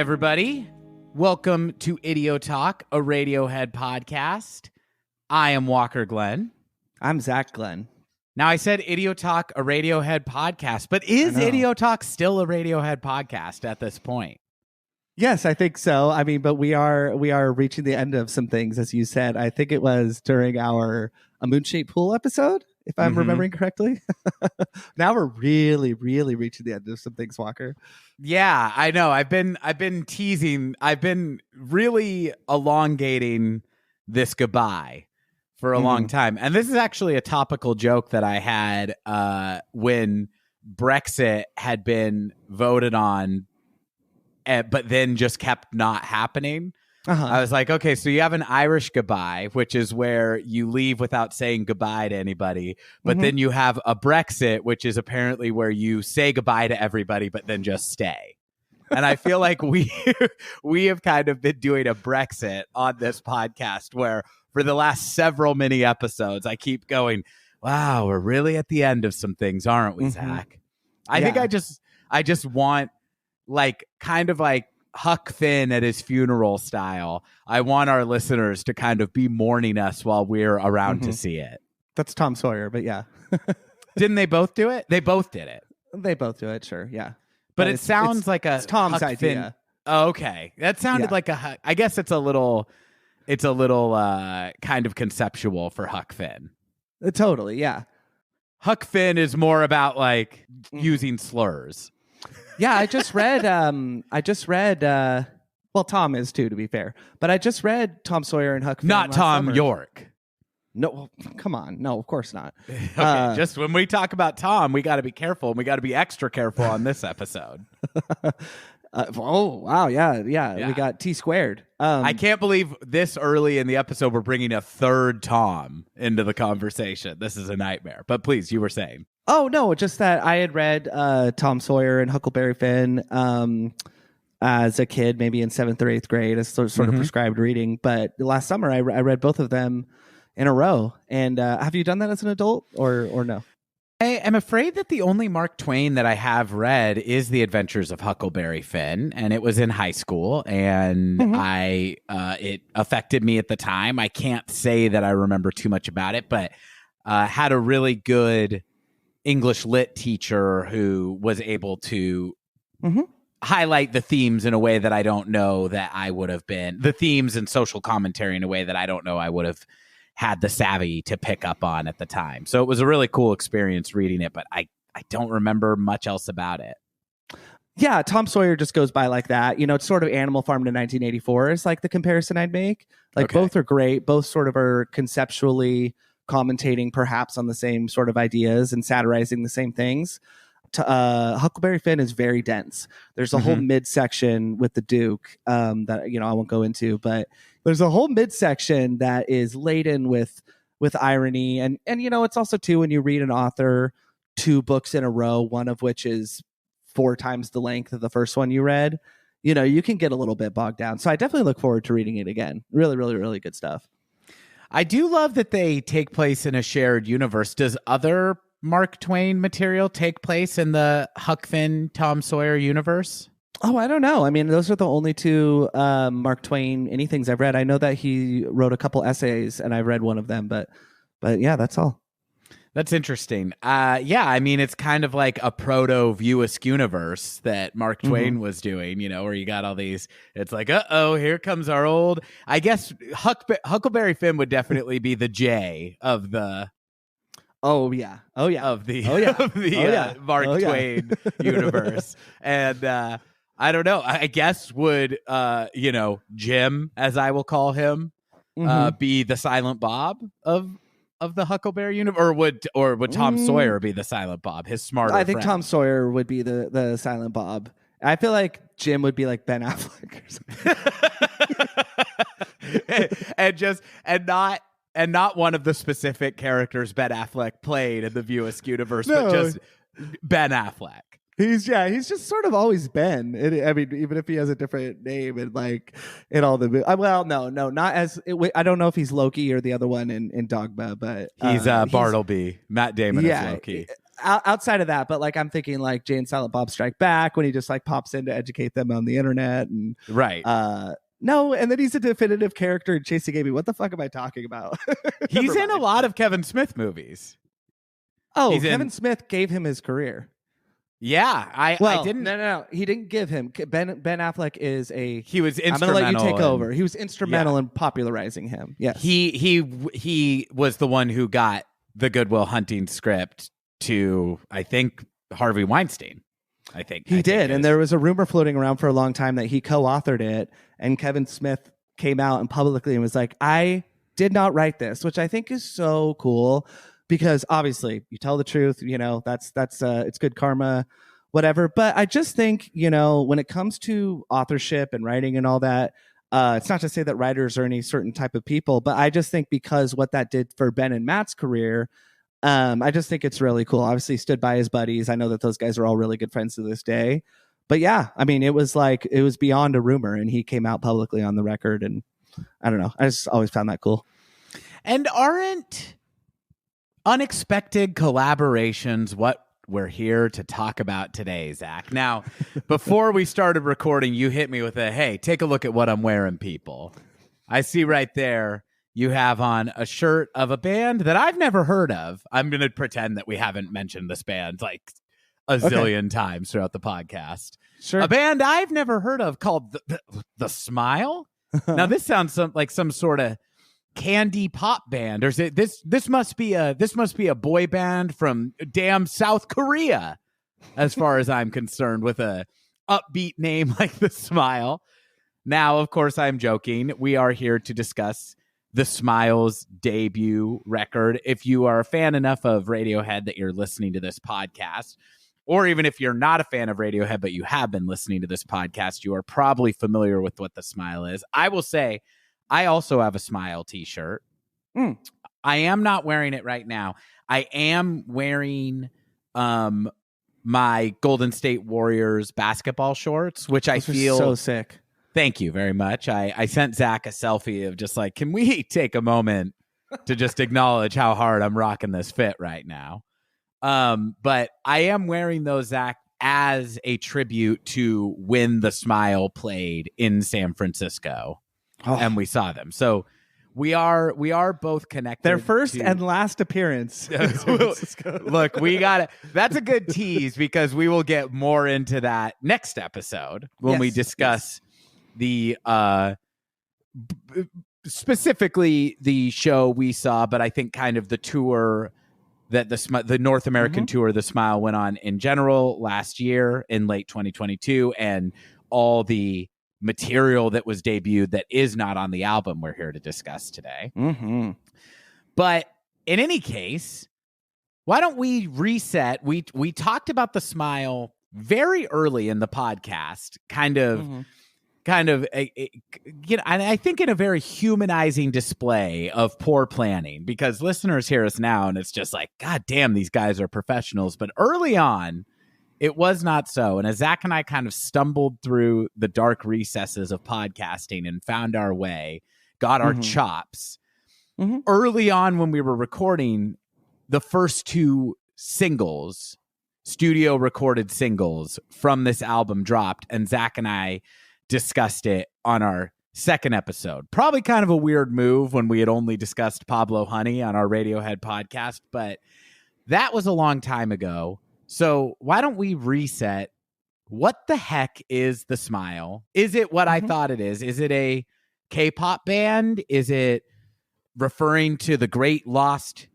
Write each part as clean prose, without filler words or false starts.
everybody. Welcome to Idiotalk, a Radiohead podcast. I am Walker Glenn. I'm Zach Glenn. Now, I said Idiotalk, a Radiohead podcast, but is Idiotalk still a Radiohead podcast at this point? Yes, I think so. I mean, but we are reaching the end of some things, as you said. I think it was during our A Moon-Shaped Pool episode, if I'm remembering correctly. Now we're really reaching the end of some things, Walker. Yeah, I know. I've been teasing. I've been really elongating this goodbye for a long time. And this is actually a topical joke that I had when Brexit had been voted on, but then just kept not happening. I was like, okay, so you have an Irish goodbye, which is where you leave without saying goodbye to anybody. But then you have a Brexit, which is apparently where you say goodbye to everybody, but then just stay. And I feel like we have kind of been doing a Brexit on this podcast where for the last several mini episodes, I keep going, wow, we're really at the end of some things, aren't we, Zach? I think I just want kind of like Huck Finn at his funeral style. I want our listeners to kind of be mourning us while we're around to see it. That's Tom Sawyer, but yeah. Didn't they both do it? They both did it. They both do it, sure, yeah. But it sounds like it's Tom's Huck idea. Finn. Oh, okay. That sounded like I guess it's a little kind of conceptual for Huck Finn. Totally, yeah. Huck Finn is more about like using slurs. Yeah, I just read well, Tom is too, to be fair. But I just read Thom Sawyer and Huck Finn. Not Thom summer. Yorke. No, come on. No, of course not. Okay, just when we talk about Tom, we got to be careful, and we got to be extra careful on this episode. Oh, wow. Yeah. We got T squared. I can't believe this early in the episode we're bringing a third Tom into the conversation. This is a nightmare. But please, you were saying. Oh, no, just that I had read Thom Sawyer and Huckleberry Finn as a kid, maybe in 7th or 8th grade, as sort of prescribed reading. But last summer, I read both of them in a row. And have you done that as an adult or no? I am afraid that the only Mark Twain that I have read is The Adventures of Huckleberry Finn, and it was in high school, and it affected me at the time. I can't say that I remember too much about it, but had a really good English lit teacher who was able to highlight the themes in a way that I don't know that I would have been, the themes and social commentary in a way that I don't know I would have had the savvy to pick up on at the time. So it was a really cool experience reading it, but I don't remember much else about it. Yeah, Thom Sawyer just goes by like that. You know, it's sort of Animal Farm to 1984 is like the comparison I'd make. Like both are great. Both sort of are conceptually commentating perhaps on the same sort of ideas and satirizing the same things. Huckleberry Finn is very dense. There's a whole midsection with the Duke that I won't go into, but there's a whole midsection that is laden with irony, and it's also too when you read an author 2 books in a row, one of which is 4 times the length of the first one you read. You can get a little bit bogged down. So I definitely look forward to reading it again. Really, really, really good stuff. I do love that they take place in a shared universe. Does other Mark Twain material take place in the Huck Finn, Thom Sawyer universe? Oh, I don't know. I mean, those are the only 2 Mark Twain anythings I've read. I know that he wrote a couple essays, and I've read one of them, but yeah, that's all. That's interesting. Yeah, I mean, it's kind of like a proto-View Askew universe that Mark Twain was doing, where you got all these, it's like, uh-oh, here comes our old, I guess Huckleberry Finn would definitely be the J of the... Oh yeah. Of the Mark Twain universe. And I don't know. I guess would Jim, as I will call him, be the Silent Bob of the Huckleberry universe, or would Thom Sawyer be the Silent Bob? His smarter I think friend? Thom Sawyer would be the Silent Bob. I feel like Jim would be like Ben Affleck or something. and not one of the specific characters Ben Affleck played in the View Askew universe, but just Ben Affleck. He's just sort of always Ben. I mean, even if he has a different name and like in all the well, no, not as I don't know if he's Loki or the other one in Dogma, but he's Bartleby. Matt Damon is Loki. outside of that, but like I'm thinking like Jay and Silent Bob Strike Back when he just like pops in to educate them on the internet and right. No, and then he's a definitive character in Chasing Amy. What the fuck am I talking about? He's in a lot of Kevin Smith movies. Oh, Kevin Smith gave him his career. Yeah, I didn't. No. He didn't give him. Ben Affleck is a. He was instrumental. I'm going to let you take over. He was instrumental in popularizing him. Yes. He was the one who got the Good Will Hunting script to, I think, Harvey Weinstein. I think he did, and there was a rumor floating around for a long time that he co-authored it, and Kevin Smith came out and publicly and was like, "I did not write this," which I think is so cool because obviously you tell the truth, you know, that's it's good karma, whatever. But I just think, you know, when it comes to authorship and writing and all that, it's not to say that writers are any certain type of people, but I just think because what that did for Ben and Matt's career. I just think it's really cool. Obviously, he stood by his buddies. I know that those guys are all really good friends to this day. But yeah, I mean, it was beyond a rumor, and he came out publicly on the record. And I don't know. I just always found that cool. And aren't unexpected collaborations what we're here to talk about today, Zach? Now, before we started recording, you hit me with hey, take a look at what I'm wearing, people. I see right there. You have on a shirt of a band that I've never heard of. I'm going to pretend that we haven't mentioned this band like a zillion times throughout the podcast. Sure. A band I've never heard of called The Smile. Now, this sounds like some sort of candy pop band. Or is it this must be a boy band from damn South Korea, as far as I'm concerned, with a upbeat name like The Smile. Now, of course, I'm joking. We are here to discuss The Smile's debut record. If you are a fan enough of Radiohead that you're listening to this podcast, or even if you're not a fan of Radiohead but you have been listening to this podcast, you are probably familiar with what The Smile is. I will say, I also have a Smile t-shirt. I am not wearing it right now. I am wearing my Golden State Warriors basketball shorts, which I feel so sick. Thank you very much. I sent Zach a selfie of just like, can we take a moment to just acknowledge how hard I'm rocking this fit right now? But I am wearing those, Zach, as a tribute to when The Smile played in San Francisco, and we saw them. So we are both connected. Their first and last appearance. Look, we got it. That's a good tease because we will get more into that next episode when we discuss the specifically the show we saw, but I think kind of the tour that the North American tour The Smile went on in general last year in late 2022, and all the material that was debuted that is not on the album we're here to discuss today. But in any case, why don't we reset? We talked about The Smile very early in the podcast, kind of, you know, and I think in a very humanizing display of poor planning, because listeners hear us now and it's just like, God damn, these guys are professionals. But early on, it was not so. And as Zach and I kind of stumbled through the dark recesses of podcasting and found our way, got our chops, early on when we were recording, the first two singles, studio recorded singles from this album dropped, and Zach and I discussed it on our second episode. Probably kind of a weird move when we had only discussed Pablo Honey on our Radiohead podcast, but that was a long time ago. So why don't we reset? What the heck is The Smile? Is it what I thought it is? Is it a K-pop band? Is it referring to the great lost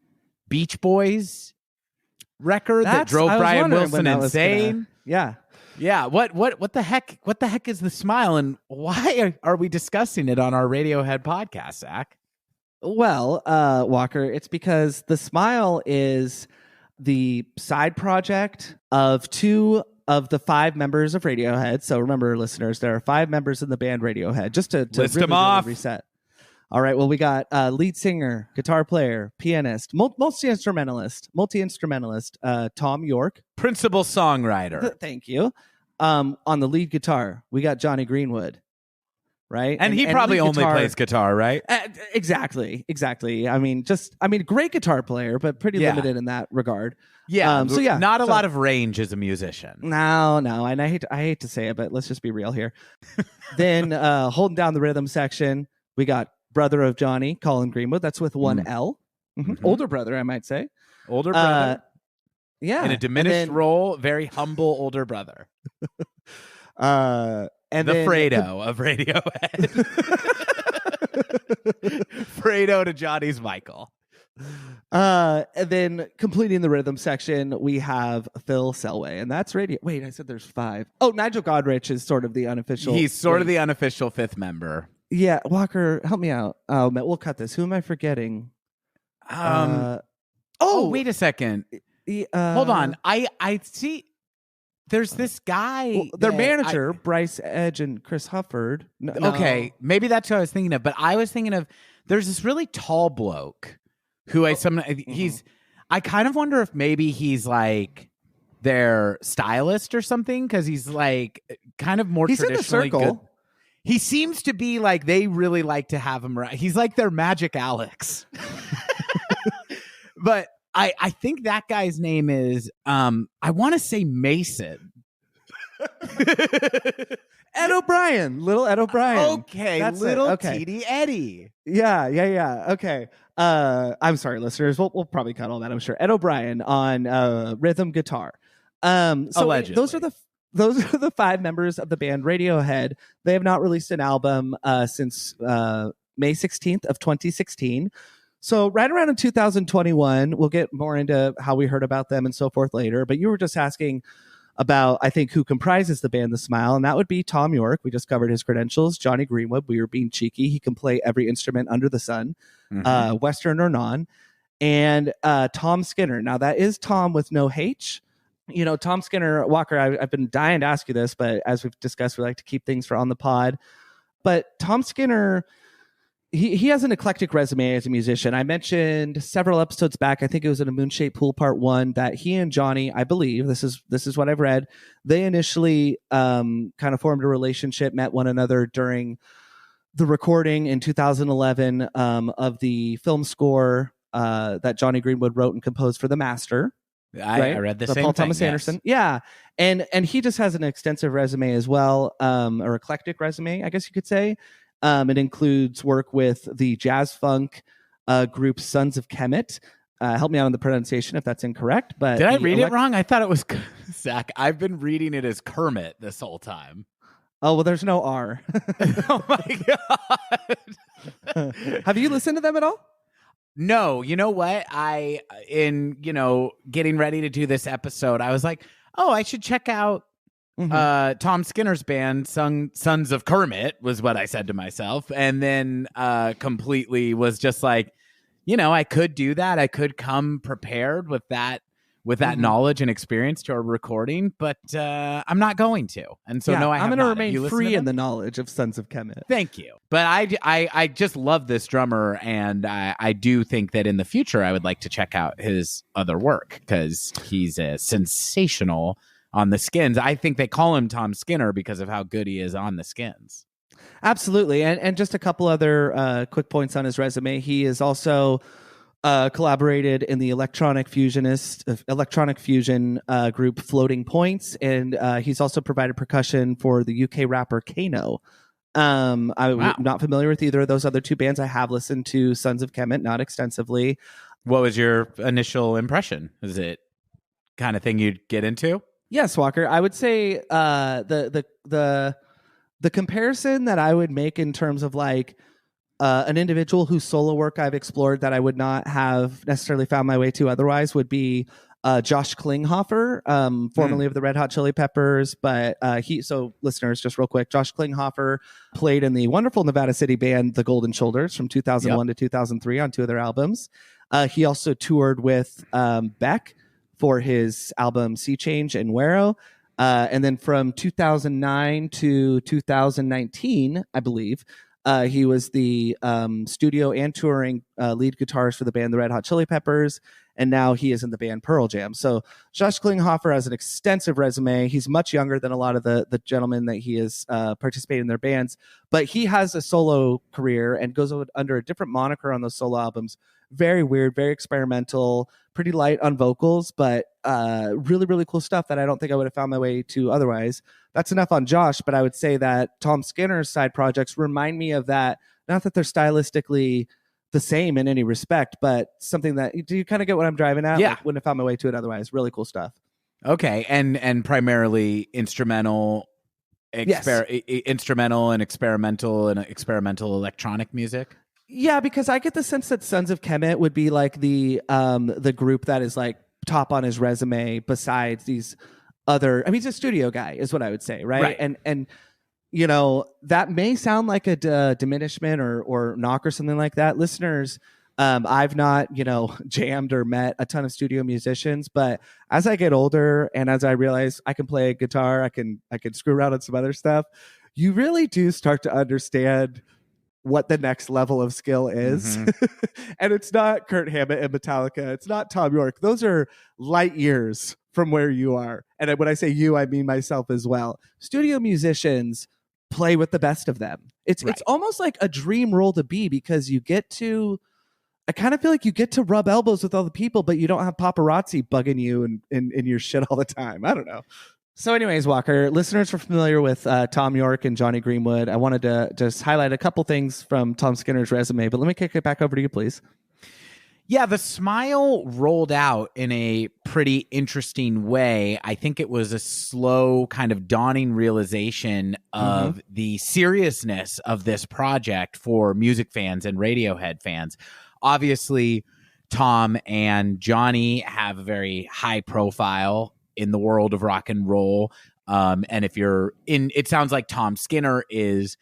Beach Boys record that drove Brian Wilson insane? Yeah. What the heck? What the heck is The Smile, and why are we discussing it on our Radiohead podcast, Zach? Well, Walker, it's because The Smile is the side project of two of the five members of Radiohead. So remember, listeners, there are five members in the band Radiohead. Just to list them off. Reset. All right. Well, we got lead singer, guitar player, pianist, multi-instrumentalist, Thom Yorke. Principal songwriter. Thank you. On the lead guitar, we got Jonny Greenwood. right? And he probably only plays guitar, right? Exactly. I mean, great guitar player, but pretty limited in that regard. Yeah. Not a lot of range as a musician. No. And I hate to say it, but let's just be real here. Then holding down the rhythm section, we got brother of Jonny, Colin Greenwood. That's with one L. Mm-hmm. Older brother, I might say. Older brother. Yeah. In a diminished role, very humble older brother. And the Fredo of Radiohead. Fredo to Jonny's Michael. And then completing the rhythm section, we have Phil Selway, and that's radio. Wait, I said there's 5. Oh, Nigel Godrich is sort of the unofficial. He's sort of the unofficial 5th member. Yeah, Walker, help me out. Oh, we'll cut this. Who am I forgetting? Wait a second. Hold on. I see. There's this guy. Well, their manager, Bryce Edge and Chris Hufford. No. Okay, maybe that's what I was thinking of. But I was thinking of there's this really tall bloke who I kind of wonder if maybe he's like their stylist or something, because he's like kind of more traditionally in the circle. Good. He seems to be like they really like to have him around. He's like their Magic Alex. But I think that guy's name is I want to say Mason. Ed O'Brien, little Ed O'Brien. Okay, that's little TD Eddie. Yeah. Okay. I'm sorry, listeners. We'll probably cut all that, I'm sure. Ed O'Brien on rhythm guitar. Allegedly. Those are the 5 members of the band Radiohead. They have not released an album since May 16th of 2016. So right around in 2021, we'll get more into how we heard about them and so forth later. But you were just asking about, I think, who comprises the band The Smile, and that would be Thom Yorke. We just covered his credentials. Jonny Greenwood, we were being cheeky. He can play every instrument under the sun, Western or non. And Tom Skinner. Now, that is Tom with no H. You know, Tom Skinner, Walker, I've been dying to ask you this, but as we've discussed, we like to keep things for on the pod. But Tom Skinner, he has an eclectic resume as a musician. I mentioned several episodes back, I think it was in a Moonshaped Pool Part 1, that he and Jonny, I believe, this is what I've read, they initially kind of formed a relationship, met one another during the recording in 2011 of the film score that Jonny Greenwood wrote and composed for The Master. I read the same Paul thing, Thomas yes. Anderson. Yeah. And he just has an extensive resume as well, or eclectic resume, I guess you could say. It includes work with the jazz funk group Sons of Kemet. Help me out on the pronunciation if that's incorrect. But did I read it wrong? I thought it was Zach. I've been reading it as Kermit this whole time. Oh, well, there's no R. Oh my God. Have you listened to them at all? No, you know what? Getting ready to do this episode, I was like, oh, I should check out Tom Skinner's band, Sons of Kermit, was what I said to myself. And then completely was just like, I could do that. I could come prepared with that knowledge and experience to our recording, but I'm not going to. And so I'm going to remain free in the knowledge of Sons of Kemet. Thank you. But I just love this drummer, and I do think that in the future I would like to check out his other work, because he's sensational on the Skins. I think they call him Tom Skinner because of how good he is on the Skins. Absolutely. And just a couple other quick points on his resume. He is also collaborated in the electronic fusion group Floating Points, and he's also provided percussion for the UK rapper Kano. I'm not familiar with either of those other 2 bands. I have listened to Sons of Kemet, not extensively. What was your initial impression? Is it kind of thing you'd get into? Yes, Walker. I would say the comparison that I would make in terms of like an individual whose solo work I've explored that I would not have necessarily found my way to otherwise would be Josh Klinghoffer, formerly of the Red Hot Chili Peppers. But listeners, just real quick, Josh Klinghoffer played in the wonderful Nevada City band The Golden Shoulders from 2001 to 2003 on 2 of their albums. He also toured with Beck for his album Sea Change and Wero. And then from 2009 to 2019, I believe, He was the studio and touring lead guitarist for the band The Red Hot Chili Peppers, and now he is in the band Pearl Jam. So Josh Klinghoffer has an extensive resume. He's much younger than a lot of the gentlemen that he has participated in their bands, but he has a solo career and goes under a different moniker on those solo albums. Very weird, very experimental, pretty light on vocals, but really, really cool stuff that I don't think I would have found my way to otherwise. That's enough on Josh, but I would say that Tom Skinner's side projects remind me of that. Not that they're stylistically the same in any respect, but something that, do you kind of get what I'm driving at? Yeah. Like, wouldn't have found my way to it otherwise. Really cool stuff. Okay, and primarily instrumental, instrumental and experimental electronic music. Yeah, because I get the sense that Sons of Kemet would be like the group that is like top on his resume besides these other. I mean, he's a studio guy, is what I would say, right? And you know, that may sound like a diminishment or knock or something like that. Listeners, I've not, jammed or met a ton of studio musicians, but as I get older and as I realize I can play guitar, I can screw around on some other stuff, you really do start to understand what the next level of skill is. Mm-hmm. And it's not Kurt Hammett and Metallica. It's not Thom Yorke. Those are light years from where you are. And when I say you, I mean myself as well. Studio musicians play with the best of them. It's almost like a dream role to be, because you get to, I kind of feel like you get to rub elbows with all the people, but you don't have paparazzi bugging you and in your shit all the time. I don't know. So anyways, Walker, listeners are familiar with Thom Yorke and Jonny Greenwood. I wanted to just highlight a couple things from Tom Skinner's resume, but let me kick it back over to you, please. Yeah, the smile rolled out in a pretty interesting way. I think it was a slow kind of dawning realization of the seriousness of this project for music fans and Radiohead fans. Obviously, Tom and Jonny have a very high profile in the world of rock and roll. And if you're in, it sounds like Tom Skinner is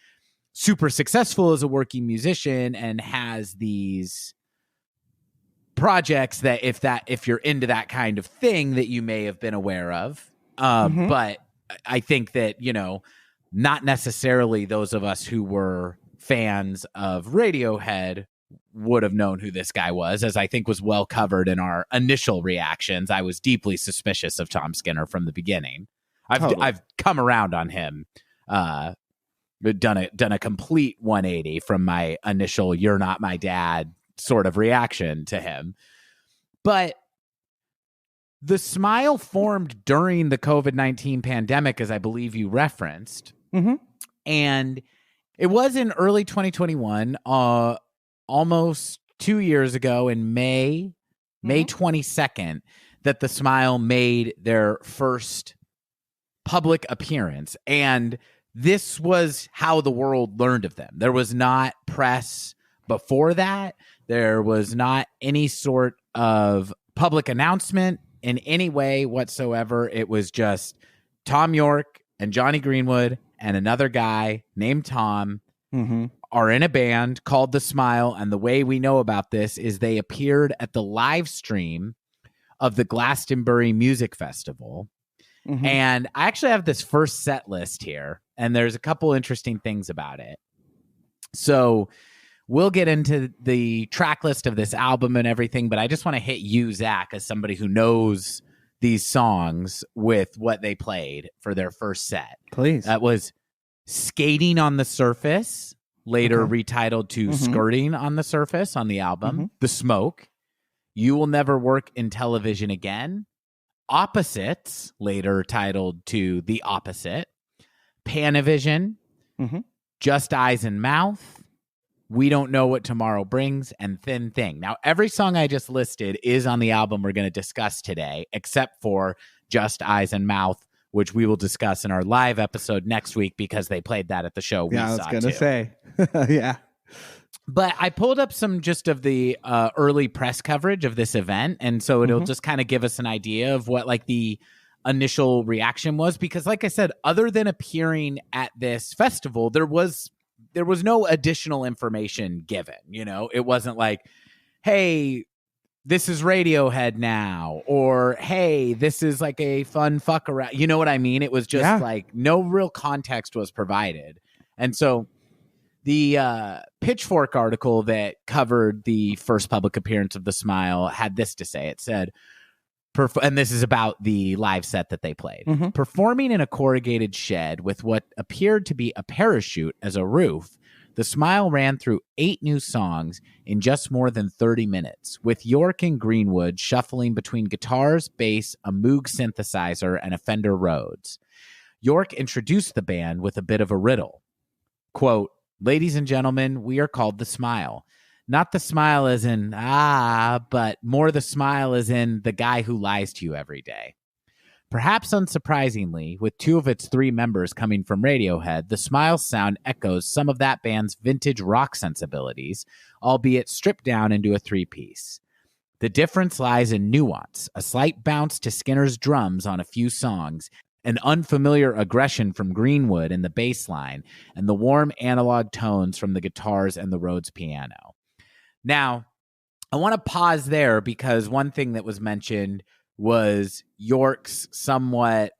super successful as a working musician and has these projects that if you're into that kind of thing that you may have been aware of. But I think that, not necessarily those of us who were fans of Radiohead would have known who this guy was, as I think was well covered in our initial reactions. I was deeply suspicious of Tom Skinner from the beginning. I've come around on him, done a complete 180 from my initial "you're not my dad" sort of reaction to him. But the smile formed during the COVID-19 pandemic, as I believe you referenced. And it was in early 2021, almost 2 years ago in May 22nd, that the Smile made their first public appearance. And this was how the world learned of them. There was not press before that. There was not any sort of public announcement in any way whatsoever. It was just Thom Yorke and Jonny Greenwood and another guy named Tom are in a band called The Smile. And the way we know about this is they appeared at the live stream of the Glastonbury Music Festival. And I actually have this first set list here, and there's a couple interesting things about it. So we'll get into the track list of this album and everything, but I just want to hit you, Zach, as somebody who knows these songs with what they played for their first set. Please. That was Skating on the Surface, later retitled to Skirting on the Surface on the album. The Smoke, You Will Never Work in Television Again. Opposites, later titled to The Opposite. Pana-Vision, Just Eyes and Mouth, We Don't Know What Tomorrow Brings, and Thin Thing. Now, every song I just listed is on the album we're going to discuss today, except for Just Eyes and Mouth, which we will discuss in our live episode next week because they played that at the show we saw, I was going to too. say. Yeah. But I pulled up some just of the early press coverage of this event, and so it'll just kind of give us an idea of what like the initial reaction was. Because like I said, other than appearing at this festival, there was no additional information given. It wasn't like, hey, this is Radiohead now, or hey, this is like a fun fuck around. You know what I mean? It was just like no real context was provided. And so The Pitchfork article that covered the first public appearance of The Smile had this to say. It said, and this is about the live set that they played. Mm-hmm. Performing in a corrugated shed with what appeared to be a parachute as a roof, The Smile ran through 8 new songs in just more than 30 minutes, with Yorke and Greenwood shuffling between guitars, bass, a Moog synthesizer, and a Fender Rhodes. Yorke introduced the band with a bit of a riddle. Quote, "Ladies and gentlemen, we are called The Smile. Not the smile as in, but more the smile as in the guy who lies to you every day." Perhaps unsurprisingly, with 2 of its 3 members coming from Radiohead, The Smile's sound echoes some of that band's vintage rock sensibilities, albeit stripped down into a 3-piece. The difference lies in nuance, a slight bounce to Skinner's drums on a few songs, an unfamiliar aggression from Greenwood in the bass line, and the warm analog tones from the guitars and the Rhodes piano. Now, I want to pause there because one thing that was mentioned was Yorke's somewhat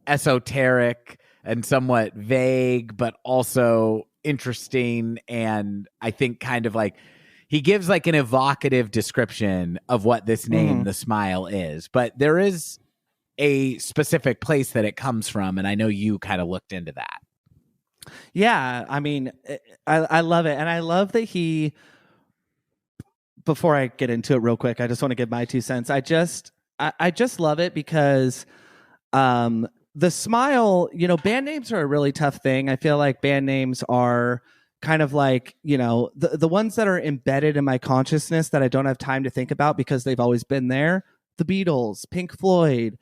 esoteric and somewhat vague, but also interesting. And I think kind of like he gives like an evocative description of what this name, The Smile, is. But there is a specific place that it comes from. And I know you kind of looked into that. Yeah. I mean, I love it. And I love that before I get into it real quick, I just want to give my 2 cents. I just love it because The Smile, band names are a really tough thing. I feel like band names are kind of like, the ones that are embedded in my consciousness that I don't have time to think about because they've always been there. The Beatles, Pink Floyd,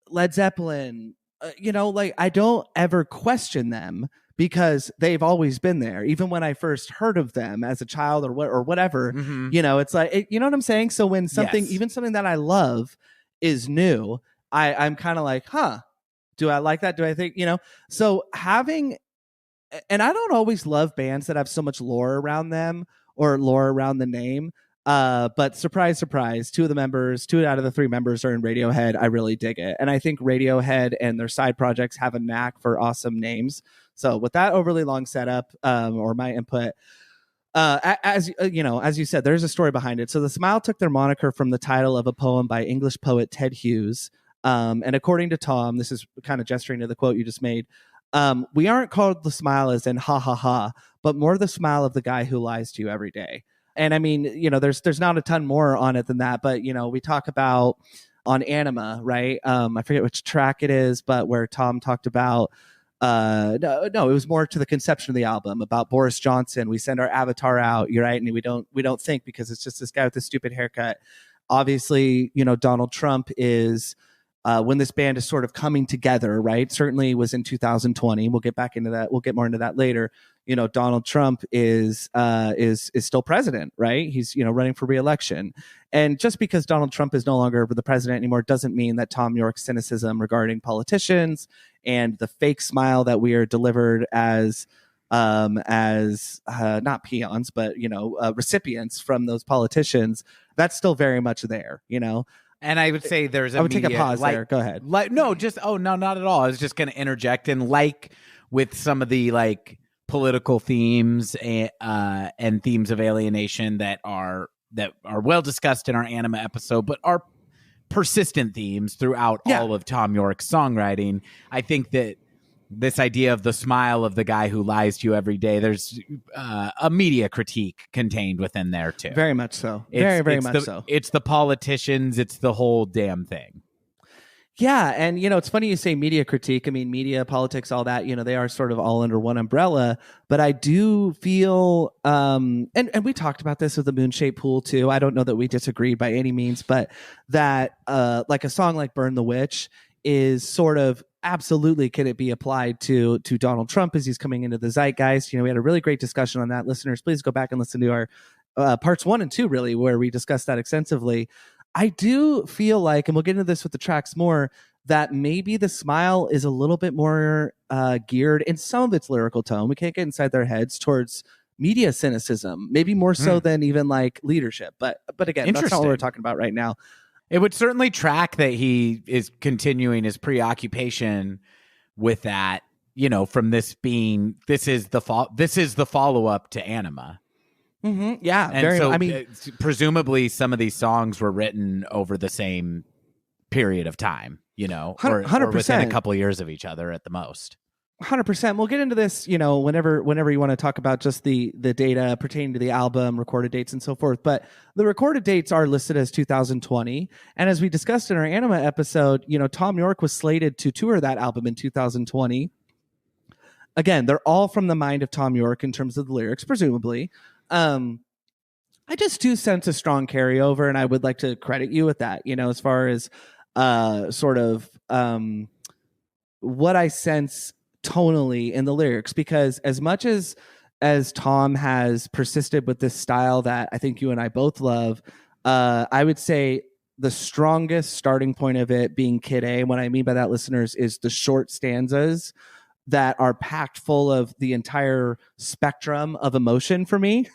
Led Zeppelin, I don't ever question them because they've always been there. Even when I first heard of them as a child or whatever, it's like, you know what I'm saying? So when something, even something that I love is new, I'm kind of like, do I like that? Do I think, so having, and I don't always love bands that have so much lore around them or lore around the name. But surprise, surprise, 2 out of the 3 members are in Radiohead. I really dig it. And I think Radiohead and their side projects have a knack for awesome names. So with that overly long setup, or my input, as you said, there's a story behind it. So The Smile took their moniker from the title of a poem by English poet Ted Hughes. And according to Tom, this is kind of gesturing to the quote you just made. We aren't called The Smile as in ha ha ha, but more the smile of the guy who lies to you every day. And I mean, there's not a ton more on it than that, but we talk about on Anima, right? I forget which track it is, but where Tom talked about no, it was more to the conception of the album about Boris Johnson. We send our avatar out, you're right, and we don't think because it's just this guy with this stupid haircut. Obviously, Donald Trump is when this band is sort of coming together, right? Certainly was in 2020. We'll get back into that. We'll get more into that later. Donald Trump is still president, right? He's, running for re-election. And just because Donald Trump is no longer the president anymore doesn't mean that Thom Yorke's cynicism regarding politicians and the fake smile that we are delivered as not peons, but, recipients from those politicians, that's still very much there, And I would say there's I would take a pause there. Go ahead. No, not at all. I was just going to interject and with some of the political themes and themes of alienation that are well discussed in our Anima episode, but are persistent themes throughout all of Thom Yorke's songwriting. I think that this idea of the smile of the guy who lies to you every day, there's a media critique contained within there too. Very much so. Very much so. It's the politicians. It's the whole damn thing. Yeah. And, it's funny you say media critique. I mean, media, politics, all that, they are sort of all under one umbrella. But I do feel, and we talked about this with the Moonshaped Pool too. I don't know that we disagree by any means, but that like a song like Burn the Witch is sort of absolutely can it be applied to Donald Trump as he's coming into the zeitgeist. We had a really great discussion on that. Listeners, please go back and listen to our parts 1 and 2, really, where we discussed that extensively. I do feel like, and we'll get into this with the tracks more, that maybe The Smile is a little bit more geared in some of its lyrical tone. We can't get inside their heads towards media cynicism, maybe more so than even like leadership. But again, that's not what we're talking about right now. It would certainly track that he is continuing his preoccupation with that, from this being this is the follow up to Anima. Mm-hmm. Yeah, and so presumably some of these songs were written over the same period of time, or within a couple of years of each other at the most. 100%. We'll get into this, whenever you want to talk about just the data pertaining to the album, recorded dates, and so forth. But the recorded dates are listed as 2020. And as we discussed in our Anima episode, Thom Yorke was slated to tour that album in 2020. Again, they're all from the mind of Thom Yorke in terms of the lyrics, presumably. I just do sense a strong carryover, and I would like to credit you with that, as far as what I sense tonally in the lyrics, because as much as Thom has persisted with this style that I think you and I both love, I would say the strongest starting point of it being Kid A. And what I mean by that, listeners, is the short stanzas that are packed full of the entire spectrum of emotion for me.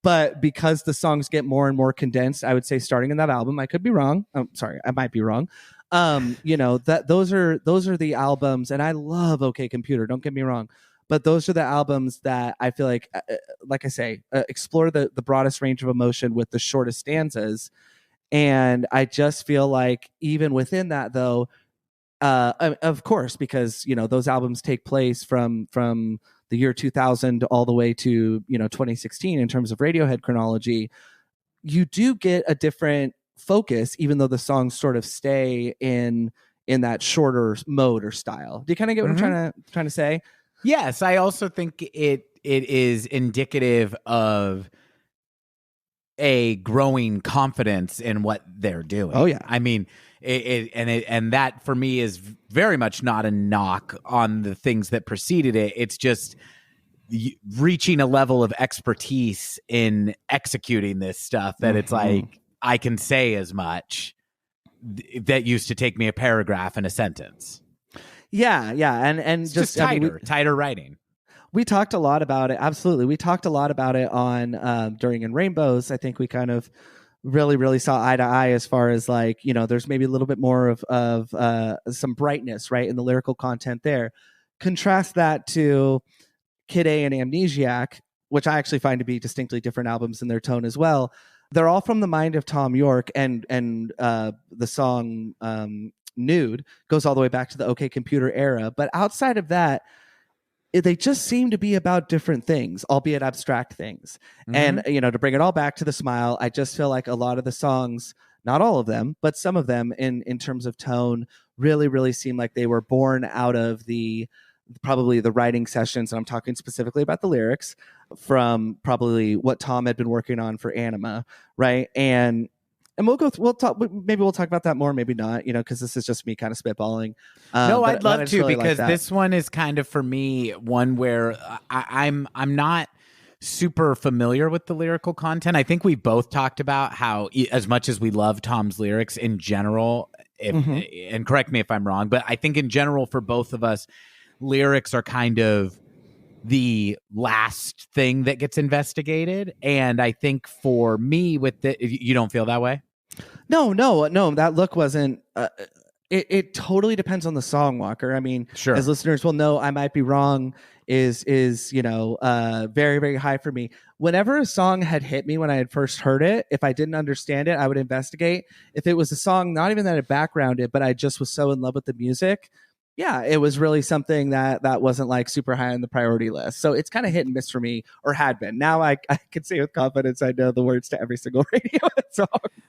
But because the songs get more and more condensed, I would say starting in that album, I could be wrong. I'm sorry, I might be wrong. That those are the albums, and I love OK Computer, don't get me wrong, but those are the albums that I feel like I say, explore the broadest range of emotion with the shortest stanzas. And I just feel like even within that, though, of course, because those albums take place from the year 2000 all the way to 2016 in terms of Radiohead chronology, you do get a different focus, even though the songs sort of stay in that shorter mode or style. Do you kind of get what I'm trying to say? Yes, I also think it is indicative of a growing confidence in what they're doing. Oh yeah, I mean, and that for me is very much not a knock on the things that preceded it. It's just reaching a level of expertise in executing this stuff that it's like, I can say as much that used to take me a paragraph and a sentence. Yeah. And just tighter writing. We talked a lot about it. Absolutely. We talked a lot about it on during In Rainbows. I think we kind of really, really saw eye to eye as far as there's maybe a little bit more of some brightness, right, in the lyrical content there. Contrast that to Kid A and Amnesiac, which I actually find to be distinctly different albums in their tone as well. They're all from the mind of Thom Yorke, and the song Nude goes all the way back to the OK Computer era. But outside of that, they just seem to be about different things, albeit abstract things. And, to bring it all back to the Smile, I just feel like a lot of the songs, not all of them, but some of them in terms of tone really, really seem like they were born out of probably the writing sessions. And I'm talking specifically about the lyrics from probably what Thom had been working on for Anima. Right. And we'll talk about that more, maybe not, because this is just me kind of spitballing. No, I'd love to, really, because this one is kind of, for me, one where I'm not super familiar with the lyrical content. I think we both talked about how, as much as we love Thom's lyrics in general, and correct me if I'm wrong, but I think in general for both of us, lyrics are kind of the last thing that gets investigated. And I think for me with you don't feel that way? No, that look wasn't, it totally depends on the song, Walker. I mean, sure, as listeners will know, I might be wrong is very, very high for me. Whenever a song had hit me when I had first heard it, if I didn't understand it, I would investigate. If it was a song, not even that it backgrounded, but I just was so in love with the music, yeah, it was really something that wasn't like super high on the priority list. So it's kind of hit and miss for me, or had been. Now I can say with confidence I know the words to every single Radiohead song.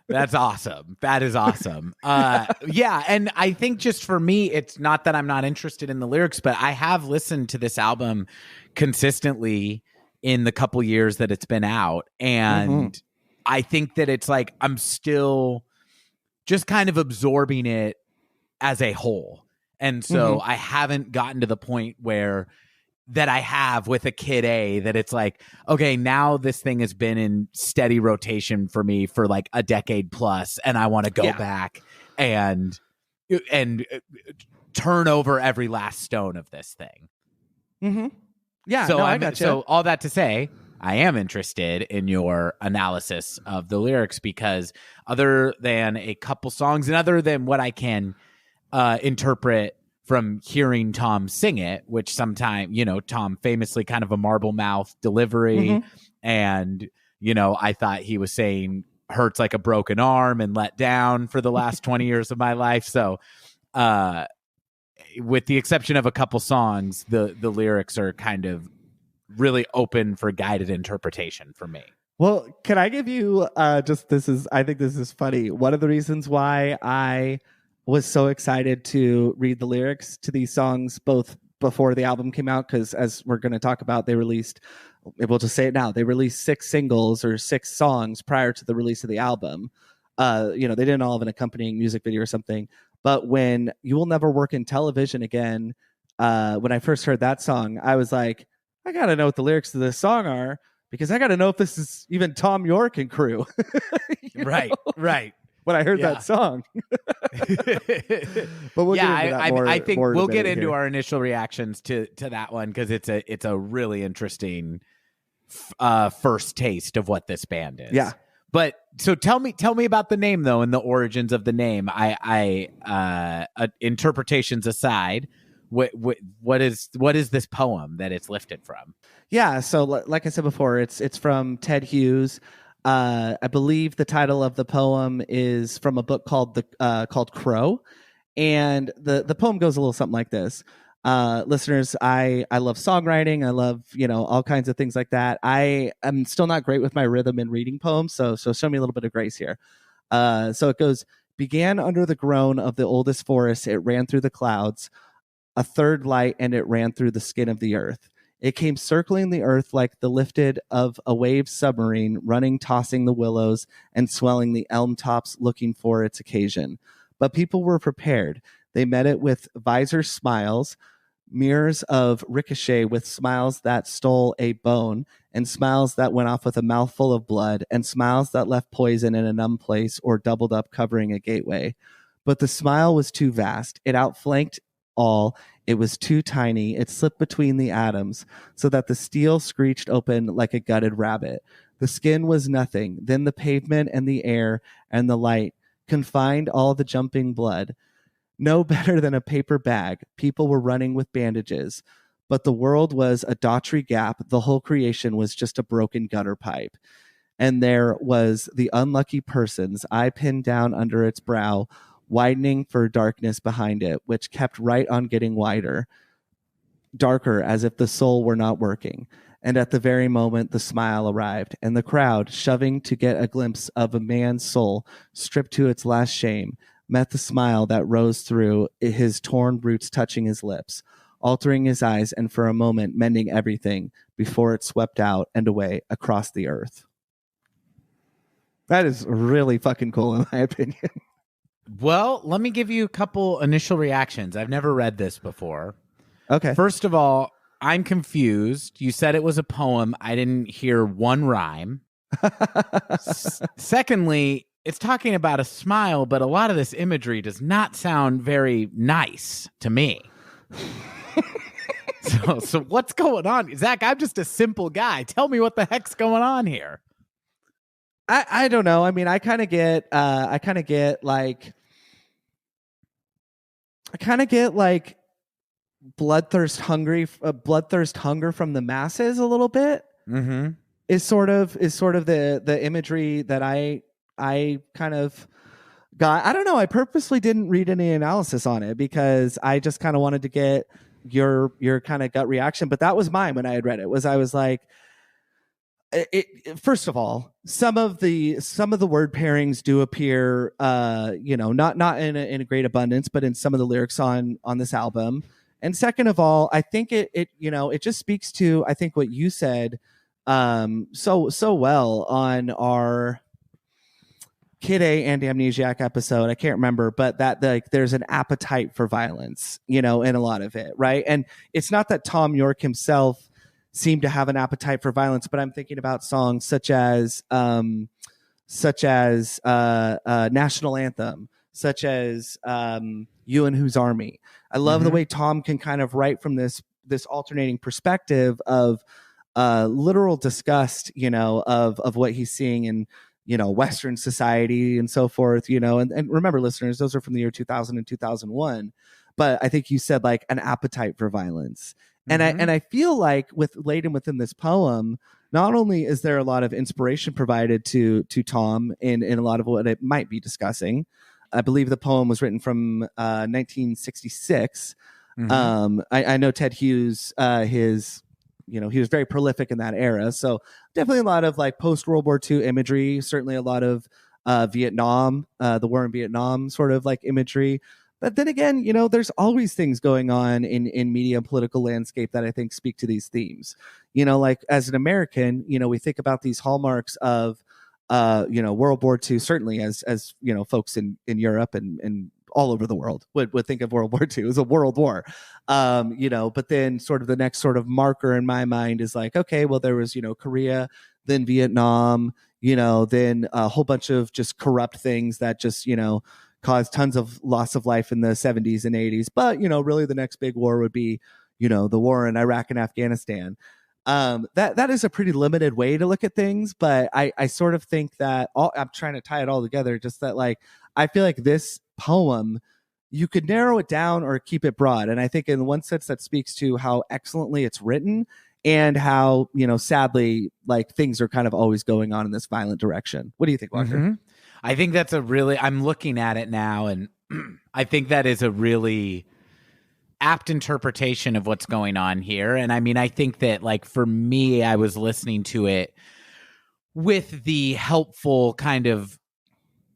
That's awesome. That is awesome. Yeah, and I think just for me, it's not that I'm not interested in the lyrics, but I have listened to this album consistently in the couple years that it's been out. And I think that it's like I'm still just kind of absorbing it as a whole. And so I haven't gotten to the point where that I have with a Kid A that it's like, okay, now this thing has been in steady rotation for me for like a decade plus, and I want to go back and turn over every last stone of this thing. Yeah, so I gotcha. So all that to say, I am interested in your analysis of the lyrics, because other than a couple songs and other than what I can interpret from hearing Tom sing it, which sometimes, Tom famously kind of a marble mouth delivery. And, I thought he was saying hurts like a broken arm and let down for the last 20 years of my life. So, with the exception of a couple songs, the lyrics are kind of really open for guided interpretation for me. Well, can I give you I think this is funny. One of the reasons why I was so excited to read the lyrics to these songs both before the album came out, because as we're going to talk about, we'll just say it now, they released 6 singles or 6 songs prior to the release of the album. They didn't all have an accompanying music video or something. But when You Will Never Work in Television Again, when I first heard that song, I was like, I got to know what the lyrics to this song are, because I got to know if this is even Thom Yorke and crew. Right. When I heard that song. But we'll get into that more. I think we'll get into here. our initial reactions to that one, because it's a really interesting first taste of what this band is. Yeah. But so tell me about the name, though, and the origins of the name. Interpretations aside, what is this poem that it's lifted from? Yeah, so like I said before, it's from Ted Hughes. I believe the title of the poem is from a book called Crow, and the poem goes a little something like this. Listeners, I love songwriting. I love all kinds of things like that. I am still not great with my rhythm in reading poems, so show me a little bit of grace here. So it goes: began under the groan of the oldest forest, it ran through the clouds, a third light, and it ran through the skin of the earth. It came circling the earth like the lifted of a wave submarine, running, tossing the willows, and swelling the elm tops, looking for its occasion. But people were prepared. They met it with visor smiles, mirrors of ricochet, with smiles that stole a bone, and smiles that went off with a mouthful of blood, and smiles that left poison in a numb place or doubled up covering a gateway. But the smile was too vast. It outflanked all. It was too tiny. It slipped between the atoms, so that the steel screeched open like a gutted rabbit. The skin was nothing. Then the pavement and the air and the light confined all the jumping blood. No better than a paper bag. People were running with bandages. But the world was a daughtry gap. The whole creation was just a broken gutter pipe. And there was the unlucky person's eye pinned down under its brow, widening for darkness behind it, which kept right on getting wider, darker, as if the soul were not working. And at the very moment the smile arrived, and the crowd, shoving to get a glimpse of a man's soul stripped to its last shame, met the smile that rose through, his torn roots touching his lips, altering his eyes, and for a moment mending everything before it swept out and away across the earth. That is really fucking cool, in my opinion. Well, let me give you a couple initial reactions. I've never read this before. Okay. First of all, I'm confused. You said it was a poem. I didn't hear one rhyme. Secondly, it's talking about a smile, but a lot of this imagery does not sound very nice to me. So what's going on? Zach, I'm just a simple guy. Tell me what the heck's going on here. I don't know. I mean, I kind of get like bloodthirst hunger from the masses a little bit. Mm-hmm. Is sort of the imagery that I kind of got. I don't know. I purposely didn't read any analysis on it because I just kind of wanted to get your kind of gut reaction. But that was mine when I had read it. I was like, first of all, some of the word pairings do appear, not in a great abundance, but in some of the lyrics on this album. And second of all, I think it just speaks to, I think, what you said so well on our Kid A and Amnesiac episode. I can't remember, but that there's an appetite for violence, in a lot of it, right? And it's not that Thom Yorke himself seemed to have an appetite for violence, but I'm thinking about songs such as National Anthem, such as You and Whose Army. I love the way Tom can kind of write from this alternating perspective of literal disgust, of what he's seeing in, Western society and so forth, and remember, listeners, those are from the year 2000 and 2001. but I think you said like an appetite for violence. And I feel like within this poem, not only is there a lot of inspiration provided to Thom in a lot of what it might be discussing. I believe the poem was written from 1966. I know Ted Hughes, he was very prolific in that era. So definitely a lot of like post World War II imagery, certainly a lot of Vietnam, the war in Vietnam sort of like imagery. But then again, there's always things going on in media and political landscape that I think speak to these themes. Like as an American, we think about these hallmarks of, World War II, certainly as folks in Europe and all over the world would think of World War II as a world war. But then sort of the next sort of marker in my mind is like, okay, well, there was, Korea, then Vietnam, then a whole bunch of just corrupt things that just, caused tons of loss of life in the 70s and 80s. But, really the next big war would be, the war in Iraq and Afghanistan. That is a pretty limited way to look at things. But I sort of think that I'm trying to tie it all together, just that like, I feel like this poem, you could narrow it down or keep it broad. And I think in one sense that speaks to how excellently it's written and how, sadly, like things are kind of always going on in this violent direction. What do you think, Walker? I think that's I'm looking at it now, and I think that is a really apt interpretation of what's going on here. And I mean, I think that like for me, I was listening to it with the helpful kind of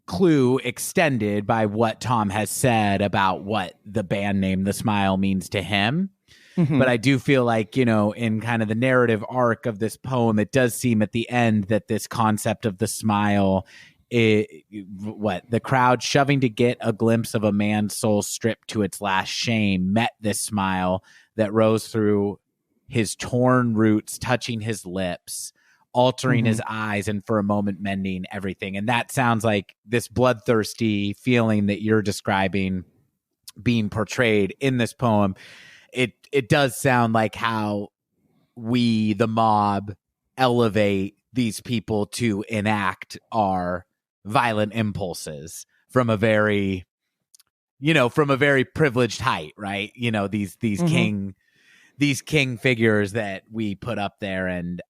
clue extended by what Thom has said about what the band name The Smile means to him. But I do feel like, in kind of the narrative arc of this poem, it does seem at the end that this concept of the smile, the crowd shoving to get a glimpse of a man's soul stripped to its last shame met this smile that rose through his torn roots, touching his lips, altering his eyes, and for a moment mending everything. And that sounds like this bloodthirsty feeling that you're describing being portrayed in this poem. It does sound like how we, the mob, elevate these people to enact our violent impulses from a very privileged height, right? These king figures that we put up there. And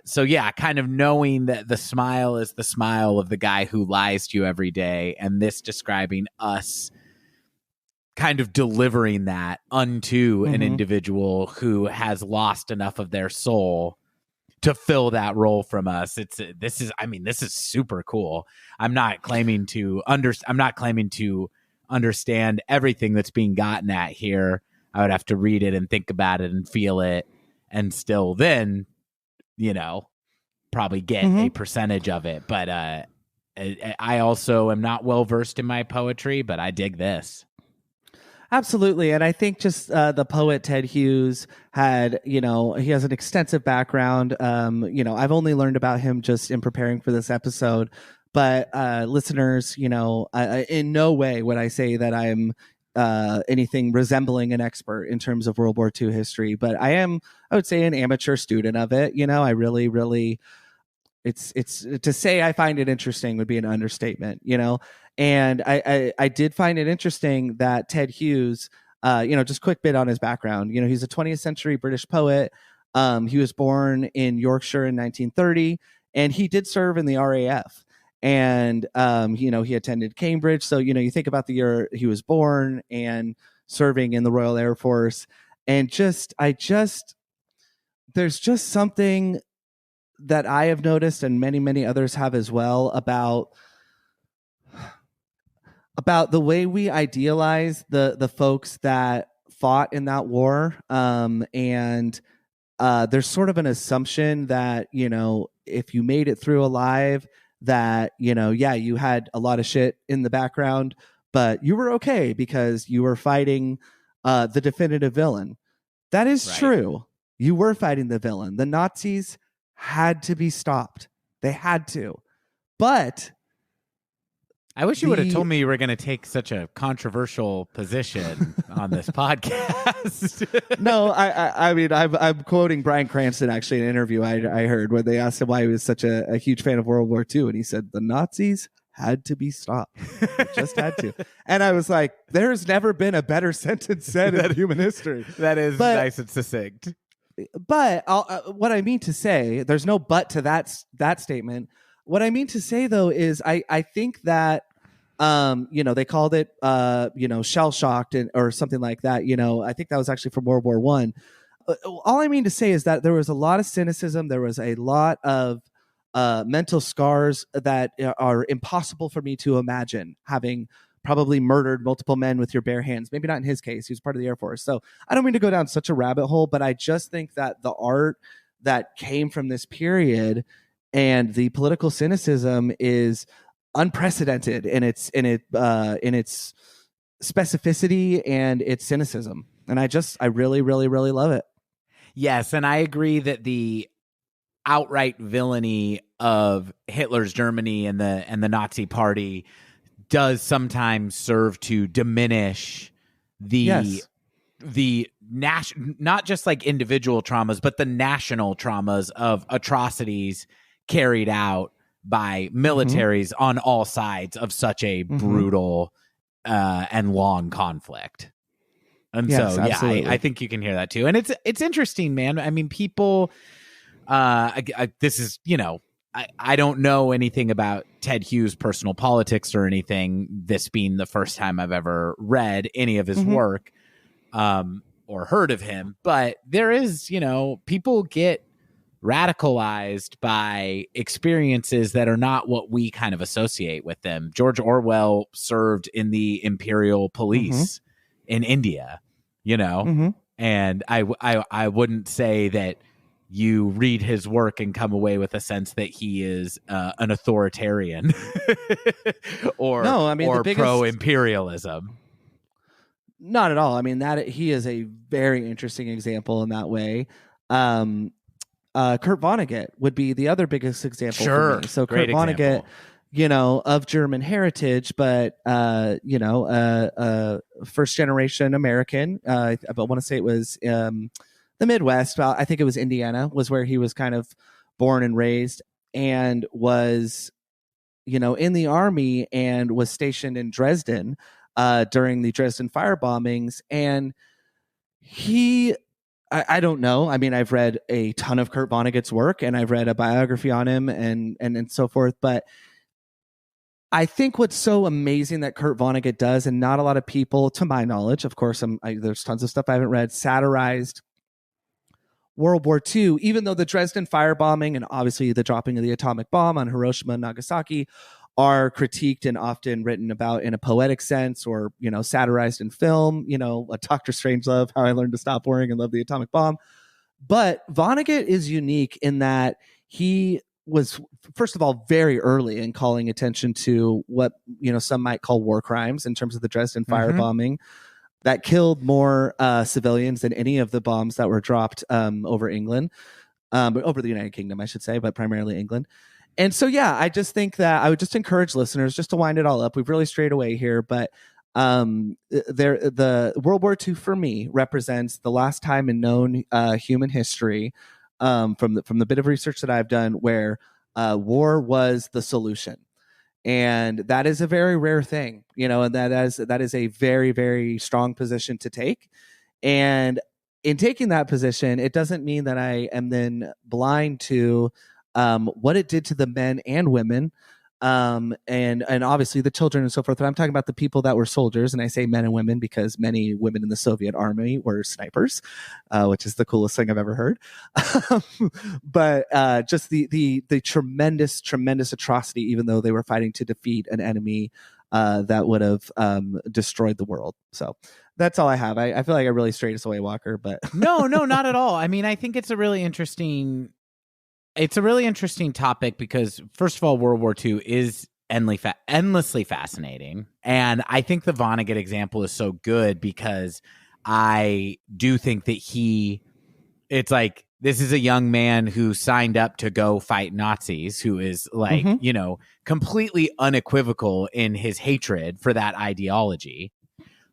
so yeah, kind of knowing that the smile is the smile of the guy who lies to you every day, and this describing us kind of delivering that unto an individual who has lost enough of their soul to fill that role from us. This is super cool. I'm not claiming to understand everything that's being gotten at here. I would have to read it and think about it and feel it, and still then, probably get a percentage of it. But I also am not well versed in my poetry, but I dig this. Absolutely. And I think just the poet Ted Hughes had, he has an extensive background. I've only learned about him just in preparing for this episode. But listeners, in no way would I say that I'm anything resembling an expert in terms of World War II history. But I would say, an amateur student of it. I really, really, it's to say I find it interesting would be an understatement, And I did find it interesting that Ted Hughes, just quick bit on his background. He's a 20th century British poet. He was born in Yorkshire in 1930, and he did serve in the RAF. And, he attended Cambridge. So, you think about the year he was born and serving in the Royal Air Force. And there's just something that I have noticed, and many, many others have as well, about the way we idealize the folks that fought in that war. And there's sort of an assumption that, if you made it through alive, that, you had a lot of shit in the background, but you were okay because you were fighting the definitive villain. That is true. You were fighting the villain. The Nazis had to be stopped. They had to. But I wish you would have told me you were going to take such a controversial position on this podcast. No, I mean, I'm quoting Bryan Cranston actually in an interview I heard where they asked him why he was such a huge fan of World War II, and he said the Nazis had to be stopped. It just had to. And I was like, there's never been a better sentence said in human history. That is nice and succinct. But what I mean to say, there's no but to that statement. What I mean to say, though, is I think that, they called it, shell shocked or something like that. I think that was actually from World War I. All I mean to say is that there was a lot of cynicism. There was a lot of mental scars that are impossible for me to imagine, having probably murdered multiple men with your bare hands. Maybe not in his case. He was part of the Air Force. So I don't mean to go down such a rabbit hole, but I just think that the art that came from this period and the political cynicism is unprecedented in its specificity and its cynicism. And I really, really, really love it. Yes, and I agree that the outright villainy of Hitler's Germany and the Nazi Party does sometimes serve to diminish the not just like individual traumas, but the national traumas of atrocities carried out by militaries on all sides of such a brutal and long conflict. And yes, so, absolutely. I think you can hear that too. And it's interesting, man. I mean, people, this is, I don't know anything about Ted Hughes' personal politics or anything, this being the first time I've ever read any of his work or heard of him. But there is, people get radicalized by experiences that are not what we kind of associate with them. George Orwell served in the Imperial Police in India, and I wouldn't say that you read his work and come away with a sense that he is an authoritarian or pro-imperialism. Not at all. I mean, that he is a very interesting example in that way. Kurt Vonnegut would be the other biggest example for me. So Great Kurt Vonnegut, example. Of German heritage, but first generation American. I want to say it was the Midwest. Well, I think it was Indiana was where he was kind of born and raised, and was in the army and was stationed in Dresden during the Dresden fire bombings. And I don't know. I mean, I've read a ton of Kurt Vonnegut's work, and I've read a biography on him and so forth. But I think what's so amazing that Kurt Vonnegut does, and not a lot of people, to my knowledge, of course, there's tons of stuff I haven't read, satirized World War II, even though the Dresden firebombing and obviously the dropping of the atomic bomb on Hiroshima and Nagasaki are critiqued and often written about in a poetic sense, or, satirized in film, a Dr. Strangelove, How I Learned to Stop Worrying and Love the Atomic Bomb. But Vonnegut is unique in that he was, first of all, very early in calling attention to what, some might call war crimes in terms of the Dresden firebombing that killed more civilians than any of the bombs that were dropped over England, over the United Kingdom, I should say, but primarily England. And so, I just think that I would just encourage listeners just to wind it all up. We've really strayed away here, but the World War II for me represents the last time in known human history, from the bit of research that I've done, where war was the solution. And that is a very rare thing, and that is a very, very strong position to take. And in taking that position, it doesn't mean that I am then blind to what it did to the men and women, and obviously the children and so forth. But I'm talking about the people that were soldiers, and I say men and women because many women in the Soviet army were snipers, which is the coolest thing I've ever heard. But just the tremendous, tremendous atrocity, even though they were fighting to defeat an enemy that would have destroyed the world. So that's all I have. I feel like I really strayed us away, Walker, but no, not at all. I mean, I think it's a really interesting topic because, first of all, World War II is endlessly fascinating. And I think the Vonnegut example is so good because I do think that it's like, this is a young man who signed up to go fight Nazis, who is like, completely unequivocal in his hatred for that ideology,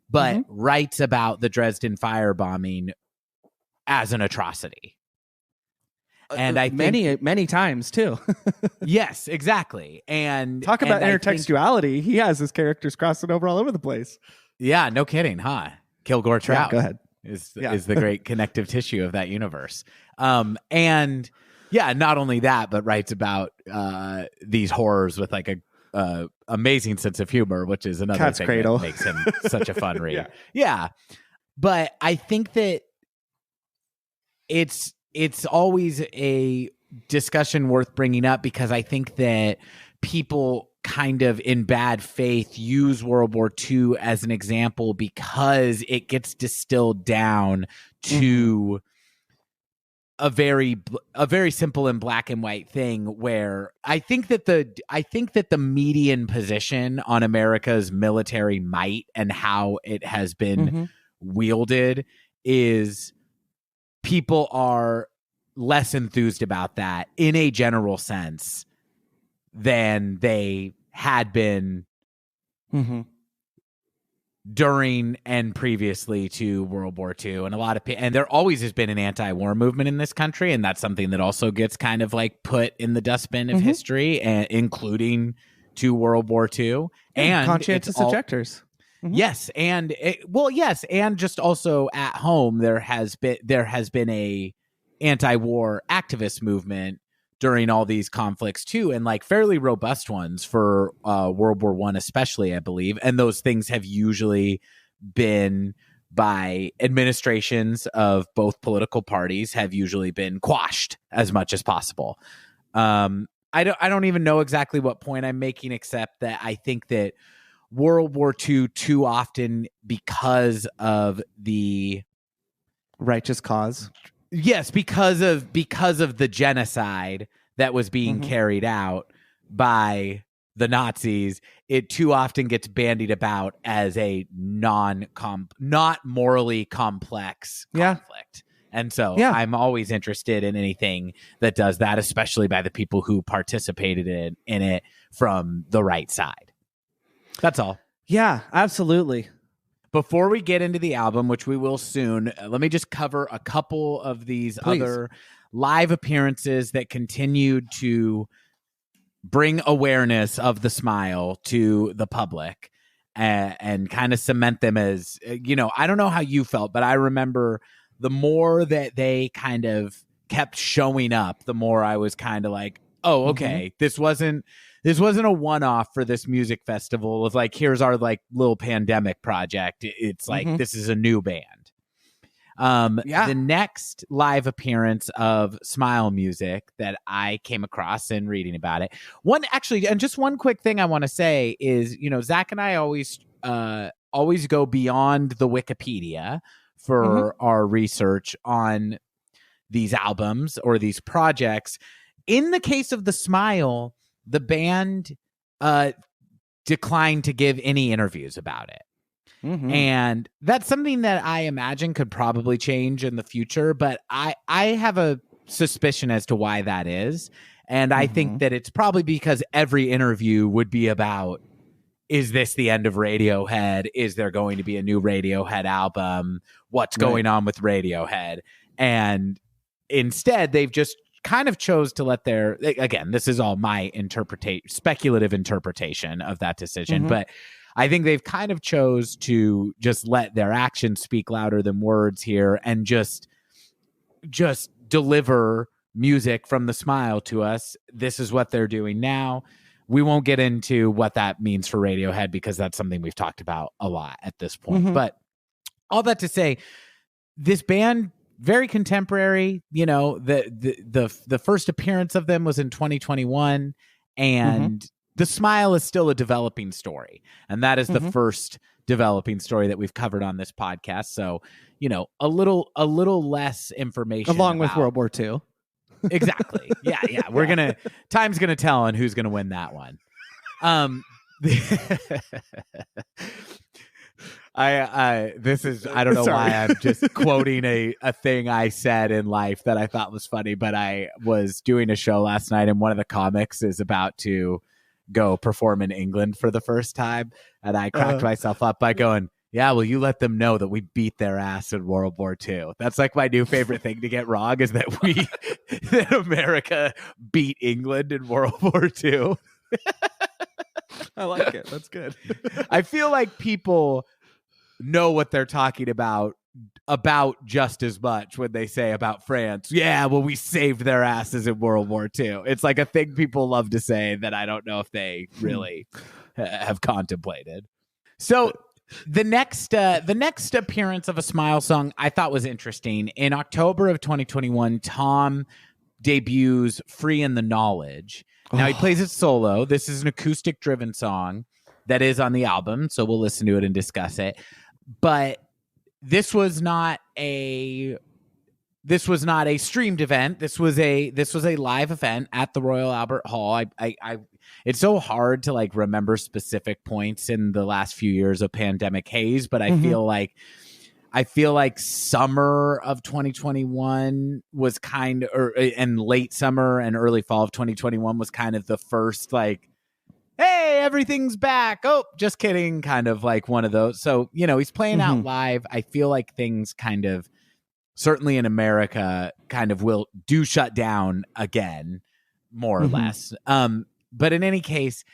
but writes about the Dresden firebombing as an atrocity. And I think many times too. yes, exactly. And talk about intertextuality. He has his characters crossing over all over the place. Yeah, no kidding, huh? Kilgore Trout. Go ahead. Is the great connective tissue of that universe. And yeah, not only that, but writes about these horrors with like a amazing sense of humor, which is another Cat's thing Cradle. that makes him such a fun read. Yeah. But I think that it's always a discussion worth bringing up, because I think that people kind of in bad faith use World War II as an example because it gets distilled down to a very simple and black and white thing, where I think that the median position on America's military might and how it has been wielded is people are less enthused about that in a general sense than they had been during and previously to World War II. And and there always has been an anti-war movement in this country, and that's something that also gets kind of like put in the dustbin of history, and including to World War II. And conscientious objectors. Yes, and and just also at home there has been a anti-war activist movement during all these conflicts too, and like fairly robust ones for World War I especially, I believe. And those things have usually been by administrations of both political parties, have usually been quashed as much as possible. I don't even know exactly what point I'm making, except that I think that World War II too often, because of the righteous cause. Yes, because of the genocide that was being carried out by the Nazis, it too often gets bandied about as a not morally complex conflict. And so I'm always interested in anything that does that, especially by the people who participated in it from the right side. That's all. Yeah, absolutely. Before we get into the album, which we will soon, let me just cover a couple of these other live appearances that continued to bring awareness of the Smile to the public and kind of cement them as, I don't know how you felt, but I remember the more that they kind of kept showing up, the more I was kind of like, oh, okay, this wasn't a one-off for this music festival of like, here's our like little pandemic project. It's like, this is a new band. The next live appearance of Smile music that I came across in reading about it. And just one quick thing I want to say is, Zach and I always go beyond the Wikipedia for our research on these albums or these projects. In the case of the Smile, the band declined to give any interviews about it. And that's something that I imagine could probably change in the future, but I have a suspicion as to why that is. And I think that it's probably because every interview would be about, is this the end of Radiohead? Is there going to be a new Radiohead album? What's going on with Radiohead? And instead, they've just kind of chose to let again, this is all my speculative interpretation of that decision, but I think they've kind of chose to just let their actions speak louder than words here and just deliver music from the Smile to us. This is what they're doing now. We won't get into what that means for Radiohead because that's something we've talked about a lot at this point. But all that to say, this band, very contemporary, the first appearance of them was in 2021, and the Smile is still a developing story. And that is the first developing story that we've covered on this podcast. So, a little less information. Along with World War II. Exactly. Yeah. Time's going to tell on who's going to win that one. I don't know why I'm just quoting a thing I said in life that I thought was funny, but I was doing a show last night and one of the comics is about to go perform in England for the first time. And I cracked myself up by going, Yeah, well, you let them know that we beat their ass in World War II. That's like my new favorite thing to get wrong is that that America beat England in World War II. I like it. That's good. I feel like people know what they're talking about just as much when they say about France. Yeah, well, we saved their asses in World War II. It's like a thing people love to say that I don't know if they really have contemplated. So the next appearance of a Smile song I thought was interesting. In October of 2021, Thom debuts Free in the Knowledge. Now he plays it solo. This is an acoustic driven song that is on the album, so we'll listen to it and discuss it. But this was not a streamed event. This was a live event at the Royal Albert Hall. It's so hard to like remember specific points in the last few years of pandemic haze, but I feel like summer of 2021 was and late summer and early fall of 2021 was kind of the first like, hey, everything's back. Oh, just kidding. Kind of like one of those. So, he's playing out live. I feel like things kind of, certainly in America, kind of do shut down again, more or less. But in any case,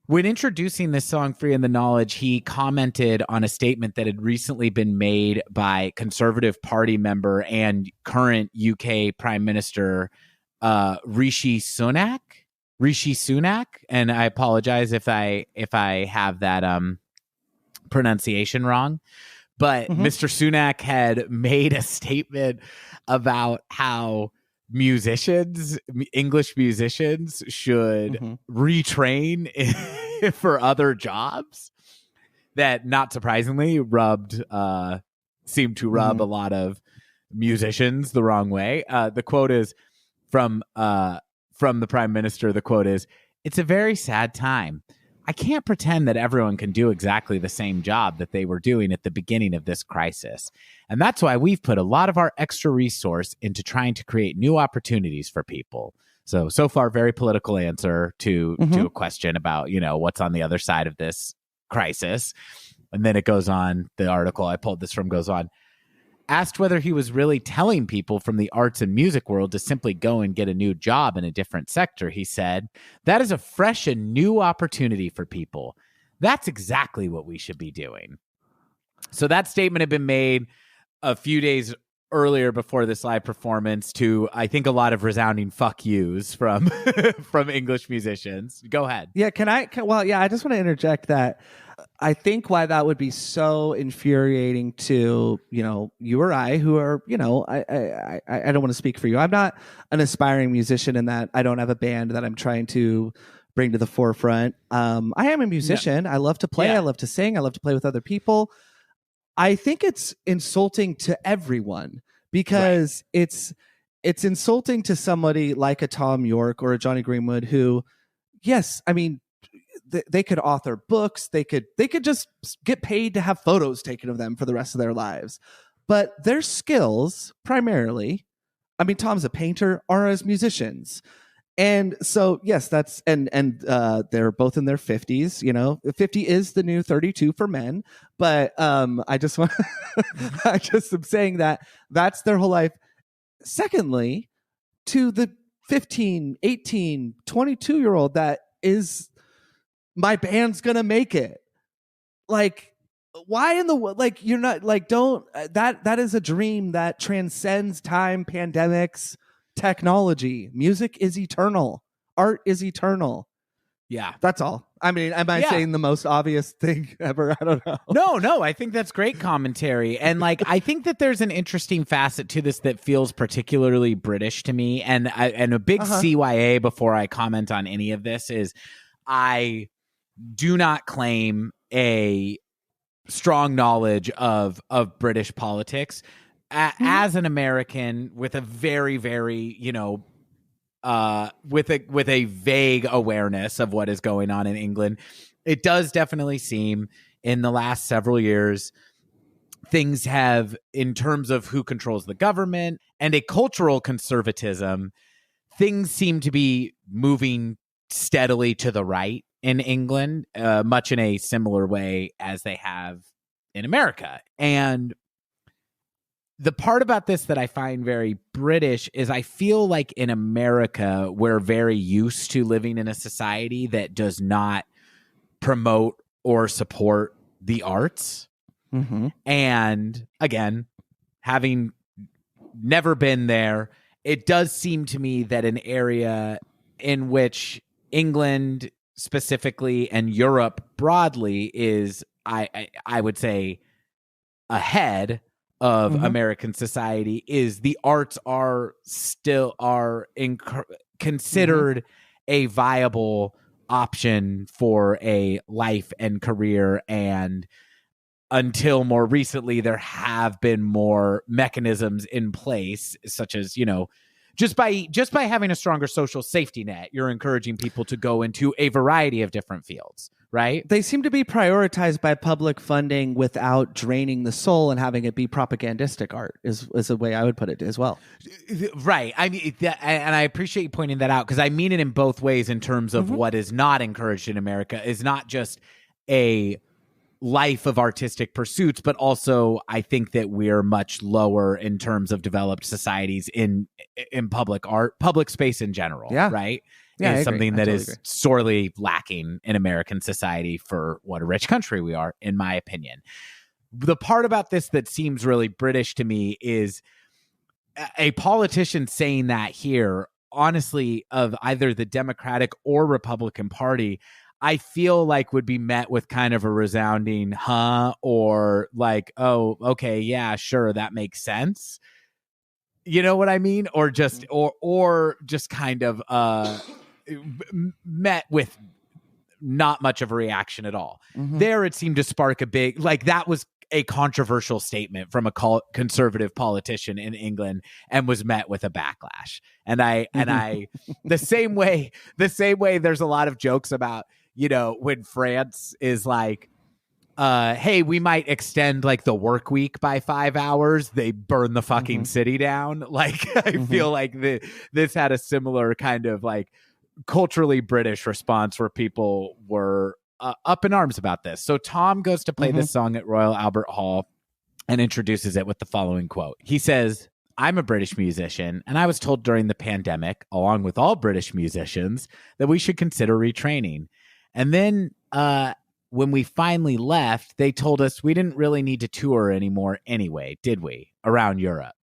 when introducing this song, Free in the Knowledge, he commented on a statement that had recently been made by Conservative Party member and current UK Prime Minister Rishi Sunak. And I apologize if I have that pronunciation wrong. But Mr. Sunak had made a statement about how English musicians should retrain for other jobs that, not surprisingly, seemed to rub a lot of musicians the wrong way. The quote is from the Prime Minister. The quote is, "It's a very sad time. I can't pretend that everyone can do exactly the same job that they were doing at the beginning of this crisis. And that's why we've put a lot of our extra resource into trying to create new opportunities for people." So far, very political answer to a question about, what's on the other side of this crisis. And then it goes on, the article I pulled this from goes on. Asked whether he was really telling people from the arts and music world to simply go and get a new job in a different sector, he said, "That is a fresh and new opportunity for people. That's exactly what we should be doing." So that statement had been made a few days earlier before this live performance to, I think, a lot of resounding fuck yous from from English musicians. Go ahead. Yeah, I just want to interject that I think why that would be so infuriating to, you or I, who are, I don't want to speak for you. I'm not an aspiring musician in that I don't have a band that I'm trying to bring to the forefront. I am a musician. I love to play. I love to sing. I love to play with other people. I think it's insulting to everyone because it's insulting to somebody like a Thom Yorke or a Jonny Greenwood who, yes, I mean, they could author books. They could just get paid to have photos taken of them for the rest of their lives. But their skills primarily, I mean, Tom's a painter, are as musicians. And so, yes, that's, and they're both in their 50s, 50 is the new 32 for men. But I just want, I just am saying that that's their whole life. Secondly, to the 15, 18, 22-year-old that is, my band's gonna make it. Like, why in the like you're not like don't that is a dream that transcends time, pandemics, technology. Music is eternal. Art is eternal. Yeah, that's all. I mean, am I saying the most obvious thing ever? I don't know. No, I think that's great commentary. And like, I think that there's an interesting facet to this that feels particularly British to me. And a big CYA before I comment on any of this is I do not claim a strong knowledge of British politics. As an American with a very, very, with a vague awareness of what is going on in England, it does definitely seem in the last several years things have, in terms of who controls the government and a cultural conservatism, things seem to be moving steadily to the right in England, much in a similar way as they have in America. And the part about this that I find very British is I feel like in America, we're very used to living in a society that does not promote or support the arts. Mm-hmm. And again, having never been there, it does seem to me that an area in which England specifically and Europe broadly is, I would say, ahead of American society is the arts are still considered a viable option for a life and career. And until more recently, there have been more mechanisms in place, such as, just by having a stronger social safety net, you're encouraging people to go into a variety of different fields, right? They seem to be prioritized by public funding without draining the soul and having it be propagandistic art is a way I would put it as well. Right. I mean, and I appreciate you pointing that out because I mean it in both ways in terms of what is not encouraged in America is not just a life of artistic pursuits, but also I think that we're much lower in terms of developed societies in public art, public space in general, right? Yeah, is something that is sorely lacking in American society for what a rich country we are, in my opinion. The part about this that seems really British to me is a politician saying that here, honestly, of either the Democratic or Republican Party, I feel like would be met with kind of a resounding or like, oh, okay, yeah, sure, that makes sense. You know what I mean? Or just or just kind of met with not much of a reaction at all. There it seemed to spark a big, like that was a controversial statement from a conservative politician in England and was met with a backlash. And I the same way there's a lot of jokes about, when France is like, hey, we might extend like the work week by 5 hours, they burn the fucking city down. Like, I feel like this had a similar kind of like culturally British response where people were up in arms about this. So Thom goes to play this song at Royal Albert Hall and introduces it with the following quote. He says, "I'm a British musician, and I was told during the pandemic, along with all British musicians, that we should consider retraining. And then when we finally left, they told us we didn't really need to tour anymore anyway, did we? Around Europe.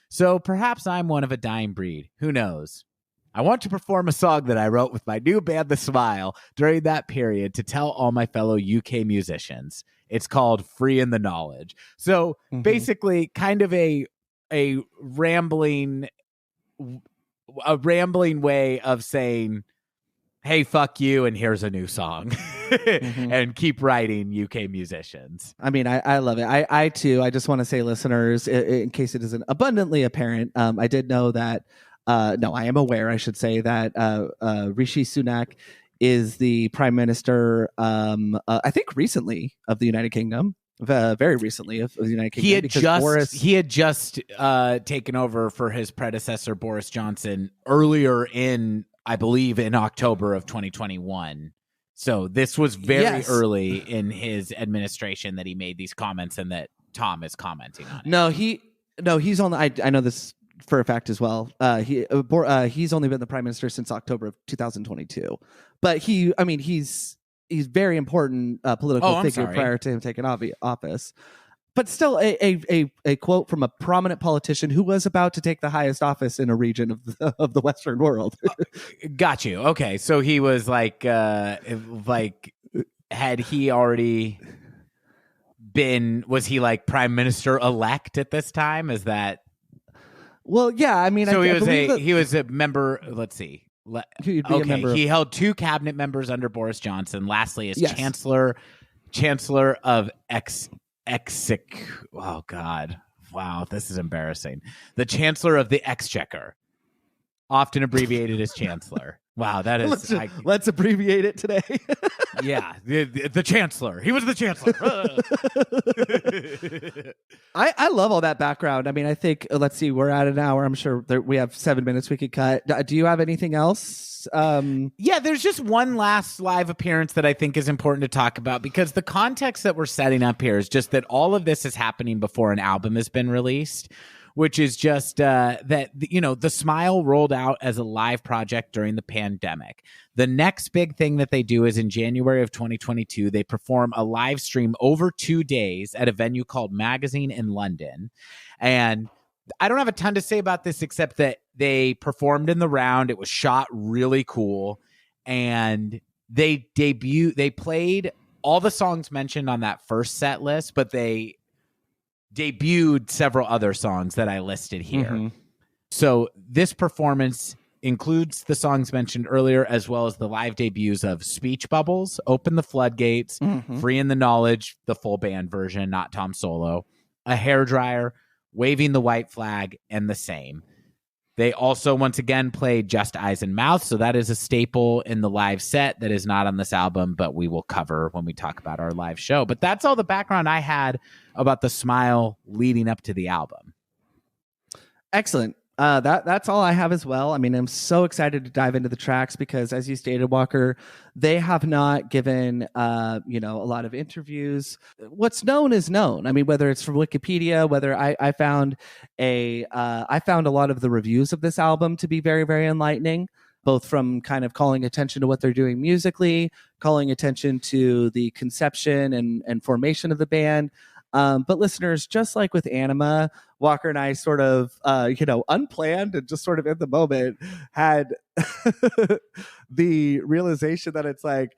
So perhaps I'm one of a dying breed. Who knows? I want to perform a song that I wrote with my new band, The Smile, during that period to tell all my fellow UK musicians. It's called Free in the Knowledge." So basically kind of a rambling way of saying, hey, fuck you, and here's a new song. And keep writing, UK musicians. I mean, I love it. I too, I just want to say, listeners, in case it isn't abundantly apparent, I did know that, no, I am aware, I should say, that Rishi Sunak is the prime minister, I think recently, of the United Kingdom. Very recently of the United Kingdom. He had just taken over for his predecessor, Boris Johnson, earlier in, I believe, in October of 2021. So this was very early in his administration that he made these comments and that Thom is commenting on it. He's on the, I know this for a fact as well. He's only been the prime minister since October of 2022. But he's very important political figure prior to him taking office. But still, a quote from a prominent politician who was about to take the highest office in a region of the Western world. Got you. Okay, so he was like had he already been? Was he like prime minister elect at this time? Is that? Well, yeah. I mean, so he was a member. Let's see. He held 2 cabinet members under Boris Johnson. Lastly, as chancellor of oh God. Wow, this is embarrassing. The Chancellor of the Exchequer, often abbreviated as Chancellor. Wow, that is let's abbreviate it today. Yeah, the chancellor. He was the chancellor. I love all that background. I mean, I think let's see, we're at an hour. I'm sure we have 7 minutes we could cut. Do you have anything else? Yeah, there's just one last live appearance that I think is important to talk about, because the context that we're setting up here is just that all of this is happening before an album has been released, which is just that, you know, The Smile rolled out as a live project during the pandemic. The next big thing that they do is in January of 2022, they perform a live stream over 2 days at a venue called Magazine in London. And I don't have a ton to say about this except that they performed in the round. It was shot really cool. And they played all the songs mentioned on that first set list, but they debuted several other songs that I listed here. Mm-hmm. So this performance includes the songs mentioned earlier, as well as the live debuts of Speech Bubbles, Open the Floodgates, mm-hmm. Free in the Knowledge, the full band version, not Tom solo, A Hairdryer, Waving the White Flag, and The Same. They also, once again, played Just Eyes and Mouth, so that is a staple in the live set that is not on this album, but we will cover when we talk about our live show. But that's all the background I had about The Smile leading up to the album. Excellent. That's all I have as well. I mean, I'm so excited to dive into the tracks because, as you stated, Walker, they have not given a lot of interviews. What's known is known. I mean, whether it's from Wikipedia, whether I found a lot of the reviews of this album to be very, very enlightening, both from kind of calling attention to what they're doing musically, calling attention to the conception and formation of the band. But listeners, just like with Anima, Walker and I sort of, unplanned and just sort of in the moment had the realization that it's like,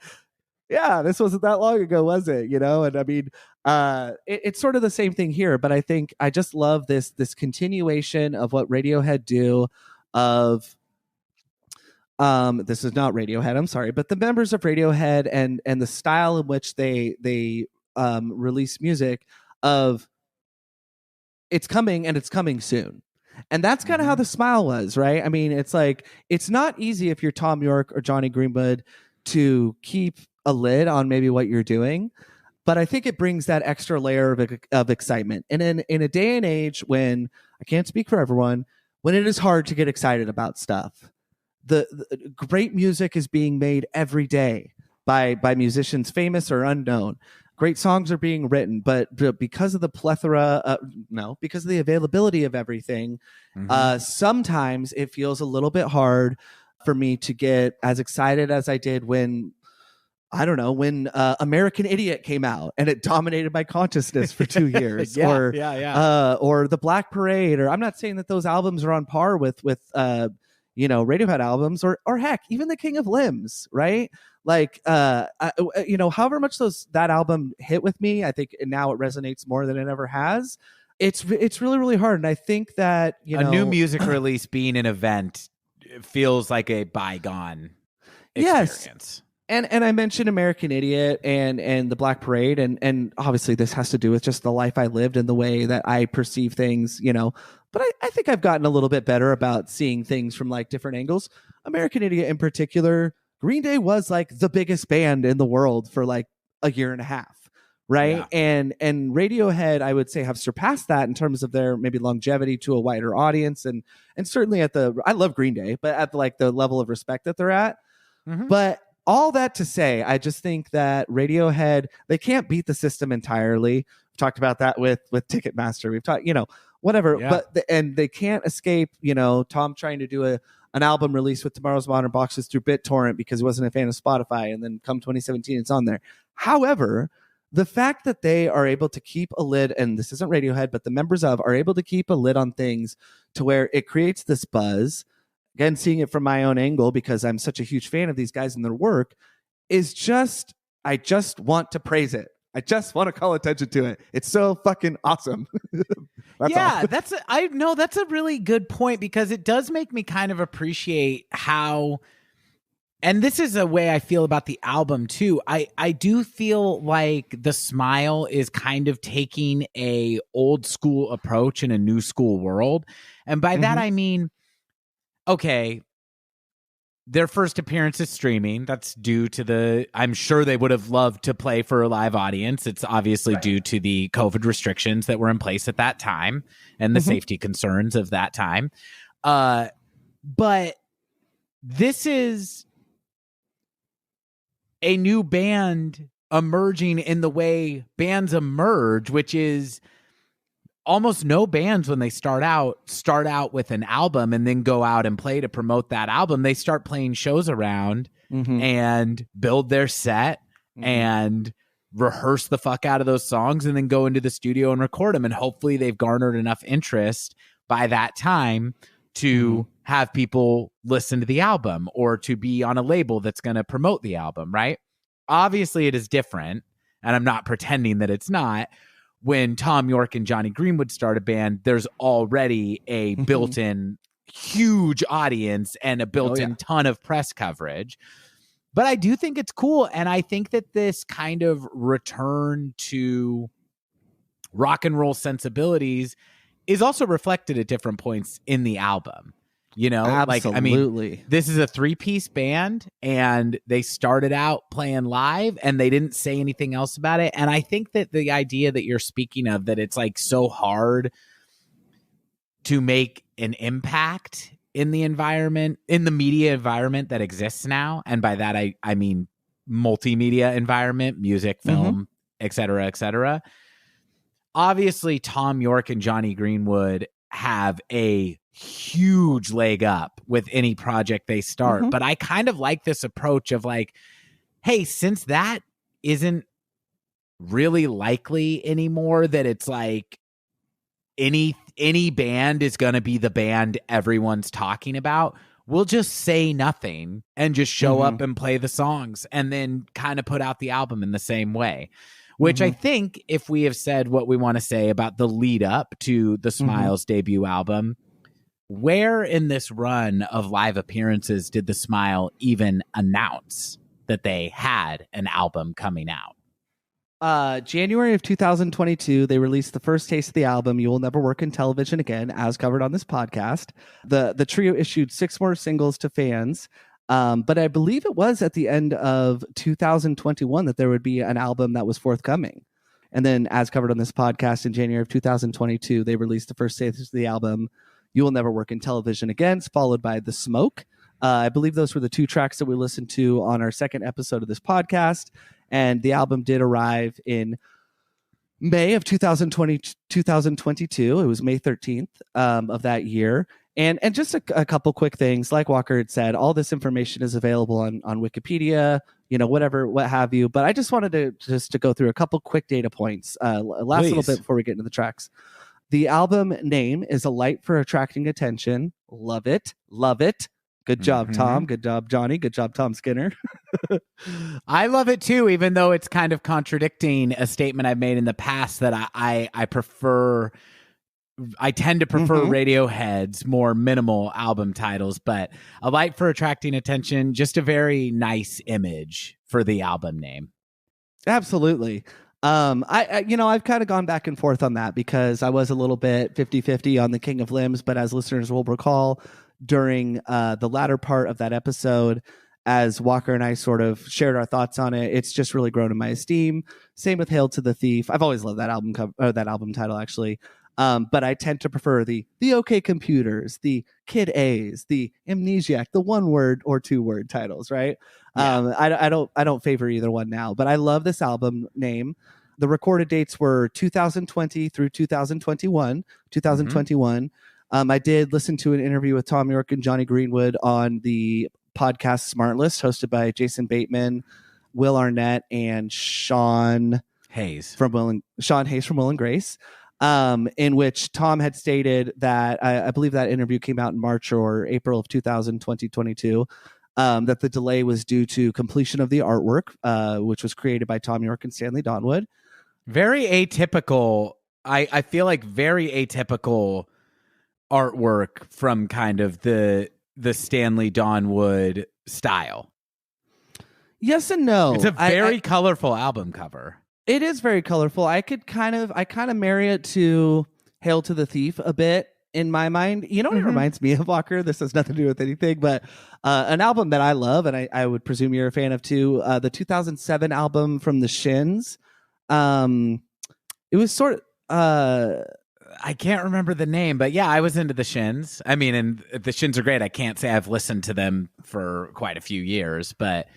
yeah, this wasn't that long ago, was it? You know, and I mean, it's sort of the same thing here. But I think I just love this continuation of what Radiohead do. Of this is not Radiohead, I'm sorry, but the members of Radiohead and the style in which they release music of it's coming and it's coming soon. And that's kind of how The Smile was, right? I mean, it's like, it's not easy if you're Thom Yorke or Jonny Greenwood to keep a lid on maybe what you're doing. But I think it brings that extra layer of excitement. And in a day and age when, I can't speak for everyone, when it is hard to get excited about stuff, the great music is being made every day by musicians famous or unknown. Great songs are being written, but because of the because of the availability of everything, sometimes it feels a little bit hard for me to get as excited as I did when American Idiot came out and it dominated my consciousness for 2 years, or the Black Parade, or I'm not saying that those albums are on par with Radiohead albums, or heck, even the King of Limbs, right? Like, however much that album hit with me, I think now it resonates more than it ever has. It's really, really hard. And I think that, a new music release being an event feels like a bygone experience. Yes. And I mentioned American Idiot and the Black Parade, and obviously this has to do with just the life I lived and the way that I perceive things, but I think I've gotten a little bit better about seeing things from like different angles. American Idiot in particular, Green Day was like the biggest band in the world for like a year and a half, right? Yeah. And Radiohead, I would say, have surpassed that in terms of their maybe longevity to a wider audience, and certainly I love Green Day, but at like the level of respect that they're at. Mm-hmm. But all that to say, I just think that Radiohead, they can't beat the system entirely. We've talked about that with Ticketmaster. We've talked, whatever, but and they can't escape, Tom trying to do an album release with Tomorrow's Modern Boxes through BitTorrent because he wasn't a fan of Spotify, and then come 2017, it's on there. However, the fact that they are able to keep a lid, and this isn't Radiohead, but the members of are able to keep a lid on things to where it creates this buzz. Again, seeing it from my own angle because I'm such a huge fan of these guys and their work, is just, I just want to praise it. I just want to call attention to it. It's so fucking awesome. That's a really good point, because it does make me kind of appreciate how, and this is a way I feel about the album too. I do feel like The Smile is kind of taking a old school approach in a new school world. And by that, I mean, okay, their first appearance is streaming. That's due to I'm sure they would have loved to play for a live audience. It's obviously due to the COVID restrictions that were in place at that time and the safety concerns of that time. But this is a new band emerging in the way bands emerge, which is almost no bands when they start out with an album and then go out and play to promote that album. They start playing shows around and build their set and rehearse the fuck out of those songs and then go into the studio and record them. And hopefully they've garnered enough interest by that time to have people listen to the album or to be on a label that's going to promote the album, right? Obviously it is different, and I'm not pretending that it's not. When Thom Yorke and Jonny Greenwood start a band, there's already a built-in huge audience and a built-in ton of press coverage. But I do think it's cool, and I think that this kind of return to rock and roll sensibilities is also reflected at different points in the album. You know, absolutely. This is a 3-piece band, and they started out playing live, and they didn't say anything else about it. And I think that the idea that you're speaking of, that it's like so hard to make an impact in the environment, in the media environment that exists now, and by that I mean multimedia environment, music, film, et cetera, et cetera. Obviously, Thom Yorke and Jonny Greenwood have a huge leg up with any project they start. But I kind of like this approach of like, hey, since that isn't really likely anymore, that it's like any band is going to be the band everyone's talking about, we'll just say nothing and just show up and play the songs and then kind of put out the album in the same way. Which I think, if we have said what we want to say about the lead up to the Smiles debut album, where in this run of live appearances did the Smile even announce that they had an album coming out? January of 2022, they released the first taste of the album, You Will Never Work in Television Again, as covered on this podcast. The trio issued 6 more singles to fans. But I believe it was at the end of 2021 that there would be an album that was forthcoming. And then, as covered on this podcast, in January of 2022, they released the first taste of the album, You Will Never Work in Television Again, followed by The Smoke. I believe those were the 2 tracks that we listened to on our second episode of this podcast. And the album did arrive in May of 2022. It was May 13th of that year. And just a couple quick things, like Walker had said, all this information is available on Wikipedia, what have you. But I just wanted to go through a couple quick data points last little bit before we get into the tracks. The album name is A Light for Attracting Attention. Love it. Love it. Good job, Tom. Good job, Jonny. Good job, Tom Skinner. I love it too, even though it's kind of contradicting a statement I've made in the past that I prefer. I tend to prefer Radiohead's more minimal album titles, but A Light for Attracting Attention, just a very nice image for the album name. Absolutely. I've kind of gone back and forth on that because I was a little bit 50-50 on the King of Limbs, but as listeners will recall, during the latter part of that episode, as Walker and I sort of shared our thoughts on it, it's just really grown in my esteem. Same with Hail to the Thief. I've always loved that album that album title, actually. But I tend to prefer the OK Computers, the Kid A's, the Amnesiac, the 1-word or 2-word titles, right? Yeah. I don't favor either one now, but I love this album name. The recorded dates were 2020 through 2021. 2021. I did listen to an interview with Thom Yorke and Jonny Greenwood on the podcast Smart List, hosted by Jason Bateman, Will Arnett, and Sean Hayes from Will and Grace. In which Tom had stated that I believe that interview came out in March or April of 2022, that the delay was due to completion of the artwork, which was created by Thom Yorke and Stanley Donwood. Very atypical. I feel like very atypical artwork from kind of the Stanley Donwood style. Yes and no. It's a very colorful album cover. It is very colorful. I kind of marry it to Hail to the Thief a bit, in my mind. You know what it reminds me of, Walker? This has nothing to do with anything, but an album that I love, and I would presume you're a fan of too, the 2007 album from the Shins. It was sort of... I can't remember the name, but yeah, I was into the Shins. I mean, and the Shins are great. I can't say I've listened to them for quite a few years, but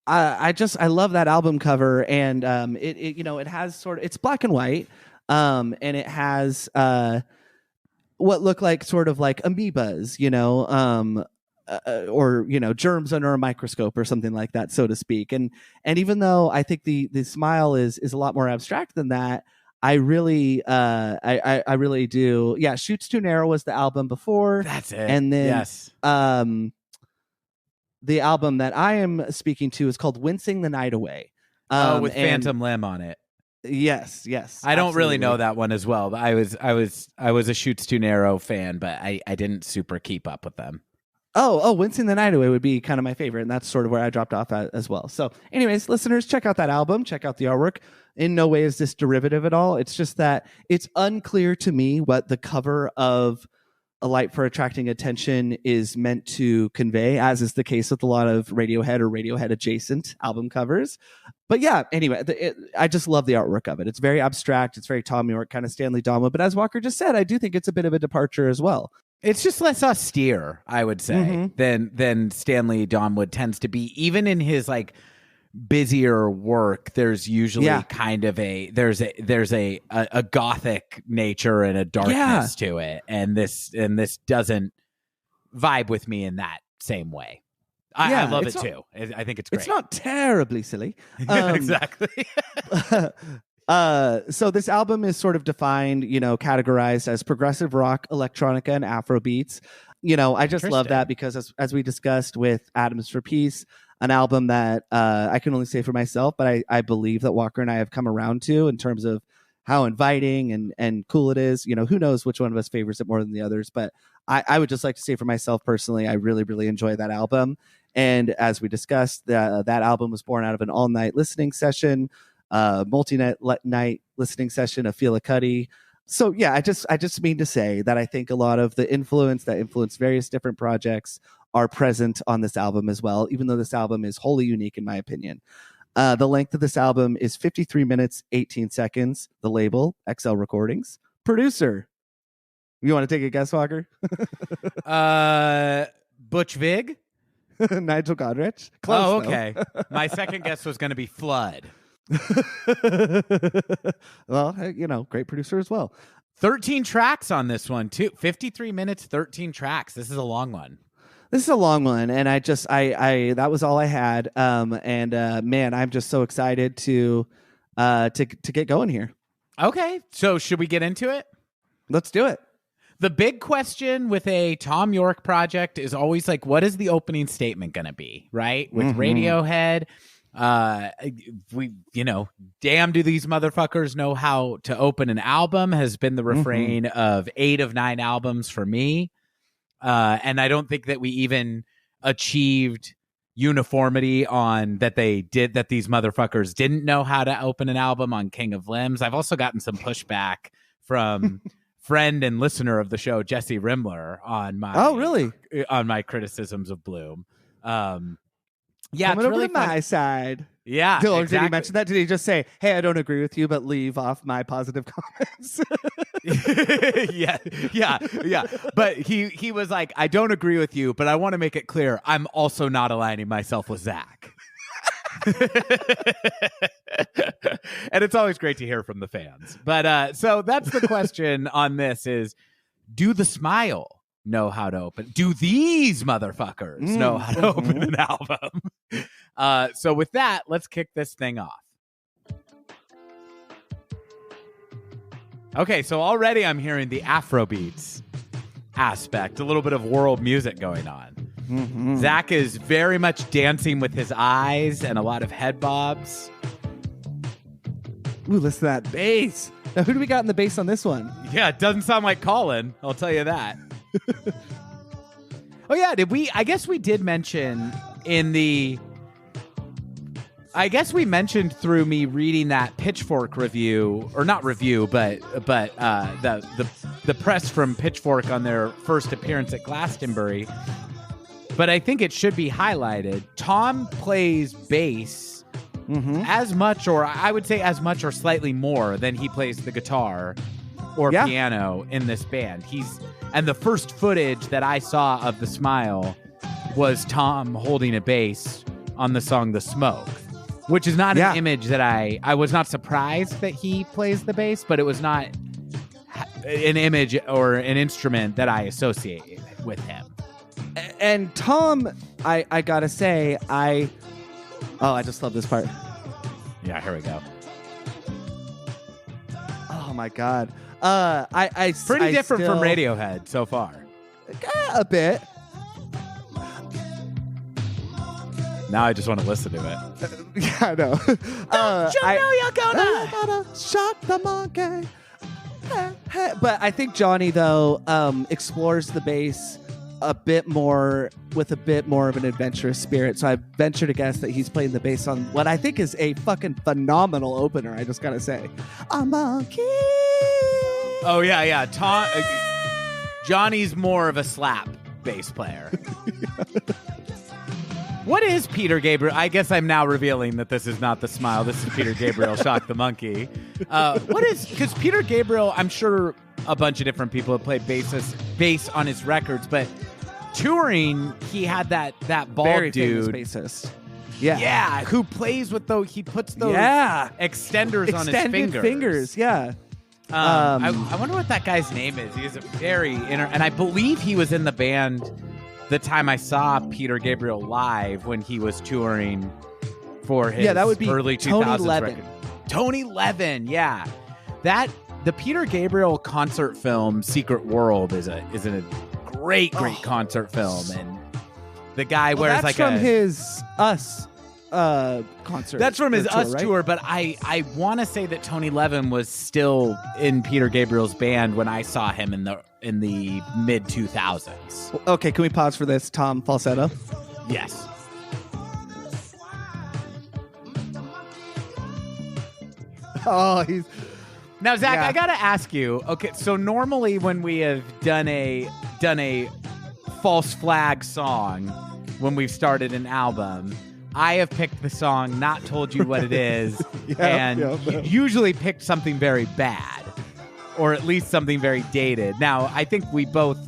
I love that album cover, and it you know, it has it's black and white, and it has what look like sort of like amoebas, you know, or you know, germs under a microscope or something like that, so to speak. And even though I think the smile is a lot more abstract than that, I really I really do. Yeah, Shoots Too Narrow was the album before. That's it. And then yes. The album that I am speaking to is called Wincing the Night Away. With Phantom Limb on it. Yes. I don't really know that one as well, but I was a Shoots Too Narrow fan, but I didn't super keep up with them. Oh, Wincing the Night Away would be kind of my favorite, and that's sort of where I dropped off at as well. So anyways, listeners, check out that album, check out the artwork. In no way is this derivative at all. It's just that it's unclear to me what the cover of A Light for Attracting Attention is meant to convey, as is the case with a lot of Radiohead or Radiohead adjacent album covers. But yeah, anyway, I just love the artwork of it. It's very abstract. It's very Thom Yorke, kind of Stanley Domo. But as Walker just said, I do think it's a bit of a departure as well. It's just less austere, I would say, than Stanley Domwood tends to be. Even in his like busier work, there's usually kind of there's a gothic nature and a darkness to it, and this doesn't vibe with me in that same way. I love it too. I think it's great. It's not terribly silly. Exactly. So this album is sort of defined, you know, categorized as progressive rock, electronica, and Afro beats. You know, I just love that because as we discussed with Atoms for Peace, an album that I can only say for myself, but I believe that Walker and I have come around to in terms of how inviting and cool it is. You know, who knows which one of us favors it more than the others, but I would just like to say for myself personally, I really, really enjoy that album. And as we discussed, that album was born out of an all-night listening session, multi-night listening session of Fela Kuti. So yeah, I just mean to say that I think a lot of the influence that influenced various different projects are present on this album as well, even though this album is wholly unique in my opinion. The length of this album is 53 minutes, 18 seconds. The label, XL Recordings. Producer. You want to take a guess, Walker? Butch Vig? Nigel Godrich. Close, okay. My second guess was going to be Flood. Well, you know, great producer as well. 13 tracks on this one too. 53 minutes, 13 tracks. This is a long one. This is a long one, and I that was all I had. Man, I'm just so excited to get going here. Okay, so should we get into it? Let's do it. The big question with a Thom Yorke project is always like, what is the opening statement going to be, right? With Radiohead, damn, do these motherfuckers know how to open an album has been the refrain of 8 of 9 albums for me. And I don't think that we even achieved uniformity on that that these motherfuckers didn't know how to open an album on King of Limbs. I've also gotten some pushback from friend and listener of the show, Jesse Rimler, on my criticisms of Bloom. Coming it's over really to my side. Yeah, Or exactly. did he mention that? Did he just say, "Hey, I don't agree with you, but leave off my positive comments"? yeah. But he was like, "I don't agree with you, but I want to make it clear, I'm also not aligning myself with Zach." And it's always great to hear from the fans. But so that's the question on this: is do the Smile know how to open? Do these motherfuckers know how to open an album? So with that, let's kick this thing off. Okay, so already I'm hearing the Afrobeats aspect, a little bit of world music going on. Zach is very much dancing with his eyes and a lot of head bobs. Ooh, listen to that bass. Now, who do we got in the bass on this one? Yeah, it doesn't sound like Colin, I'll tell you that. Oh yeah, I guess we did mention in the I guess we mentioned through me reading that Pitchfork review, or not review, but the press from Pitchfork on their first appearance at Glastonbury. But I think it should be highlighted. Thom plays bass as much, or I would say as much or slightly more than he plays the guitar or piano in this band. And the first footage that I saw of The Smile was Thom holding a bass on the song The Smoke. Which is not an image that I was not surprised that he plays the bass, but it was not an image or an instrument that I associate with him. And Thom, I gotta say, I just love this part. Yeah, here we go. Oh my God. Pretty different from Radiohead so far. A bit. Now I just want to listen to it. Yeah, I know. Don't you know you're gonna shock the monkey? But I think Jonny, though, explores the bass a bit more with a bit more of an adventurous spirit. So I venture to guess that he's playing the bass on what I think is a fucking phenomenal opener. I just gotta say, a monkey. Oh yeah. Jonny's more of a slap bass player. What is Peter Gabriel? I guess I'm now revealing that this is not The Smile. This is Peter Gabriel, Shock the Monkey. Because Peter Gabriel, I'm sure a bunch of different people have played bass on his records, but touring, he had that bald very dude. Famous bassist. Yeah, who plays with those, he puts those extenders on his fingers. Yeah. I wonder what that guy's name is. He is a and I believe he was in the band the time I saw Peter Gabriel live when he was touring for his that would be early 2000s record. Tony Levin, yeah. The Peter Gabriel concert film Secret World is a great concert film, and the guy wears that's from his Us concert. That's from his Us right? tour, but I want to say that Tony Levin was still in Peter Gabriel's band when I saw him in the mid 2000s. Okay, can we pause for this? Thom falsetto. Yes. Oh, he's now, Zach. I gotta ask you. Okay, so normally when we have done a false flag song when we've started an album, I have picked the song, not told you what it is, usually picked something very bad, or at least something very dated. Now, I think we both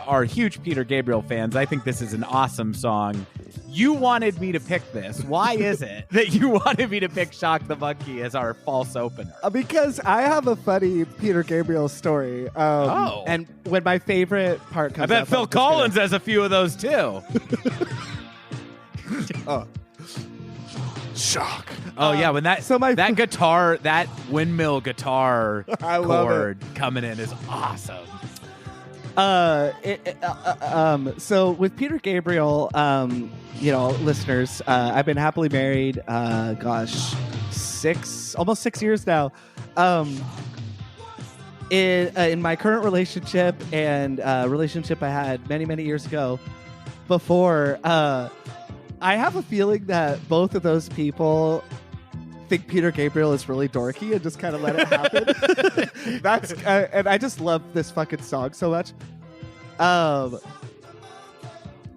are huge Peter Gabriel fans. I think this is an awesome song. You wanted me to pick this. Why is it that you wanted me to pick Shock the Monkey as our false opener? Because I have a funny Peter Gabriel story. And when my favorite part comes I bet up, Phil Collins has a few of those too. Shock. Oh yeah, when that guitar, that windmill guitar chord coming in is awesome. So with Peter Gabriel, listeners, I've been happily married, almost 6 years now. In my current relationship and relationship I had many, many years ago, before, I have a feeling that both of those people think Peter Gabriel is really dorky and just kind of let it happen. And I just love this fucking song so much.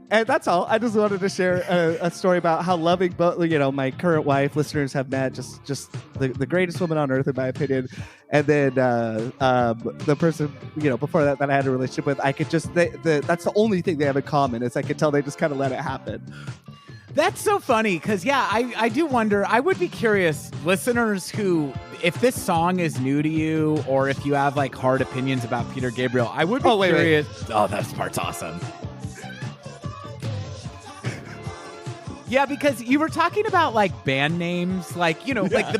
And that's all. I just wanted to share a story about how loving both, my current wife, listeners have met, just the greatest woman on earth, in my opinion. And then the person, before that I had a relationship with, I could just, that's the only thing they have in common, is I could tell they just kind of let it happen. That's so funny because, I do wonder. I would be curious, listeners who, if this song is new to you or if you have like hard opinions about Peter Gabriel, I would be curious. Oh, that part's awesome. Yeah, because you were talking about like band names, like the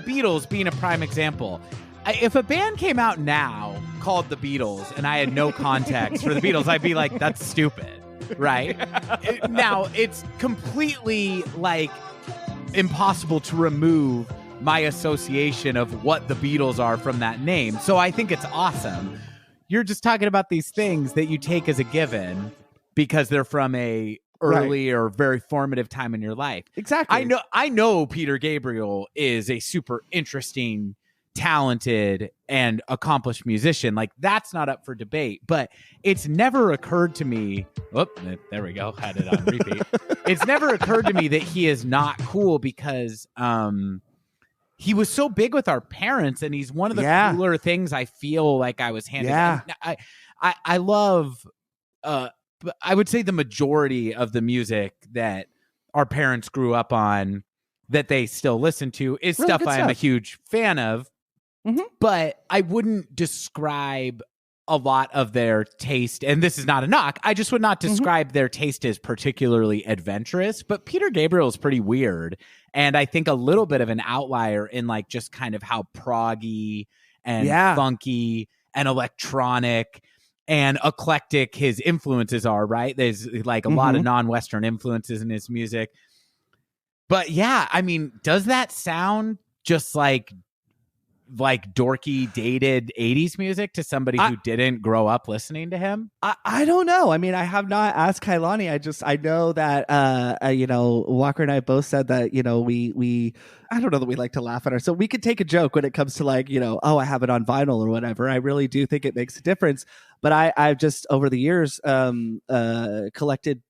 Beatles being a prime example. If a band came out now called the Beatles and I had no context for the Beatles, I'd be like, that's stupid. Right? Now, it's completely like impossible to remove my association of what the Beatles are from that name. So I think it's awesome. You're just talking about these things that you take as a given because they're from a early or very formative time in your life. Exactly. I know Peter Gabriel is a super interesting, talented, and accomplished musician. Like, that's not up for debate, but it's never occurred to me. Oh, there we go. Had it on repeat. It's never occurred to me that he is not cool because he was so big with our parents, and he's one of the cooler things I feel like I was handed. Yeah. I love I would say the majority of the music that our parents grew up on that they still listen to is really stuff I am a huge fan of, but I wouldn't describe a lot of their taste, and this is not a knock, I just would not describe their taste as particularly adventurous, but Peter Gabriel is pretty weird, and I think a little bit of an outlier in like just kind of how proggy and funky and electronic and eclectic his influences are, right? There's like a lot of non-Western influences in his music. But yeah, I mean, does that sound just like dorky, dated 80s music to somebody who didn't grow up listening to him? I don't know. I mean, I have not asked Kailani. I know that, Walker and I both said that, we I don't know that we like to laugh at ourselves. So we could take a joke when it comes to like, oh, I have it on vinyl or whatever. I really do think it makes a difference. But I've just over the years collected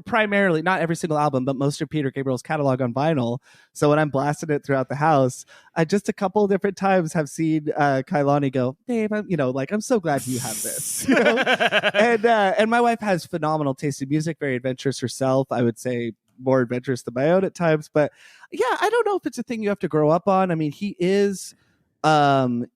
primarily, not every single album, but most of Peter Gabriel's catalog on vinyl. So when I'm blasting it throughout the house, I just a couple of different times have seen Kailani go, Dave, I'm so glad you have this. And my wife has phenomenal taste in music, very adventurous herself. I would say more adventurous than my own at times. But yeah, I don't know if it's a thing you have to grow up on. I mean, he is, the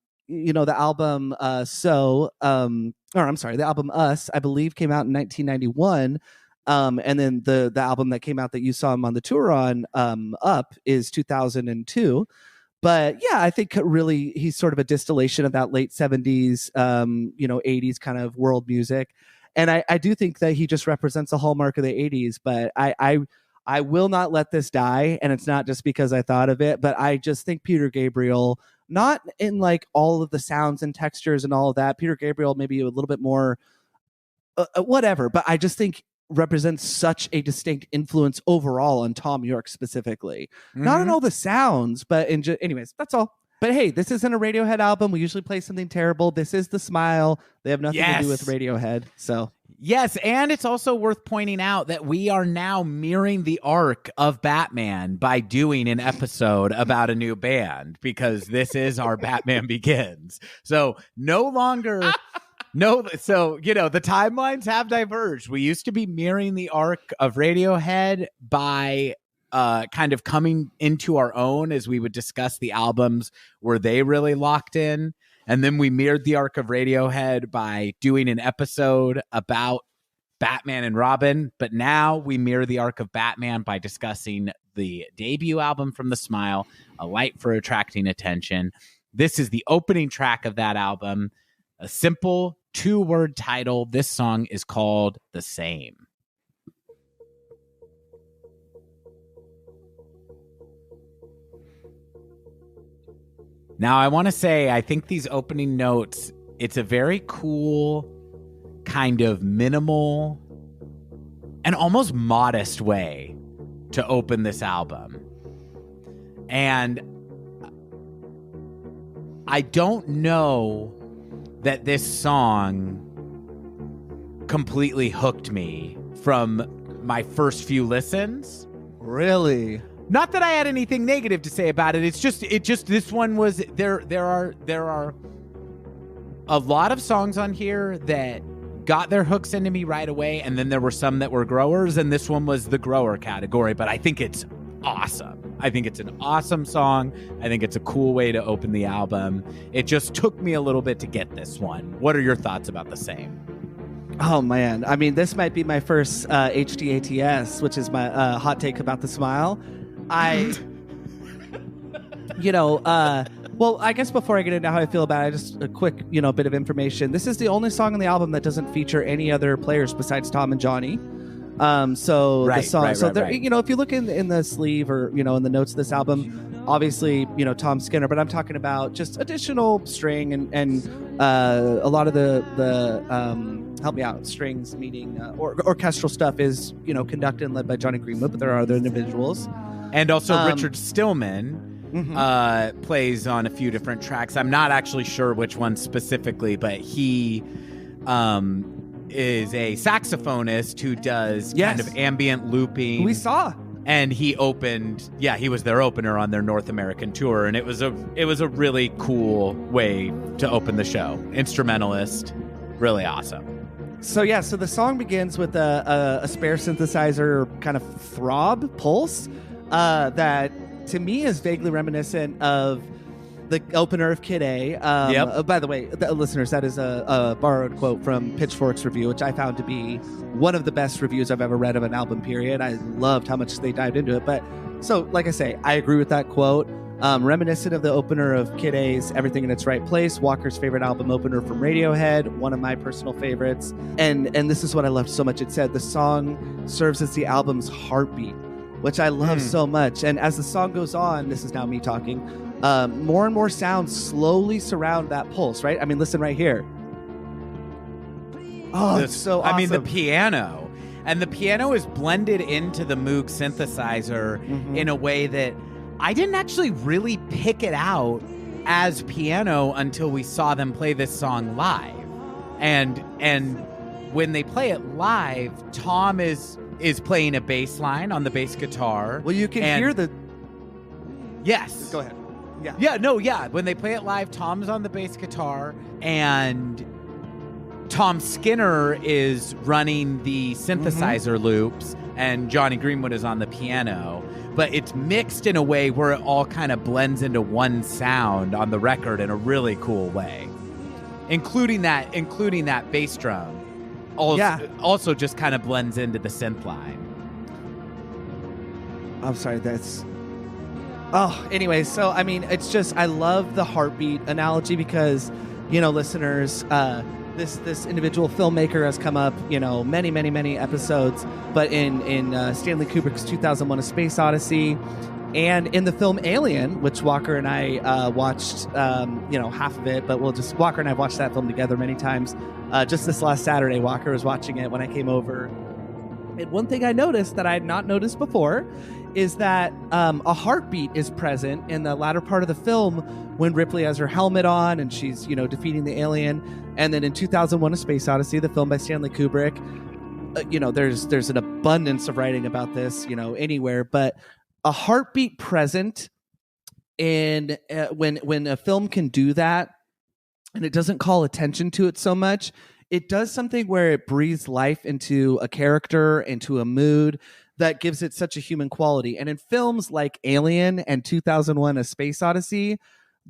album the album Us, I believe, came out in 1991. And then the album that came out that you saw him on the tour on, Up, is 2002. But yeah, I think really he's sort of a distillation of that late 70s, 80s kind of world music. And I do think that he just represents a hallmark of the 80s. But I will not let this die. And it's not just because I thought of it, but I just think Peter Gabriel, not in like all of the sounds and textures and all of that. Peter Gabriel maybe a little bit more whatever. But I just think represents such a distinct influence overall on Thom Yorke specifically. Not in all the sounds, but anyways, that's all. But hey, this isn't a Radiohead album. We usually play something terrible. This is The Smile. They have nothing to do with Radiohead. So yes, and it's also worth pointing out that we are now mirroring the arc of Batman by doing an episode about a new band, because this is our Batman Begins. So no longer... No, so, the timelines have diverged. We used to be mirroring the arc of Radiohead by kind of coming into our own as we would discuss the albums where they really locked in. And then we mirrored the arc of Radiohead by doing an episode about Batman and Robin. But now we mirror the arc of Batman by discussing the debut album from The Smile, A Light for Attracting Attention. This is the opening track of that album. A simple 2-word title. This song is called The Same. Now, I want to say, I think these opening notes, it's a very cool, kind of minimal, and almost modest way to open this album. And I don't know that this song completely hooked me from my first few listens. Really? Not that I had anything negative to say about it. It's just this one was there are a lot of songs on here that got their hooks into me right away, and then there were some that were growers, and this one was the grower category, but I think it's awesome. I think it's an awesome song. I think it's a cool way to open the album. It just took me a little bit to get this one. What are your thoughts about The Same? Oh, man. I mean, this might be my first HDATS, which is my hot take about The Smile. Well, I guess before I get into how I feel about it, just a quick, bit of information. This is the only song on the album that doesn't feature any other players besides Thom and Jonny. The song, if you look in the sleeve or in the notes of this album, obviously, Tom Skinner, but I'm talking about just additional string and a lot of the help me out, strings meaning or orchestral stuff is conducted and led by Jonny Greenwood, but there are other individuals, and also Richard Stillman plays on a few different tracks. I'm not actually sure which one specifically, but he is a saxophonist who does kind of ambient looping. We saw. And he was their opener on their North American tour, and it was a really cool way to open the show. Instrumentalist, really awesome. So the song begins with a spare synthesizer kind of throb pulse that to me is vaguely reminiscent of the opener of Kid A. By the way, listeners, that is a borrowed quote from Pitchfork's review, which I found to be one of the best reviews I've ever read of an album, period. I loved how much they dived into it. But so, like I say, I agree with that quote. Reminiscent of the opener of Kid A's Everything in Its Right Place, Walker's favorite album opener from Radiohead, one of my personal favorites. And this is what I loved so much. It said the song serves as the album's heartbeat, which I love so much. And as the song goes on, this is now me talking, more and more sounds slowly surround that pulse, right? I mean, listen right here. Oh, it's so awesome. I mean, the piano. And the piano is blended into the Moog synthesizer in a way that I didn't actually really pick it out as piano until we saw them play this song live. And when they play it live, Tom is playing a bass line on the bass guitar. Well, you can hear the... Yes. Go ahead. Yeah. When they play it live, Tom's on the bass guitar, and Thom Skinner is running the synthesizer loops, and Jonny Greenwood is on the piano. But it's mixed in a way where it all kind of blends into one sound on the record in a really cool way, including that bass drum. Also just kind of blends into the synth line. I'm sorry, anyway, so I mean, it's just, I love the heartbeat analogy because, listeners, this individual filmmaker has come up, many, many, many episodes, but in Stanley Kubrick's 2001: A Space Odyssey, and in the film Alien, which Walker and I watched, half of it, but Walker and I have watched that film together many times. Just this last Saturday, Walker was watching it when I came over. And one thing I noticed that I had not noticed before is that a heartbeat is present in the latter part of the film when Ripley has her helmet on and she's, defeating the alien. And then in 2001: A Space Odyssey, the film by Stanley Kubrick, there's an abundance of writing about this, anywhere, but a heartbeat present in when a film can do that and it doesn't call attention to it so much, it does something where it breathes life into a character, into a mood that gives it such a human quality. And in films like Alien and 2001: A Space Odyssey,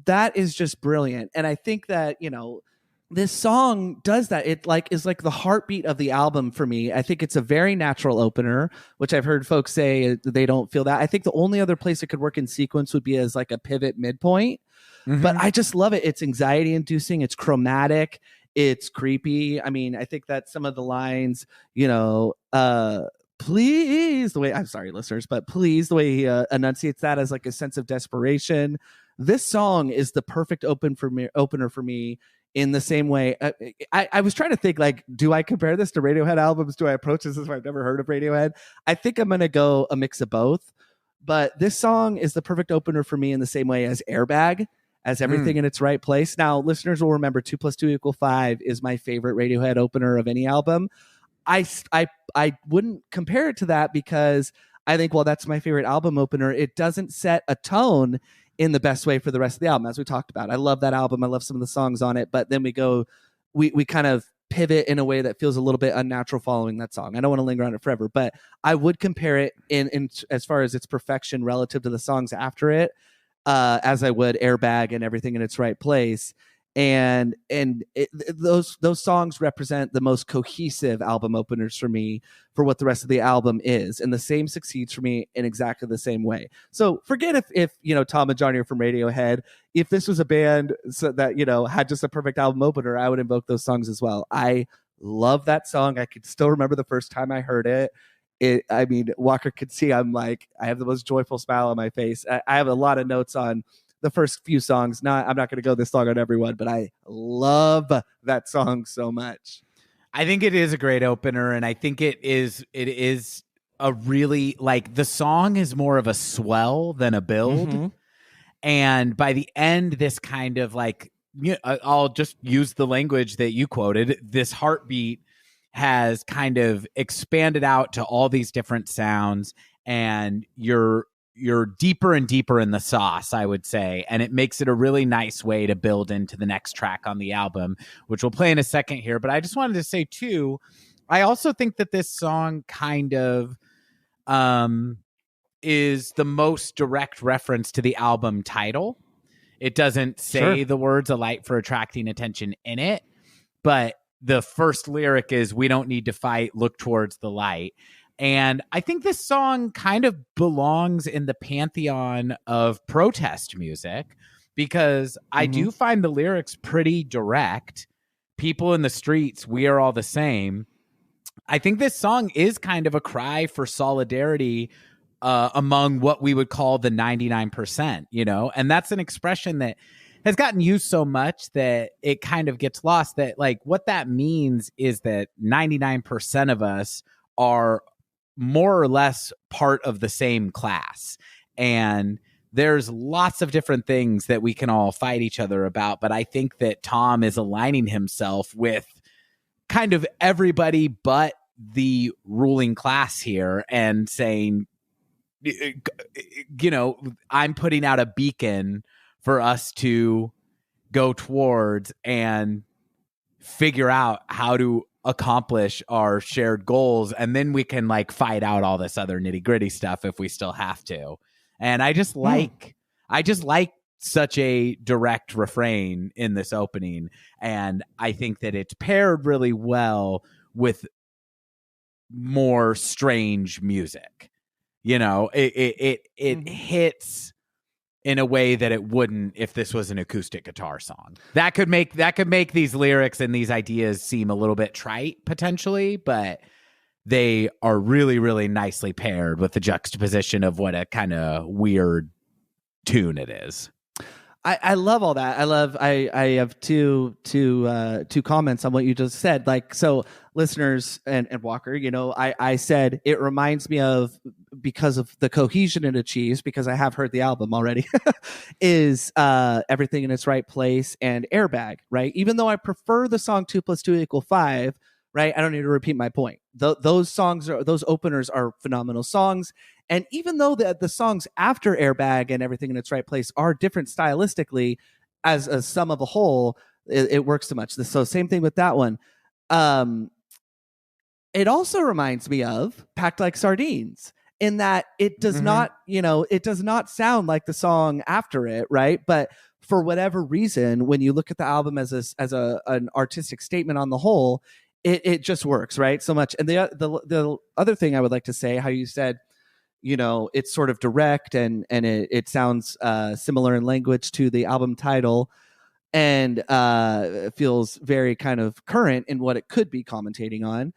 that is just brilliant. And I think that, this song does that. It is like the heartbeat of the album for me. I think it's a very natural opener, which I've heard folks say they don't feel that. I think the only other place it could work in sequence would be as like a pivot midpoint. But I just love it. It's anxiety inducing. It's chromatic. It's creepy. I mean, I think that some of the lines, please, the way, I'm sorry, listeners, but please, the way he enunciates that as like a sense of desperation. This song is the perfect opener for me in the same way. I was trying to think, like, do I compare this to Radiohead albums? Do I approach this as if I've never heard of Radiohead? I think I'm going to go a mix of both. But this song is the perfect opener for me in the same way as Airbag, as Everything in Its Right Place. Now, listeners will remember 2 + 2 = 5 is my favorite Radiohead opener of any album. I wouldn't compare it to that because I think, well, that's my favorite album opener. It doesn't set a tone in the best way for the rest of the album, as we talked about. I love that album. I love some of the songs on it, but then we kind of pivot in a way that feels a little bit unnatural following that song. I don't want to linger on it forever, but I would compare it in as far as its perfection relative to the songs after it, as I would Airbag and Everything in Its Right Place. And those songs represent the most cohesive album openers for me for what the rest of the album is, and the same succeeds for me in exactly the same way. So forget if Tom and Jonny are from Radiohead. If this was a band that had just a perfect album opener, I would invoke those songs as well. I love that song. I could still remember the first time I heard it. I mean, Walker could see I'm like, I have the most joyful smile on my face. I have a lot of notes on the first few songs. I'm not going to go this long on everyone, but I love that song so much. I think it is a great opener, and I think it is a really, like, the song is more of a swell than a build. Mm-hmm. And by the end, this kind of like, I'll just use the language that you quoted, this heartbeat has kind of expanded out to all these different sounds, and you're deeper and deeper in the sauce, I would say. And it makes it a really nice way to build into the next track on the album, which we'll play in a second here. But I just wanted to say too, I also think that this song kind of is the most direct reference to the album title. It doesn't say the words "a light for attracting attention" in it, but the first lyric is, "We don't need to fight, look towards the light." And I think this song kind of belongs in the pantheon of protest music, because I do find the lyrics pretty direct. People in the streets, we are all the same. I think this song is kind of a cry for solidarity among what we would call the 99%, and that's an expression that has gotten used so much that it kind of gets lost. That, like, what that means is that 99% of us are more or less part of the same class. And there's lots of different things that we can all fight each other about. But I think that Thom is aligning himself with kind of everybody but the ruling class here and saying, I'm putting out a beacon for us to go towards and figure out how to accomplish our shared goals, and then we can like fight out all this other nitty-gritty stuff if we still have to. And I just like such a direct refrain in this opening, and I think that it's paired really well with more strange music. It hits in a way that it wouldn't if this was an acoustic guitar song. That could make these lyrics and these ideas seem a little bit trite potentially, but they are really, really nicely paired with the juxtaposition of what a kind of weird tune it is. I love all that. I have two comments on what you just said. Like, so listeners and Walker, I said it reminds me of, because of the cohesion it achieves, because I have heard the album already, is Everything in Its Right Place and Airbag, right? Even though I prefer the song 2 + 2 = 5, right? I don't need to repeat my point. Those openers are phenomenal songs. And even though the songs after Airbag and Everything in Its Right Place are different stylistically, as a sum of a whole, it works so much. So same thing with that one. It also reminds me of Packed Like Sardines, in that it does not, it does not sound like the song after it, right? But for whatever reason, when you look at the album as an artistic statement on the whole, it just works, right? So much. And the other thing I would like to say, how you said, it's sort of direct and it sounds similar in language to the album title, and feels very kind of current in what it could be commentating on.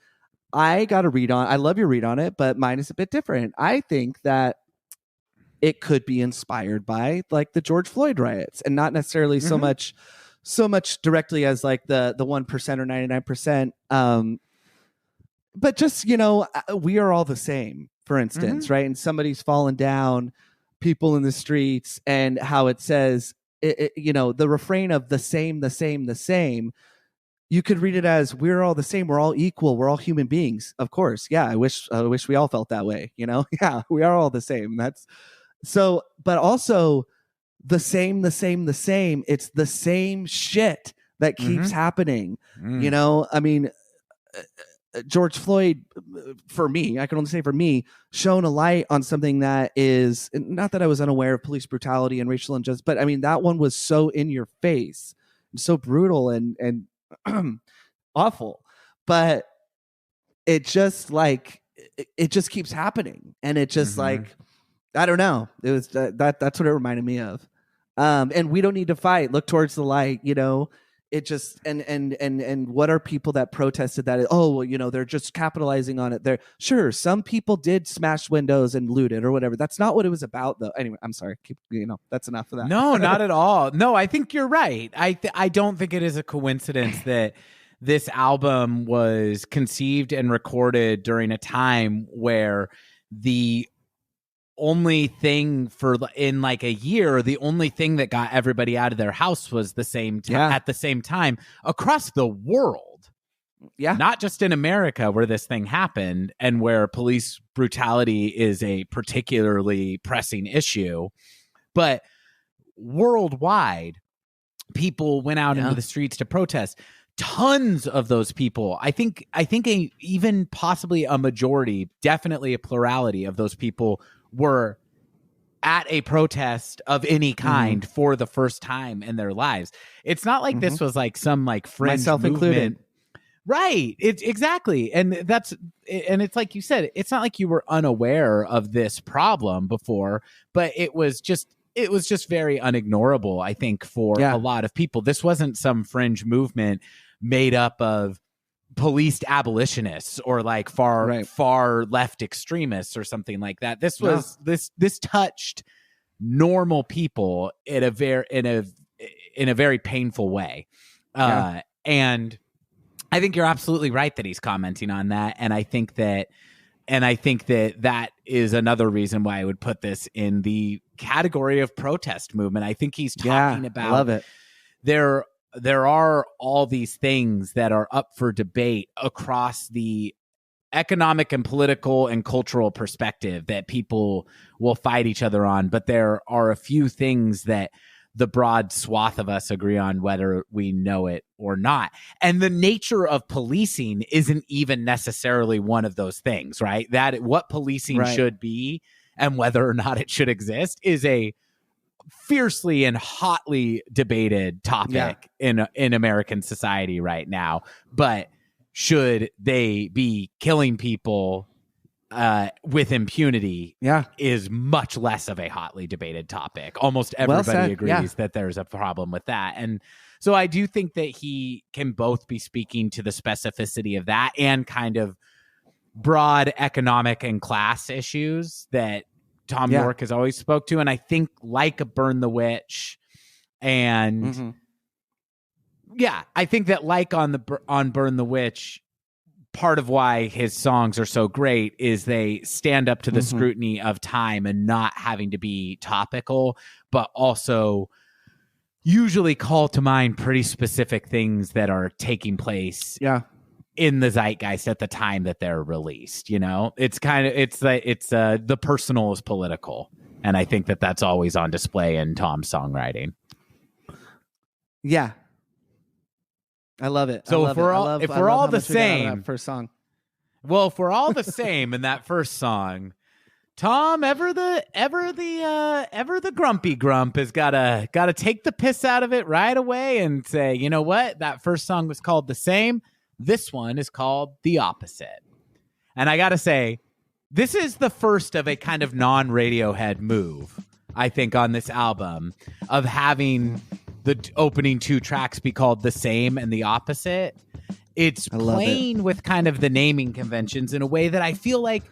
I love your read on it, but mine is a bit different. I think that it could be inspired by like the George Floyd riots, and not necessarily so much directly as like the 1% or 99%. But just, we are all the same, for instance, right? And somebody's fallen down, people in the streets, and how it says, the refrain of the same, the same, the same. You could read it as, we're all the same, we're all equal, we're all human beings. Of course, yeah. I wish we all felt that way. Yeah, we are all the same. That's so. But also, the same, the same, the same. It's the same shit that keeps happening. I mean, George Floyd, for me, I can only say for me, shone a light on something that is, not that I was unaware of police brutality and racial injustice, but I mean, that one was so in your face, so brutal and awful. But it just it just keeps happening, and it just like, I don't know. It was that's what it reminded me of. And we don't need to fight. Look towards the light. it just and what are people that protested that? Oh, well, you know, they're just capitalizing on it. They're sure some people did smash windows and loot it or whatever. That's not what it was about, though. Anyway, I'm sorry. That's enough of that. No, not at all. No, I think you're right. I don't think it is a coincidence that this album was conceived and recorded during a time where the only thing in like a year, the only thing that got everybody out of their house was the same at the same time across the world. Yeah. Not just in America where this thing happened and where police brutality is a particularly pressing issue, but worldwide, people went out into the streets to protest. Tons of those people, I think even possibly a majority, definitely a plurality of those people were at a protest of any kind for the first time in their lives. It's not like this was like some like fringe myself movement. Included. Right. It's exactly. And it's like you said, it's not like you were unaware of this problem before, but it was just very unignorable, I think, for a lot of people. This wasn't some fringe movement made up of policed abolitionists or like far left extremists or something like that. This was this touched normal people in a very painful way. And I think you're absolutely right that he's commenting on that. And I think that that is another reason why I would put this in the category of protest movement. I think he's talking about, I love it. There are all these things that are up for debate across the economic and political and cultural perspective that people will fight each other on. But there are a few things that the broad swath of us agree on, whether we know it or not. And the nature of policing isn't even necessarily one of those things, right? That what policing should be and whether or not it should exist is a fiercely and hotly debated topic in American society right now. But should they be killing people with impunity is much less of a hotly debated topic. Almost everybody agrees that there's a problem with that. And so I do think that he can both be speaking to the specificity of that and kind of broad economic and class issues that Thom Yorke has always spoke to. And I think like a Burn the Witch and I think that like on Burn the Witch, part of why his songs are so great is they stand up to the scrutiny of time and not having to be topical, but also usually call to mind pretty specific things that are taking place in the zeitgeist at the time that they're released. You know, it's the personal is political. And I think that that's always on display in Thom's songwriting. Yeah. I love it. So if we're all the same, first song. Well, if we're all the same in that first song, Thom, ever the grumpy grump has gotta take the piss out of it right away and say, you know what? That first song was called The Same. This one is called The Opposite. And I gotta say, this is the first of a kind of non-Radiohead move, I think, on this album of having the opening two tracks be called The Same and The Opposite. It's playing with kind of the naming conventions in a way that I feel like,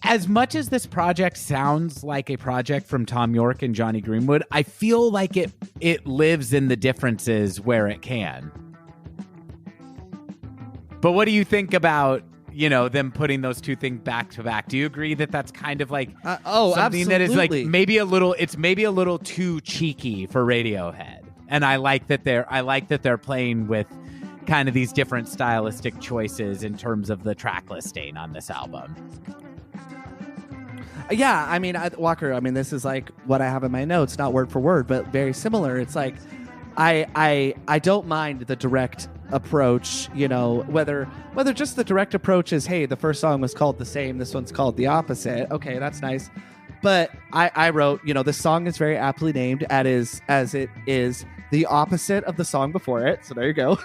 as much as this project sounds like a project from Thom Yorke and Jonny Greenwood, I feel like it lives in the differences where it can. But what do you think about, you know, them putting those two things back to back? Do you agree that that's kind of like something absolutely. that is like maybe a little too cheeky for Radiohead? And I like that they're playing with kind of these different stylistic choices in terms of the track listing on this album. Yeah, I mean, Walker, I mean, this is like what I have in my notes, not word for word, but very similar. It's like I don't mind the direct approach, you know, whether just the direct approach is, hey, the first song was called The Same, this one's called The Opposite. Okay, that's nice. But I wrote, you know, this song is very aptly named as it is the opposite of the song before it. So there you go.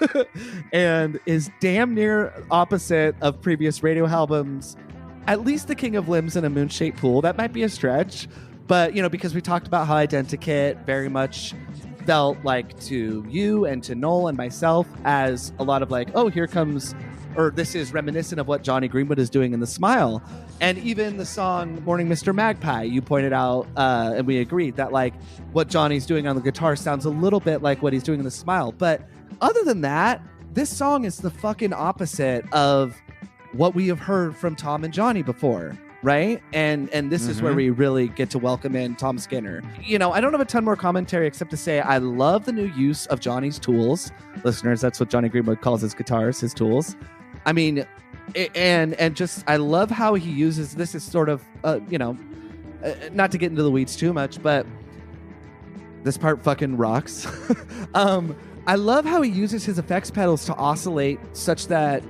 And is damn near opposite of previous radio albums, at least The King of Limbs and A Moon-Shaped Pool. That might be a stretch. But, you know, because we talked about how Identikit very much felt like to you and to Noel and myself as a lot of like, oh, here comes, or this is reminiscent of what Jonny Greenwood is doing in The Smile. And even the song Morning Mr. Magpie, you pointed out, and we agreed that like what Johnny's doing on the guitar sounds a little bit like what he's doing in The Smile. But other than that, this song is the fucking opposite of what we have heard from Thom and Jonny before. Right. And this is where we really get to welcome in Thom Skinner. You know, I don't have a ton more commentary except to say I love the new use of Johnny's tools. Listeners, that's what Jonny Greenwood calls his guitars, his tools. I mean, and just I love how he uses this as sort of, not to get into the weeds too much, but this part fucking rocks. I love how he uses his effects pedals to oscillate such that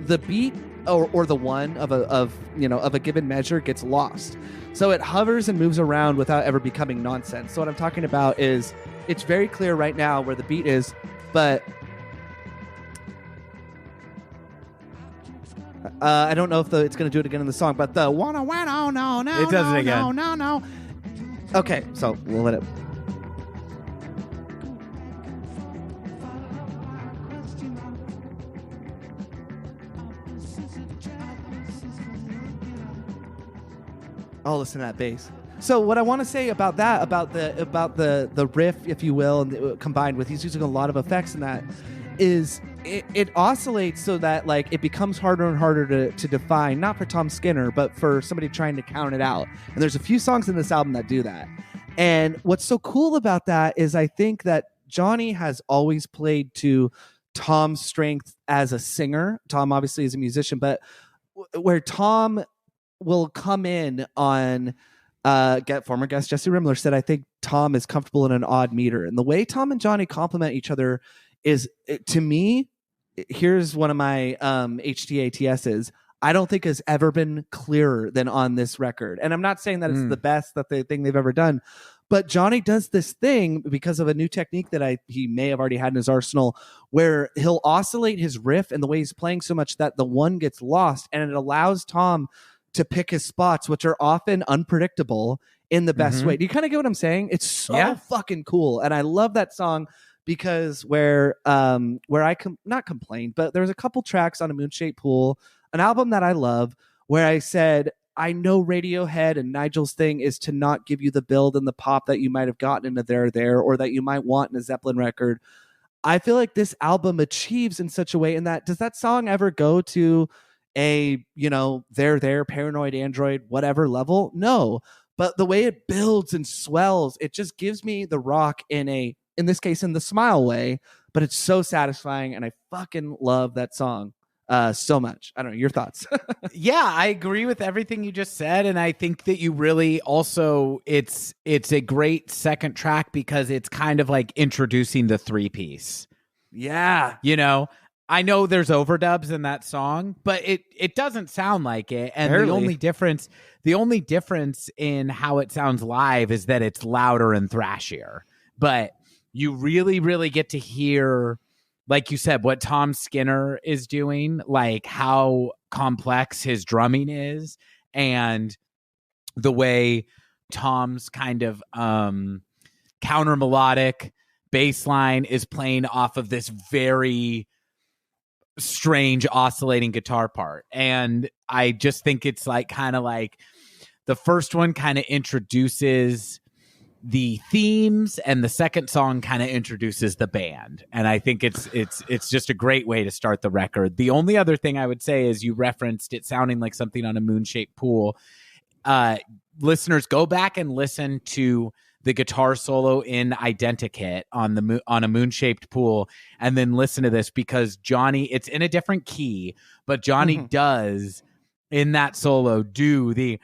the beat or the one of a given measure gets lost. So it hovers and moves around without ever becoming nonsense. So what I'm talking about is it's very clear right now where the beat is, but I don't know if it's going to do it again in the song, but the wanna no no no it does it again. No. Okay, so we'll let it. Oh, listen to that bass. So what I want to say about that, about the riff, if you will, and combined with he's using a lot of effects in that, is it oscillates so that like it becomes harder and harder to define, not for Thom Skinner, but for somebody trying to count it out. And there's a few songs in this album that do that. And what's so cool about that is I think that Jonny has always played to Thom's strength as a singer. Thom obviously is a musician, but where Thom will come in on former guest Jesse Rimler said, I think Thom is comfortable in an odd meter. And the way Thom and Jonny complement each other is, to me, here's one of my HTATSs, I don't think has ever been clearer than on this record. And I'm not saying that it's the best thing they've ever done, but Jonny does this thing because of a new technique that he may have already had in his arsenal, where he'll oscillate his riff and the way he's playing so much that the one gets lost, and it allows Thom to pick his spots, which are often unpredictable in the best way. Do you kind of get what I'm saying? It's so fucking cool. And I love that song because where I not complained, but there's a couple tracks on A Moon-Shaped Pool, an album that I love, where I said, I know Radiohead and Nigel's thing is to not give you the build and the pop that you might have gotten in a There, or that you might want in a Zeppelin record. I feel like this album achieves in such a way in that, does that song ever go to a, There, Paranoid Android, whatever level? No. But the way it builds and swells, it just gives me the rock in this case, in the Smile way, but it's so satisfying, and I fucking love that song so much. I don't know, your thoughts. Yeah, I agree with everything you just said, and I think that you really also, it's a great second track because it's kind of like introducing the three-piece. Yeah. I know there's overdubs in that song, but it doesn't sound like it. And Barely. the only difference in how it sounds live is that it's louder and thrashier. But you really, really get to hear, like you said, what Thom Skinner is doing, like how complex his drumming is, and the way Thom's kind of counter melodic bass line is playing off of this very strange oscillating guitar part. And I just think it's like kind of like the first one kind of introduces the themes, and the second song kind of introduces the band. And I think it's just a great way to start the record. The only other thing I would say is, you referenced it sounding like something on A Moon-Shaped Pool. Listeners, go back and listen to the guitar solo in Identikit on A Moon-Shaped Pool, and then listen to this, because Jonny, it's in a different key, but Jonny does in that solo do the,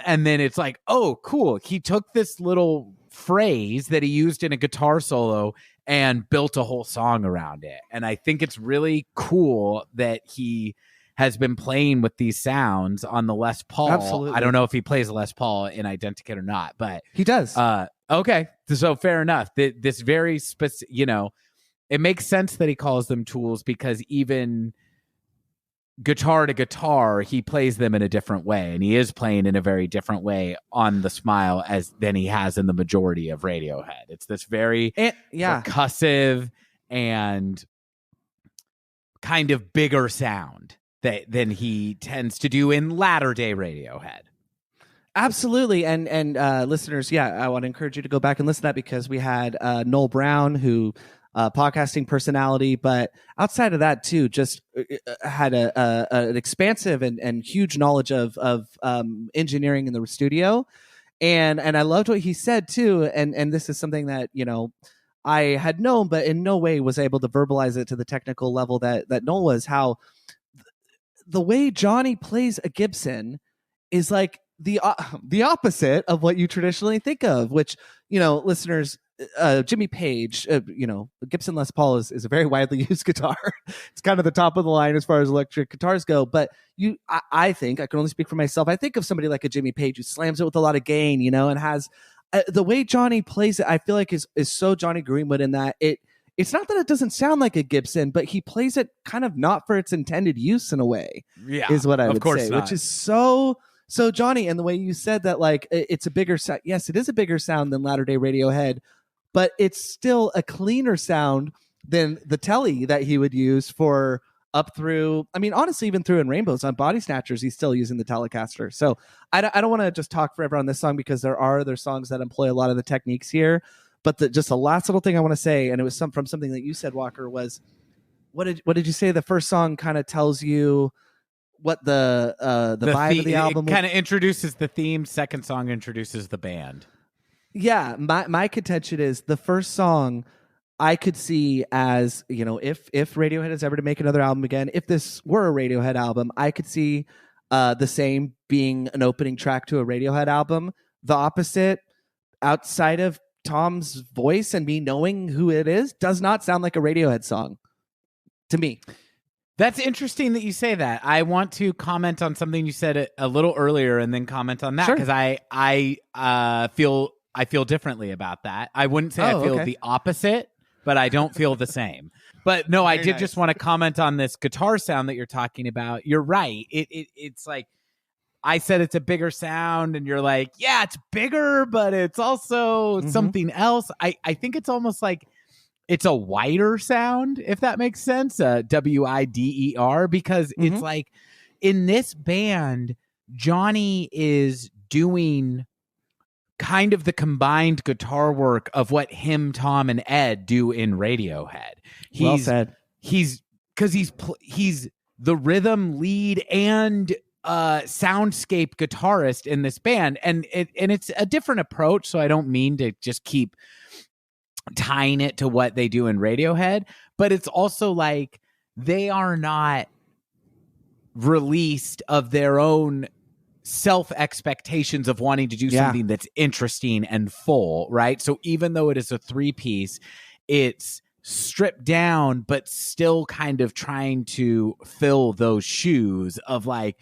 and then it's like, oh, cool. He took this little phrase that he used in a guitar solo and built a whole song around it. And I think it's really cool that he has been playing with these sounds on the Les Paul. Absolutely. I don't know if he plays Les Paul in Identikit or not, but he does. Okay, so fair enough. This very specific, it makes sense that he calls them tools, because even guitar to guitar, he plays them in a different way, and he is playing in a very different way on the Smile than he has in the majority of Radiohead. It's this very percussive and kind of bigger sound than he tends to do in latter day Radiohead. Absolutely. And listeners, I want to encourage you to go back and listen to that, because we had Noel Brown, who podcasting personality, but outside of that too, just had an expansive and huge knowledge of engineering in the studio. And I loved what he said too. And this is something that, I had known, but in no way was able to verbalize it to the technical level that Noel was, how the way Jonny plays a Gibson is like the opposite of what you traditionally think of, which, listeners, Jimmy Page, Gibson Les Paul is a very widely used guitar. It's kind of the top of the line as far as electric guitars go. But I think, I can only speak for myself, I think of somebody like a Jimmy Page who slams it with a lot of gain, and has the way Jonny plays it, I feel like is so Jonny Greenwood, in that it's not that it doesn't sound like a Gibson, but he plays it kind of not for its intended use in a way. Yeah, is what I would say, not. Which is so Jonny. And the way you said that, like, it's a bigger sound. Yes, it is a bigger sound than latter day Radiohead, but it's still a cleaner sound than the telly that he would use for up through, I mean, honestly, even through in Rainbows on Body Snatchers, he's still using the Telecaster. So I don't want to just talk forever on this song, because there are other songs that employ a lot of the techniques here. But just the last little thing I want to say, and it was from something that you said, Walker, was what did you say? The first song kind of tells you what the vibe of the album kind of introduces the theme. Second song introduces the band. Yeah, my contention is the first song I could see as, if Radiohead is ever to make another album again, if this were a Radiohead album, I could see the same being an opening track to a Radiohead album. The opposite, outside of Tom's voice and me knowing who it is, does not sound like a Radiohead song to me. That's interesting that you say that. I want to comment on something you said a little earlier, and then comment on that, because I feel differently about that. I wouldn't say I feel the opposite, but I don't feel the same. But no, I did just want to comment on this guitar sound that you're talking about. You're right. It's like, I said it's a bigger sound, and you're like, yeah, it's bigger, but it's also something else. I think it's almost like it's a wider sound, if that makes sense. WIDER, because it's like, in this band, Jonny is doing kind of the combined guitar work of what him, Tom, and Ed do in Radiohead. Well said. He's the rhythm lead and soundscape guitarist in this band, and it's a different approach. So I don't mean to just keep tying it to what they do in Radiohead, but it's also like they are not released of their own self expectations of wanting to do something that's interesting and full, right? So even though it is a 3-piece, it's stripped down, but still kind of trying to fill those shoes of like,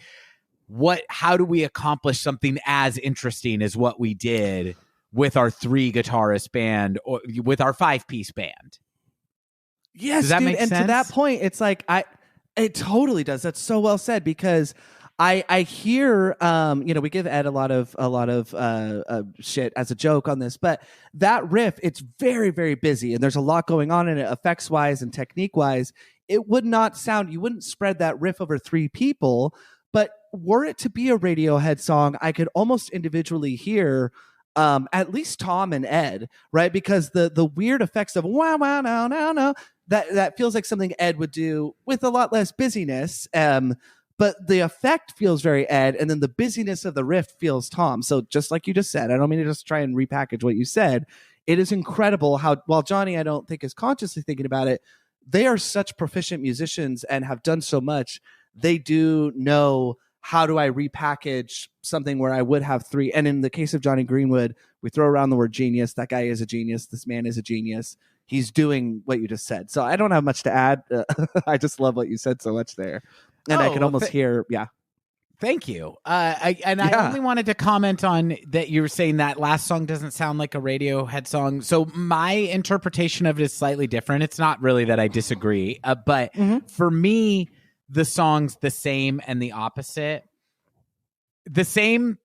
how do we accomplish something as interesting as what we did with our 3-guitarist band, or with our 5-piece band? Yes, does that make sense? And to that point, it's like, it totally does. That's so well said, because I hear, we give Ed a lot of shit as a joke on this, but that riff, it's very, very busy, and there's a lot going on in it, effects wise and technique wise. It would not sound, you wouldn't spread that riff over 3 people, but were it to be a Radiohead song, I could almost individually hear at least Tom and Ed, right? Because the weird effects of wow, wow, no, no, no, that feels like something Ed would do with a lot less busyness. But the effect feels very Ed, and then the busyness of the riff feels Tom. So just like you just said, I don't mean to just try and repackage what you said. It is incredible how, while Jonny, I don't think, is consciously thinking about it, they are such proficient musicians and have done so much. They do know, how do I repackage something where I would have 3? And in the case of Jonny Greenwood, we throw around the word genius. That guy is a genius. This man is a genius. He's doing what you just said. So I don't have much to add. I just love what you said so much there. And I can almost hear, Thank you. I only wanted to comment on that. You were saying that last song doesn't sound like a Radiohead song. So my interpretation of it is slightly different. It's not really that I disagree, but for me, the songs the same and the opposite. The same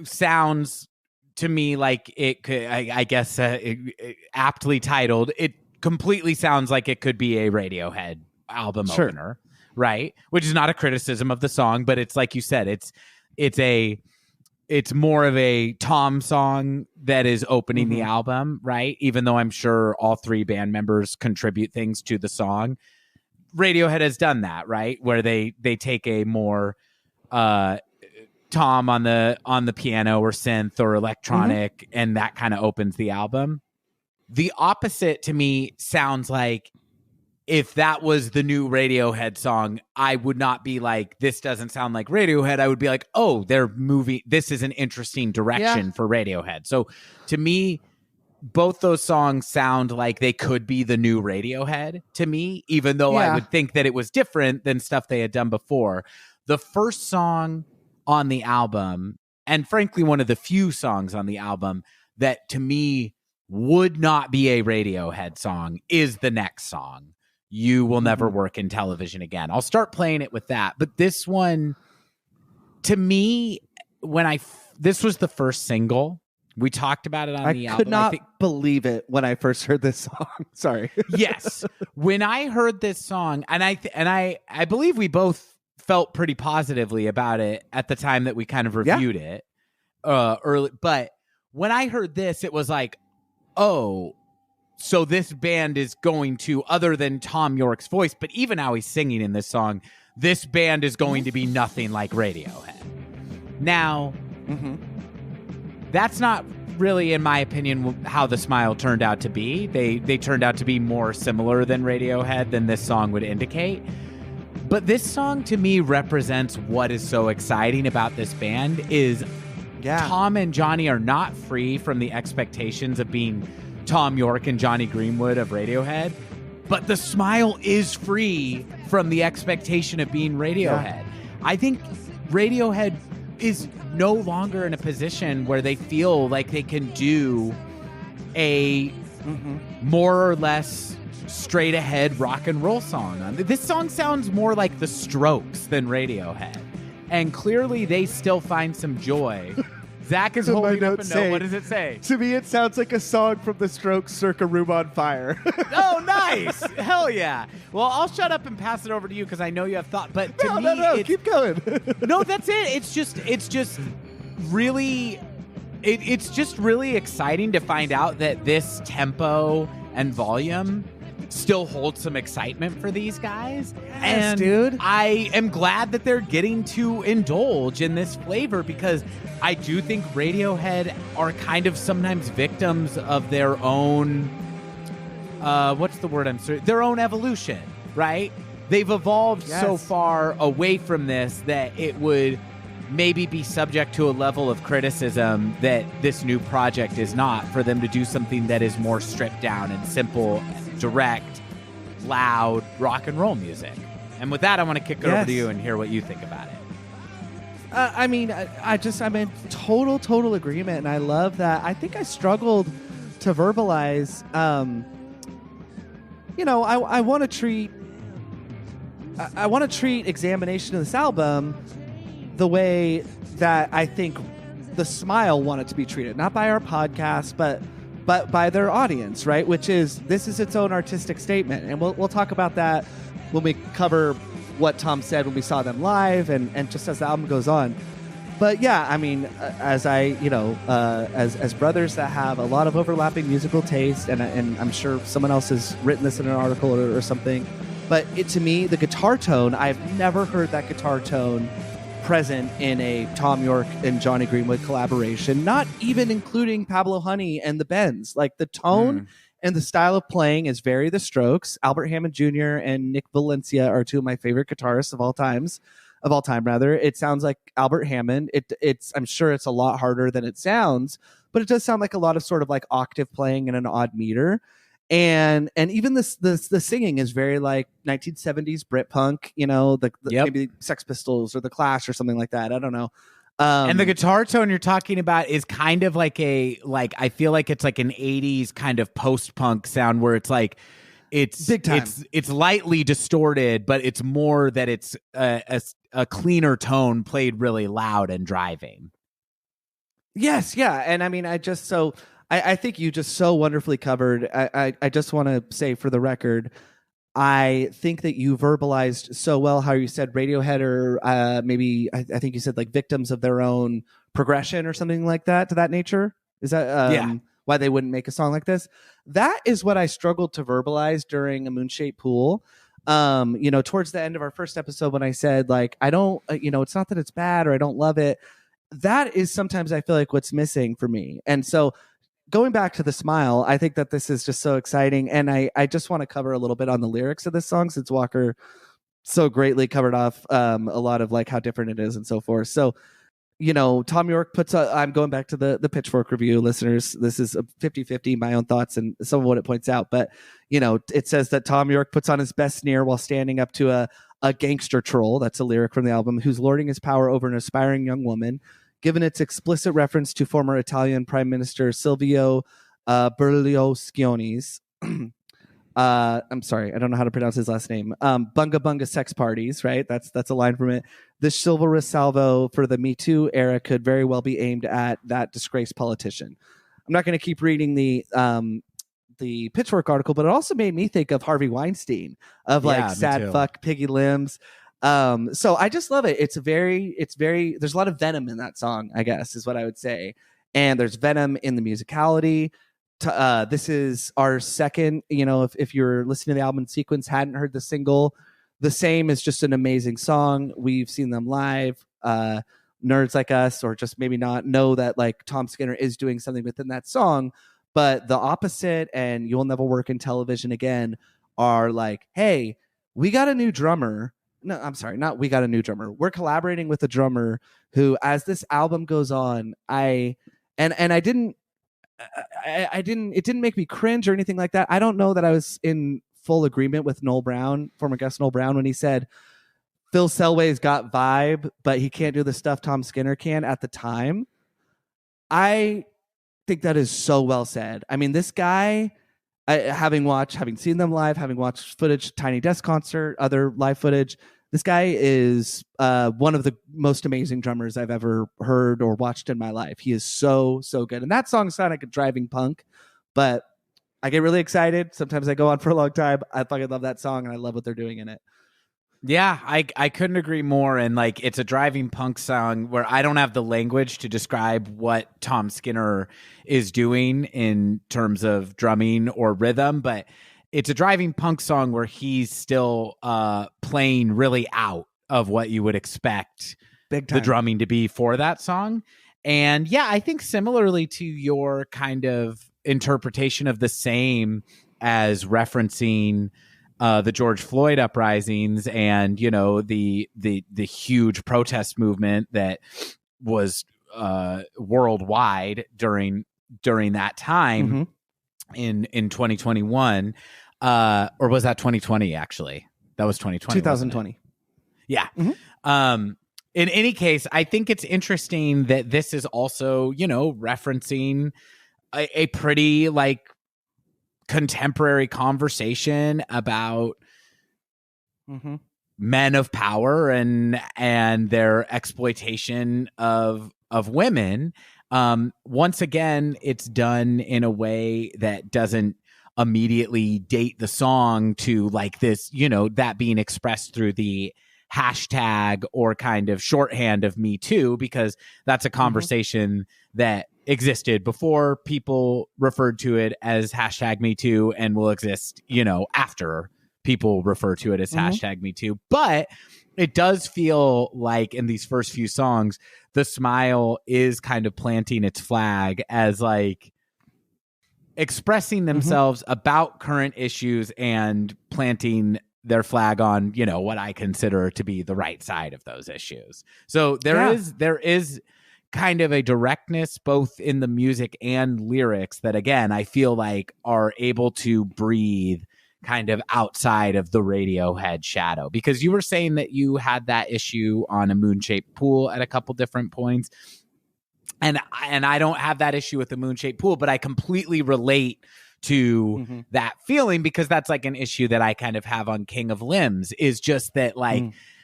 sounds to me like it could, I guess, aptly titled, it completely sounds like it could be a Radiohead album opener, right? Which is not a criticism of the song, but it's like you said, it's more of a Thom song that is opening the album, right? Even though I'm sure all three band members contribute things to the song. Radiohead has done that, right? Where they take a more Thom on the piano or synth or electronic, and that kind of opens the album. The opposite to me sounds like if that was the new Radiohead song, I would not be like, this doesn't sound like Radiohead. I would be like, oh, they're moving. This is an interesting direction for Radiohead. So to me, both those songs sound like they could be the new Radiohead to me, even though I would think that it was different than stuff they had done before. The first song on the album, and frankly, one of the few songs on the album that to me would not be a Radiohead song, is the next song, You Will Never Work in Television Again. I'll start playing it with that. But this one, to me, this was the first single. We talked about it on the album. I could not believe it when I first heard this song. Sorry. Yes. When I heard this song, and I believe we both felt pretty positively about it at the time that we kind of reviewed it early. But when I heard this, it was like, oh, so this band is going to, other than Thom Yorke's voice, but even how he's singing in this song, this band is going to be nothing like Radiohead. Now, that's not really, in my opinion, how The Smile turned out to be. They turned out to be more similar than Radiohead than this song would indicate. But this song, to me, represents what is so exciting about this band is Thom and Jonny are not free from the expectations of being Thom Yorke and Jonny Greenwood of Radiohead, but The Smile is free from the expectation of being Radiohead. I think Radiohead is no longer in a position where they feel like they can do a more or less straight ahead rock and roll song. This song sounds more like The Strokes than Radiohead, and clearly they still find some joy. Zach is holding up a note. What does it say? To me, it sounds like a song from The Strokes circa Room on Fire. Oh, nice. Hell yeah. Well, I'll shut up and pass it over to you because I know you have thought. But to me, no, keep going. No, that's it. It's just really exciting to find out that this tempo and volume still holds some excitement for these guys. Yes, and dude. I am glad that they're getting to indulge in this flavor because I do think Radiohead are kind of sometimes victims of their own, their own evolution, right? They've evolved so far away from this that it would maybe be subject to a level of criticism that this new project is not, for them to do something that is more stripped down and simple, direct, loud rock and roll music. And with that, I want to kick it over to you and hear what you think about it. I'm in total agreement, and I love that. I think I struggled to verbalize. I want to treat examination of this album the way that I think The Smile wanted to be treated, not by our podcast, but by their audience, right? Which is, this is its own artistic statement, and we'll talk about that when we cover what Thom said when we saw them live, and just as the album goes on. But yeah, I mean, as brothers that have a lot of overlapping musical taste, and I'm sure someone else has written this in an article or something, but to me, the guitar tone, I've never heard that guitar tone present in a Thom Yorke and Jonny Greenwood collaboration, not even including Pablo Honey and the Bends. Like, the tone and the style of playing is very The Strokes. Albert Hammond Jr. and Nick Valencia are two of my favorite guitarists of all time. It sounds like Albert Hammond. I'm sure it's a lot harder than it sounds, but it does sound like a lot of sort of like octave playing in an odd meter. And even the singing is very like 1970s Britpunk, maybe Sex Pistols or The Clash or something like that. I don't know. And the guitar tone you're talking about is kind of like I feel like it's like an 80s kind of post-punk sound where it's like it's Big time. it's lightly distorted, but it's more that it's a cleaner tone played really loud and driving. Yes, yeah. And I mean, I think you just so wonderfully covered. I just want to say for the record, I think that you verbalized so well how you said Radiohead or maybe I think you said like victims of their own progression or something like that, to that nature. Is that why they wouldn't make a song like this? That is what I struggled to verbalize during A Moonshaped Pool. Towards the end of our first episode when I said like I don't, it's not that it's bad or I don't love it. That is sometimes I feel like what's missing for me. And so going back to The Smile, I think that this is just so exciting. And I just want to cover a little bit on the lyrics of this song since Walker so greatly covered off a lot of like how different it is and so forth. So, Thom Yorke I'm going back to the Pitchfork review, listeners. This is a 50-50, my own thoughts and some of what it points out. But, it says that Thom Yorke puts on his best sneer while standing up to a gangster troll. That's a lyric from the album, who's lording his power over an aspiring young woman. Given its explicit reference to former Italian Prime Minister Silvio Berlusconi's, I'm sorry, I don't know how to pronounce his last name. Bunga Bunga sex parties, right? That's a line from it. This chivalrous salvo for the Me Too era could very well be aimed at that disgraced politician. I'm not going to keep reading the Pitchfork article, but it also made me think of Harvey Weinstein, of like sad fuck piggy limbs. So I just love it. It's very, there's a lot of venom in that song, I guess is what I would say. And there's venom in the musicality. This is our second, if you're listening to the album in sequence, hadn't heard the single, The Same is just an amazing song. We've seen them live. Nerds like us, or just maybe not, know that like Tom Skinner is doing something within that song. But The Opposite and You'll Never Work in Television Again are like, hey, we got a new drummer. No, I'm sorry, not we got a new drummer. We're collaborating with a drummer who, as this album goes on, it didn't make me cringe or anything like that. I don't know that I was in full agreement with Noel Brown, former guest Noel Brown, when he said Phil Selway's got vibe, but he can't do the stuff Tom Skinner can at the time. I think that is so well said. I mean, this guy, having seen them live, having watched footage, Tiny Desk concert, other live footage, this guy is one of the most amazing drummers I've ever heard or watched in my life. He is so, so good. And that song sounded like a driving punk, but I get really excited. Sometimes I go on for a long time. I fucking love that song and I love what they're doing in it. Yeah, I couldn't agree more. And like, it's a driving punk song where I don't have the language to describe what Tom Skinner is doing in terms of drumming or rhythm, but it's a driving punk song where he's still playing really out of what you would expect the drumming to be for that song. And yeah, I think similarly to your kind of interpretation of The Same as referencing the George Floyd uprisings and, the huge protest movement that was worldwide during that time in 2021, or was that 2020? Actually, that was 2020. 2020. Yeah. In any case, I think it's interesting that this is also, referencing a pretty like contemporary conversation about men of power and their exploitation of women. Once again, it's done in a way that doesn't immediately date the song to like this, that being expressed through the hashtag or kind of shorthand of Me Too, because that's a conversation that existed before people referred to it as hashtag Me Too and will exist, after people refer to it as hashtag Me Too. But it does feel like in these first few songs, The Smile is kind of planting its flag as like expressing themselves about current issues and planting their flag on, what I consider to be the right side of those issues. So there is kind of a directness both in the music and lyrics that, again, I feel like are able to breathe kind of outside of the Radiohead shadow. Because you were saying that you had that issue on A Moonshaped Pool at a couple different points. And I don't have that issue with The Moonshaped Pool, but I completely relate to that feeling, because that's like an issue that I kind of have on King of Limbs, is just that like,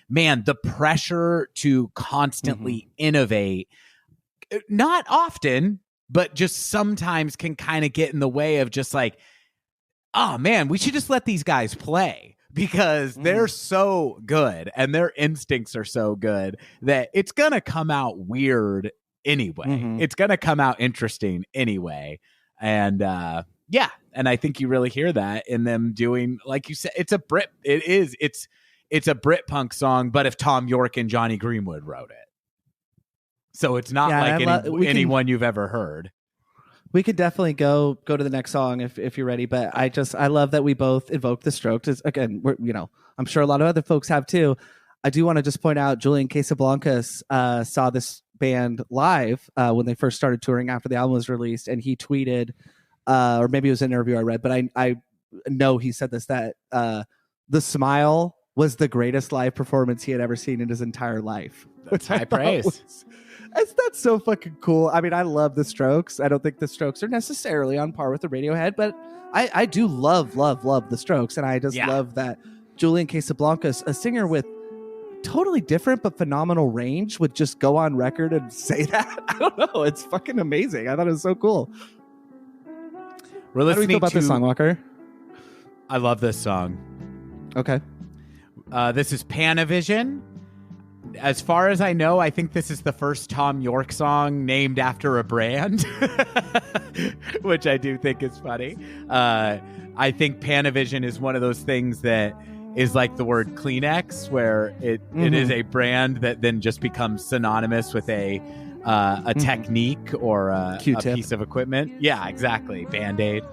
man, the pressure to constantly innovate, not often, but just sometimes can kind of get in the way of just like, oh man, we should just let these guys play, because they're so good and their instincts are so good that it's going to come out weird anyway. It's going to come out interesting anyway. And yeah, and I think you really hear that in them doing, like you said, it's a Brit a Brit punk song, but if Thom Yorke and Jonny Greenwood wrote it. So it's not anyone you've ever heard. We could definitely go to the next song if you're ready, but I love that we both evoke the Strokes. Again, I'm sure a lot of other folks have too. I do want to just point out Julian Casablancas saw this band live when they first started touring after the album was released, and he tweeted, or maybe it was an interview I read, but I know he said this, that The Smile was the greatest live performance he had ever seen in his entire life. That's high praise. That's so fucking cool. I mean, I love the Strokes. I don't think the Strokes are necessarily on par with the Radiohead, but I do love the Strokes, and I just love that Julian Casablancas, a singer with totally different but phenomenal range, would just go on record and say that. I don't know. It's fucking amazing. I thought it was so cool. How do we feel about this song, Walker? I love this song. Okay. This is Pana-Vision. As far as I know, I think this is the first Thom Yorke song named after a brand, which I do think is funny. I think Pana-Vision is one of those things that is like the word Kleenex, where it is a brand that then just becomes synonymous with a technique or a piece of equipment. Yeah, exactly. Band-Aid.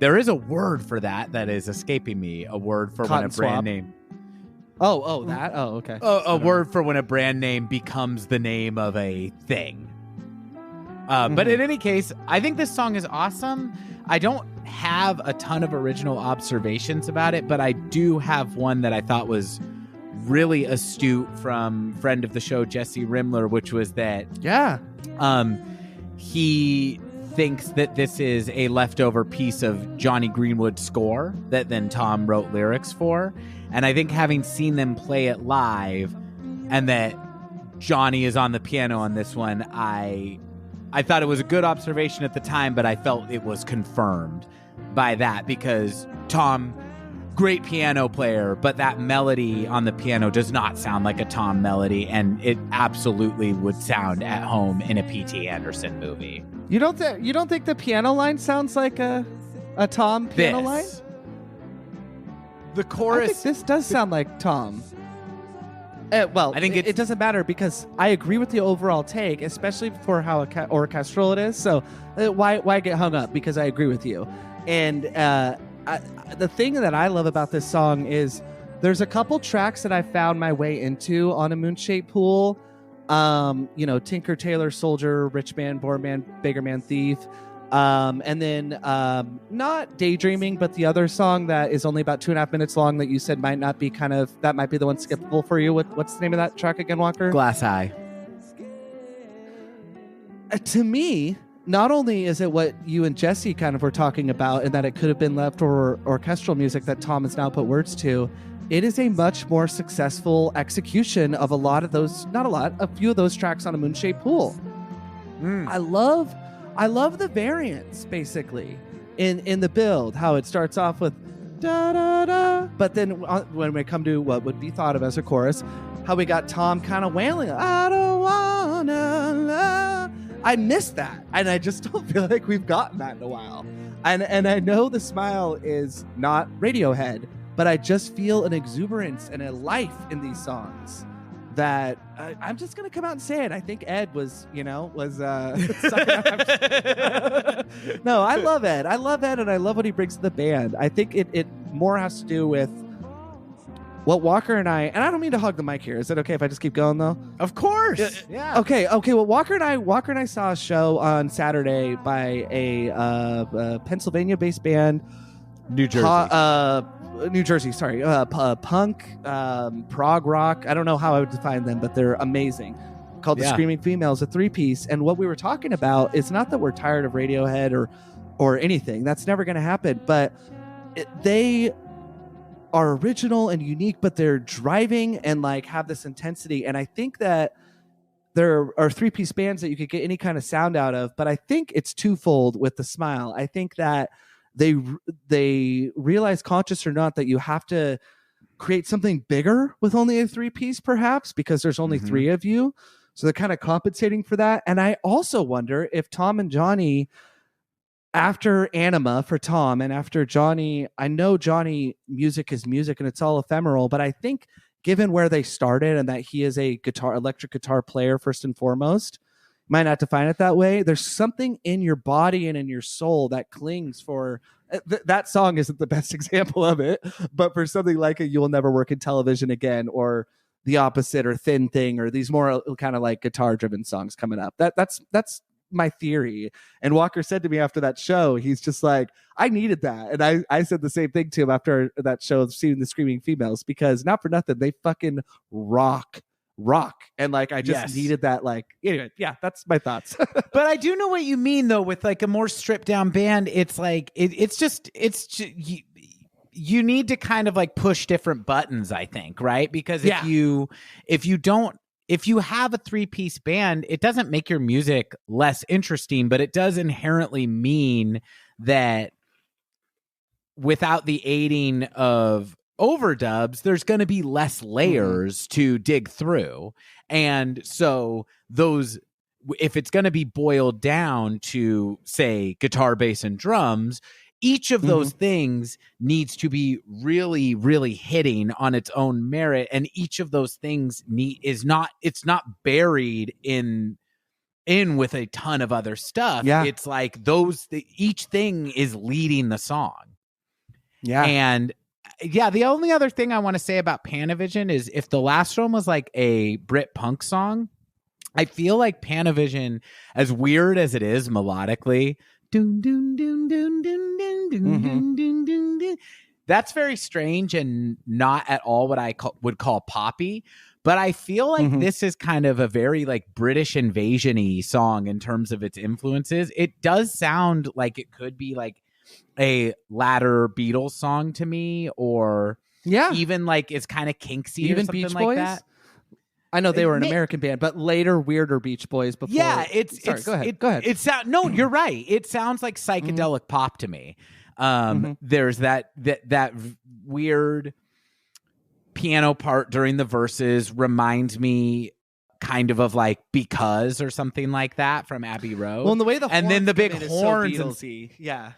There is a word for that is escaping me. A word for Cotton when a brand swab. name. Oh, that? Oh, okay. A word for when a brand name becomes the name of a thing. But in any case, I think this song is awesome. I don't have a ton of original observations about it, but I do have one that I thought was really astute from friend of the show, Jesse Rimler, which was that he thinks that this is a leftover piece of Jonny Greenwood's score that then Tom wrote lyrics for. And I think having seen them play it live, and that Jonny is on the piano on this one, I thought it was a good observation at the time, but I felt it was confirmed by that, because Tom, great piano player, but that melody on the piano does not sound like a Tom melody, and it absolutely would sound at home in a P.T. Anderson movie. You don't think the piano line sounds like a Tom piano line? The chorus. I think this does sound like Tom. Well, I think it doesn't matter, because I agree with the overall take, especially for how orchestral it is. So why get hung up? Because I agree with you. And the thing that I love about this song is there's a couple tracks that I found my way into on a Moonshaped Pool. Tinker, Tailor, Soldier, Rich Man, Poor Man, Beggar Man, Thief. And then not Daydreaming, but the other song that is only about 2.5 minutes long that you said might not be that might be the one skippable for you. What's the name of that track again, Walker? Glass Eye. To me, not only is it what you and Jesse kind of were talking about, and that it could have been leftover orchestral music that Tom has now put words to, it is a much more successful execution of a few of those tracks on a Moonshaped Pool. I love the variants, basically, in the build, how it starts off with da da da, but then when we come to what would be thought of as a chorus, how we got Tom kind of wailing, I don't wanna love. I miss that, and I just don't feel like we've gotten that in a while. And I know The Smile is not Radiohead, but I just feel an exuberance and a life in these songs that I'm just going to come out and say it. I think Ed was sucking up. No, I love Ed. And I love what he brings to the band. I think it more has to do with what Walker and I don't mean to hog the mic here. Is it okay if I just keep going though? Of course. Yeah. Okay. Well, Walker and I saw a show on Saturday by a Pennsylvania-based band, New Jersey. New Jersey, sorry. Punk, prog rock. I don't know how I would define them, but they're amazing. Called The Screaming Females, a 3-piece. And what we were talking about is not that we're tired of Radiohead or or anything. That's never going to happen. But they are original and unique, but they're driving and like have this intensity. And I think that there are 3-piece bands that you could get any kind of sound out of, but I think it's twofold with the Smile. I think that they realize, conscious or not, that you have to create something bigger with only a 3-piece, perhaps, because there's only 3 of you. So they're kind of compensating for that. And I also wonder if Thom and Jonny, after Anima for Thom and after Jonny, I know Jonny, music is music and it's all ephemeral, but I think given where they started and that he is a electric guitar player first and foremost, might not define it that way. There's something in your body and in your soul that clings for that song isn't the best example of it, but for something like You Will Never Work in Television Again, or The Opposite, or Thin Thing, or these more kind of like guitar driven songs coming up. That's my theory. And Walker said to me after that show, he's just like, I needed that. And I said the same thing to him after that show of seeing the Screaming Females, because not for nothing, they fucking rock. And like, I just needed that. Like, anyway, yeah, that's my thoughts. But I do know what you mean though, with like a more stripped down band. It's like, it's just you need to kind of like push different buttons, I think. Right. Because if you have a 3-piece band, it doesn't make your music less interesting, but it does inherently mean that without the aiding of overdubs, there's going to be less layers to dig through. And so if it's going to be boiled down to, say, guitar, bass, and drums, each of those things needs to be really, really hitting on its own merit. And each of those things it's not buried in with a ton of other stuff. Yeah. It's like each thing is leading the song. Yeah. And yeah, the only other thing I want to say about Pana-Vision is, if the last one was like a Brit punk song, I feel like Pana-Vision, as weird as it is melodically, doon, doon, doon, doon, doon, doon, doon, doon, doon, doon, that's very strange and not at all what I would call poppy. But I feel like this is kind of a very like British invasion-y song in terms of its influences. It does sound like it could be like a latter Beatles song to me, or even like it's kind of Kinksy, even or something Beach like Boys? that. I know they were an American band, but later weirder Beach Boys before. Yeah, go ahead. No, you're right. It sounds like psychedelic pop to me. There's that weird piano part during the verses reminds me kind of like Because or something like that from Abbey Road. Well, and the way and then the big horns, so Beatlesy. Yeah.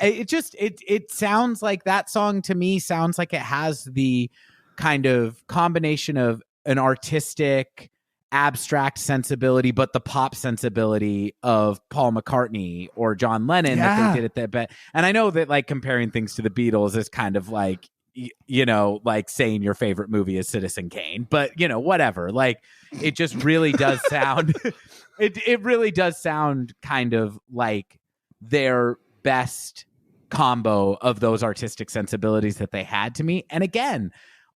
It sounds like that song to me sounds like it has the kind of combination of an artistic, abstract sensibility, but the pop sensibility of Paul McCartney or John Lennon that they did at that bit. And I know that like comparing things to the Beatles is kind of like, you know, like saying your favorite movie is Citizen Kane, but you know, whatever. Like, it just really does sound, it really does sound kind of like their best combo of those artistic sensibilities that they had to me. And again,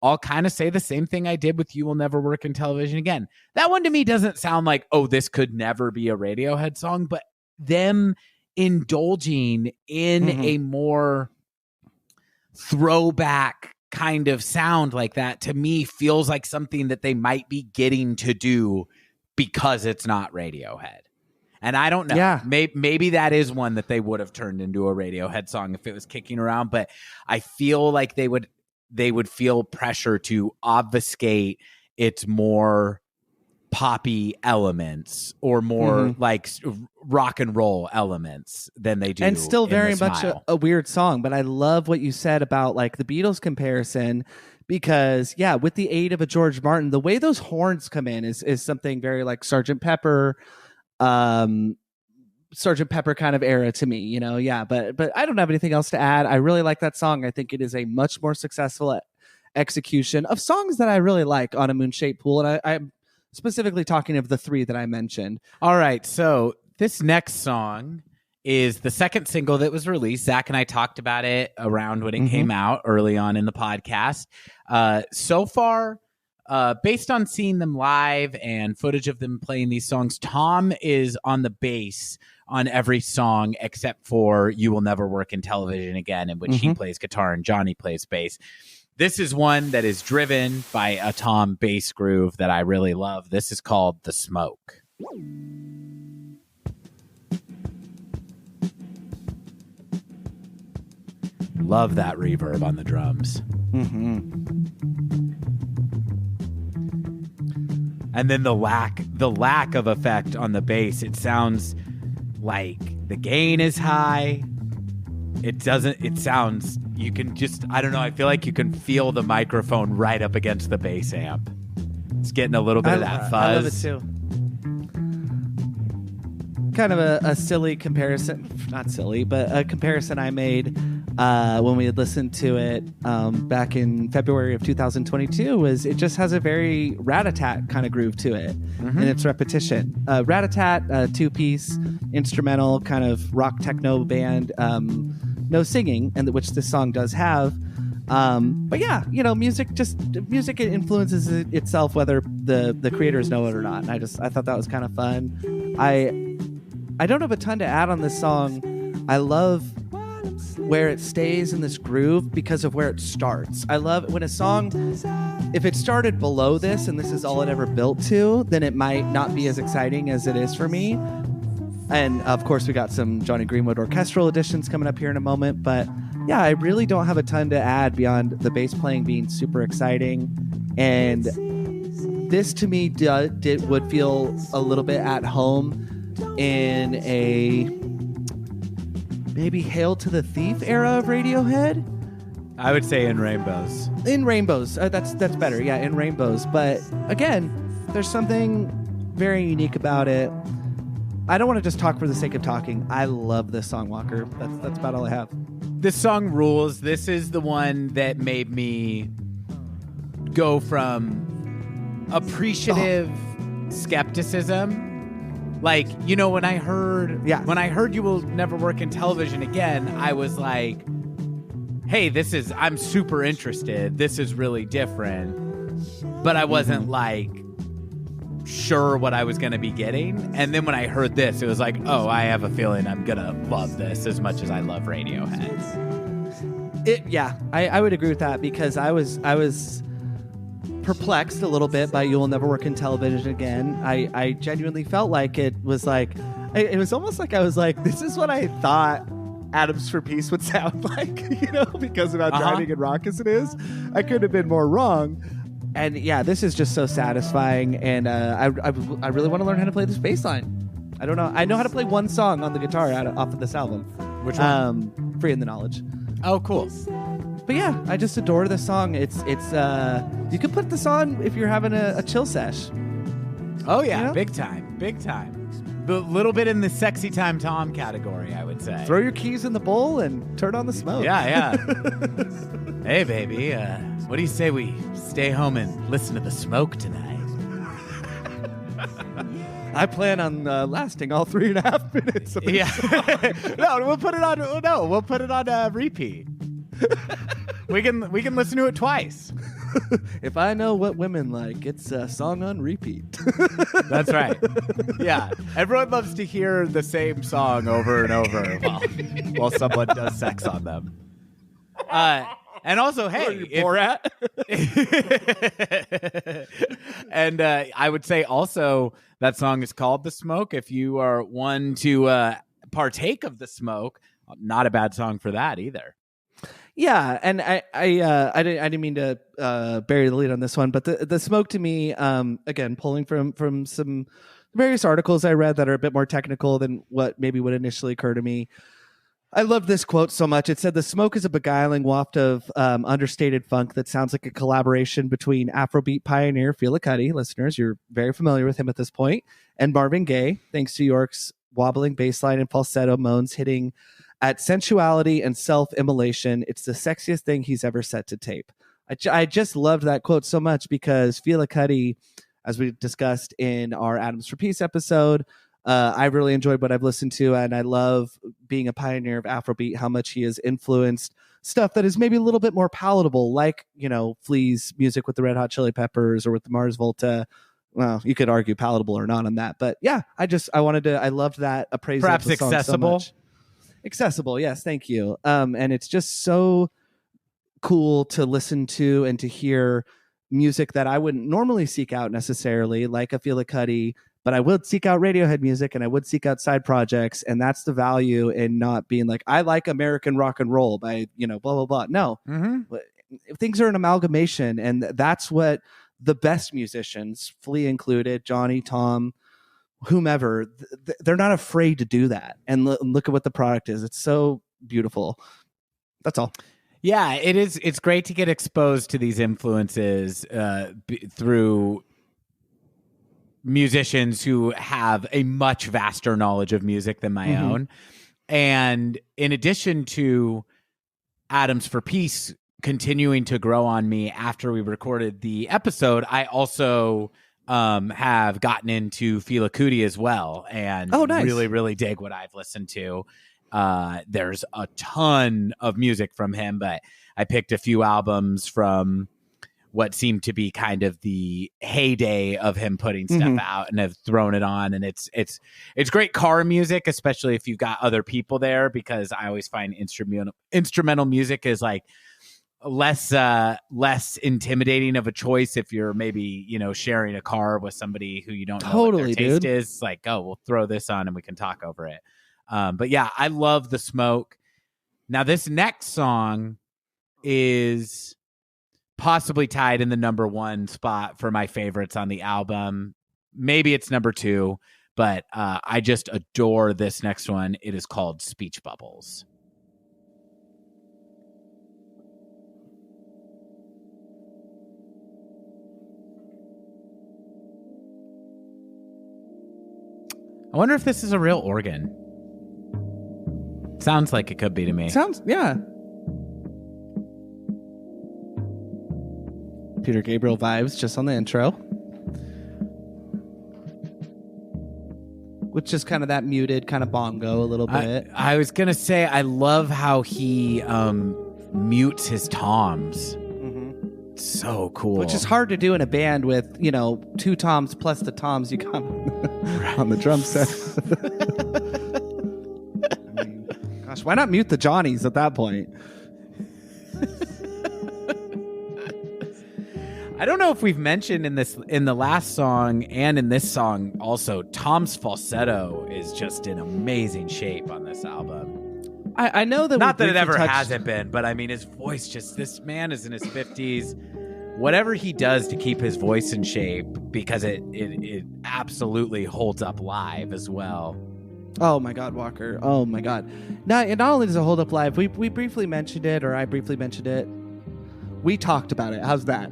I'll kind of say the same thing I did with You Will Never Work in Television Again. That one to me doesn't sound like, oh, this could never be a Radiohead song, but them indulging in a more throwback kind of sound like that, to me feels like something that they might be getting to do because it's not Radiohead. And I don't know. Yeah. Maybe that is one that they would have turned into a Radiohead song if it was kicking around, but I feel like they would feel pressure to obfuscate its more poppy elements or more like rock and roll elements than they do. And still very much a a weird song. But I love what you said about like the Beatles comparison, because with the aid of a George Martin, the way those horns come in is something very like Sgt. Pepper kind of era to me, you know. But I don't have anything else to add. I really like that song. I think it is a much more successful execution of songs that I really like on A Moon-Shaped Pool, and I'm specifically talking of the 3 that I mentioned. All right, so this next song is the second single that was released. Zach and I talked about it around when it came out early on in the podcast. So far, based on seeing them live and footage of them playing these songs, Thom is on the bass on every song except for You Will Never Work in Television Again, in which he plays guitar and Jonny plays bass. This is one that is driven by a Thom bass groove that I really love. This is called The Smoke. Love that reverb on the drums. And then the lack of effect on the bass. It sounds like the gain is high. It sounds, you can just, I don't know, I feel like you can feel the microphone right up against the bass amp. It's getting a little bit of that fuzz. I love it too. Kind of a silly comparison, not silly, but a comparison I made when we had listened to it back in February of 2022 was it just has a very Rat-a-tat kind of groove to it in its repetition. Rat-a-tat, two-piece instrumental kind of rock techno band, no singing, and which this song does have. But yeah, music influences itself whether the creators know it or not. And I thought that was kind of fun. I don't have a ton to add on this song. I love where it stays in this groove because of where it starts. I love when a song, if it started below this and this is all it ever built to, then it might not be as exciting as it is for me. And of course, we got some Jonny Greenwood orchestral editions coming up here in a moment. But yeah, I really don't have a ton to add beyond the bass playing being super exciting. And this to me would feel a little bit at home in a maybe Hail to the Thief era of Radiohead. I would say In Rainbows. In Rainbows. That's better. Yeah, In Rainbows. But again, there's something very unique about it. I don't want to just talk for the sake of talking. I love this song, Walker. That's about all I have. This song rules. This is the one that made me go from appreciative skepticism. Like, when I heard You Will Never Work in Television Again, I was like, hey, I'm super interested. This is really different. But I wasn't like sure what I was going to be getting. And then when I heard this, it was like, oh, I have a feeling I'm going to love this as much as I love Radiohead. I would agree with that because I was perplexed a little bit by You Will Never Work in Television Again. I genuinely felt like it was almost like I was like, this is what I thought Atoms for Peace would sound like, because of how driving and raucous it is. I could have been more wrong. And yeah, this is just so satisfying. And I really want to learn how to play this bass line. I don't know. I know how to play one song on the guitar off of this album. Which one? Free in the Knowledge. Oh, cool. But yeah, I just adore this song. It's you could put this on if you're having a chill sesh. Oh yeah, big time. A little bit in the sexy time Thom category, I would say. Throw your keys in the bowl and turn on the smoke. Yeah. Hey baby, what do you say we stay home and listen to The Smoke tonight? I plan on lasting all 3.5 minutes. No, we'll put it on repeat. We can listen to it twice. If I know what women like, it's a song on repeat. That's right. Yeah. Everyone loves to hear the same song over and over while someone does sex on them. And also, hey, Borat. And I would say also that song is called The Smoke. If you are one to partake of the smoke, not a bad song for that either. Yeah, and I didn't mean to bury the lead on this one, but the smoke to me, again, pulling from some various articles I read that are a bit more technical than what maybe would initially occur to me. I love this quote so much. It said, "The smoke is a beguiling waft of understated funk that sounds like a collaboration between Afrobeat pioneer Fela Kuti," listeners, you're very familiar with him at this point, "and Marvin Gaye, thanks to Yorke's wobbling bass line and falsetto moans hitting at sensuality and self-immolation. It's the sexiest thing he's ever set to tape." I just loved that quote so much because Fela Kuti, as we discussed in our Atoms for Peace episode, I really enjoyed what I've listened to, and I love being a pioneer of Afrobeat, how much he has influenced stuff that is maybe a little bit more palatable, like, Flea's music with the Red Hot Chili Peppers or with the Mars Volta. Well, you could argue palatable or not on that, but yeah, I loved that appraisal. Perhaps of the song accessible. so much. Accessible, yes, thank you. And it's just so cool to listen to and to hear music that I wouldn't normally seek out necessarily, like a Feel It Cuddy, but I would seek out Radiohead music and I would seek out side projects, and that's the value in not being like, I like American rock and roll by, blah, blah, blah. No, things are an amalgamation, and that's what the best musicians, Flea included, Jonny, Thom, whomever, they're not afraid to do that. And look at what the product is. It's so beautiful. That's all. Yeah, it is. It's great to get exposed to these influences through musicians who have a much vaster knowledge of music than my own. And in addition to Atoms for Peace continuing to grow on me after we recorded the episode, I also have gotten into Fela Kuti as well, and really, really dig what I've listened to. There's a ton of music from him, but I picked a few albums from what seemed to be kind of the heyday of him putting stuff out, and have thrown it on. And it's great car music, especially if you've got other people there, because I always find instrumental music is like less intimidating of a choice if you're maybe, sharing a car with somebody who you don't know what their taste is. It's like, oh, we'll throw this on and we can talk over it. But yeah, I love The Smoke. Now this next song is possibly tied in the number 1 spot for my favorites on the album. Maybe it's number 2, but I just adore this next one. It is called Speech Bubbles. I wonder if this is a real organ. Sounds like it could be to me. Yeah. Peter Gabriel vibes just on the intro. Which is kind of that muted kind of bongo a little bit. I was going to say, I love how he mutes his toms. So cool. Which is hard to do in a band with, 2 toms plus the toms you got on the drum set. Gosh, why not mute the Johnnies at that point? I don't know if we've mentioned in the last song and in this song also, Thom's falsetto is just in amazing shape on this album. I know that not that it ever hasn't been, but I mean, his voice this man is in his 50s. Whatever he does to keep his voice in shape, because it absolutely holds up live as well. Oh my God, Walker. Oh my God. Not only does it hold up live, we briefly mentioned it, or I briefly mentioned it. We talked about it. How's that?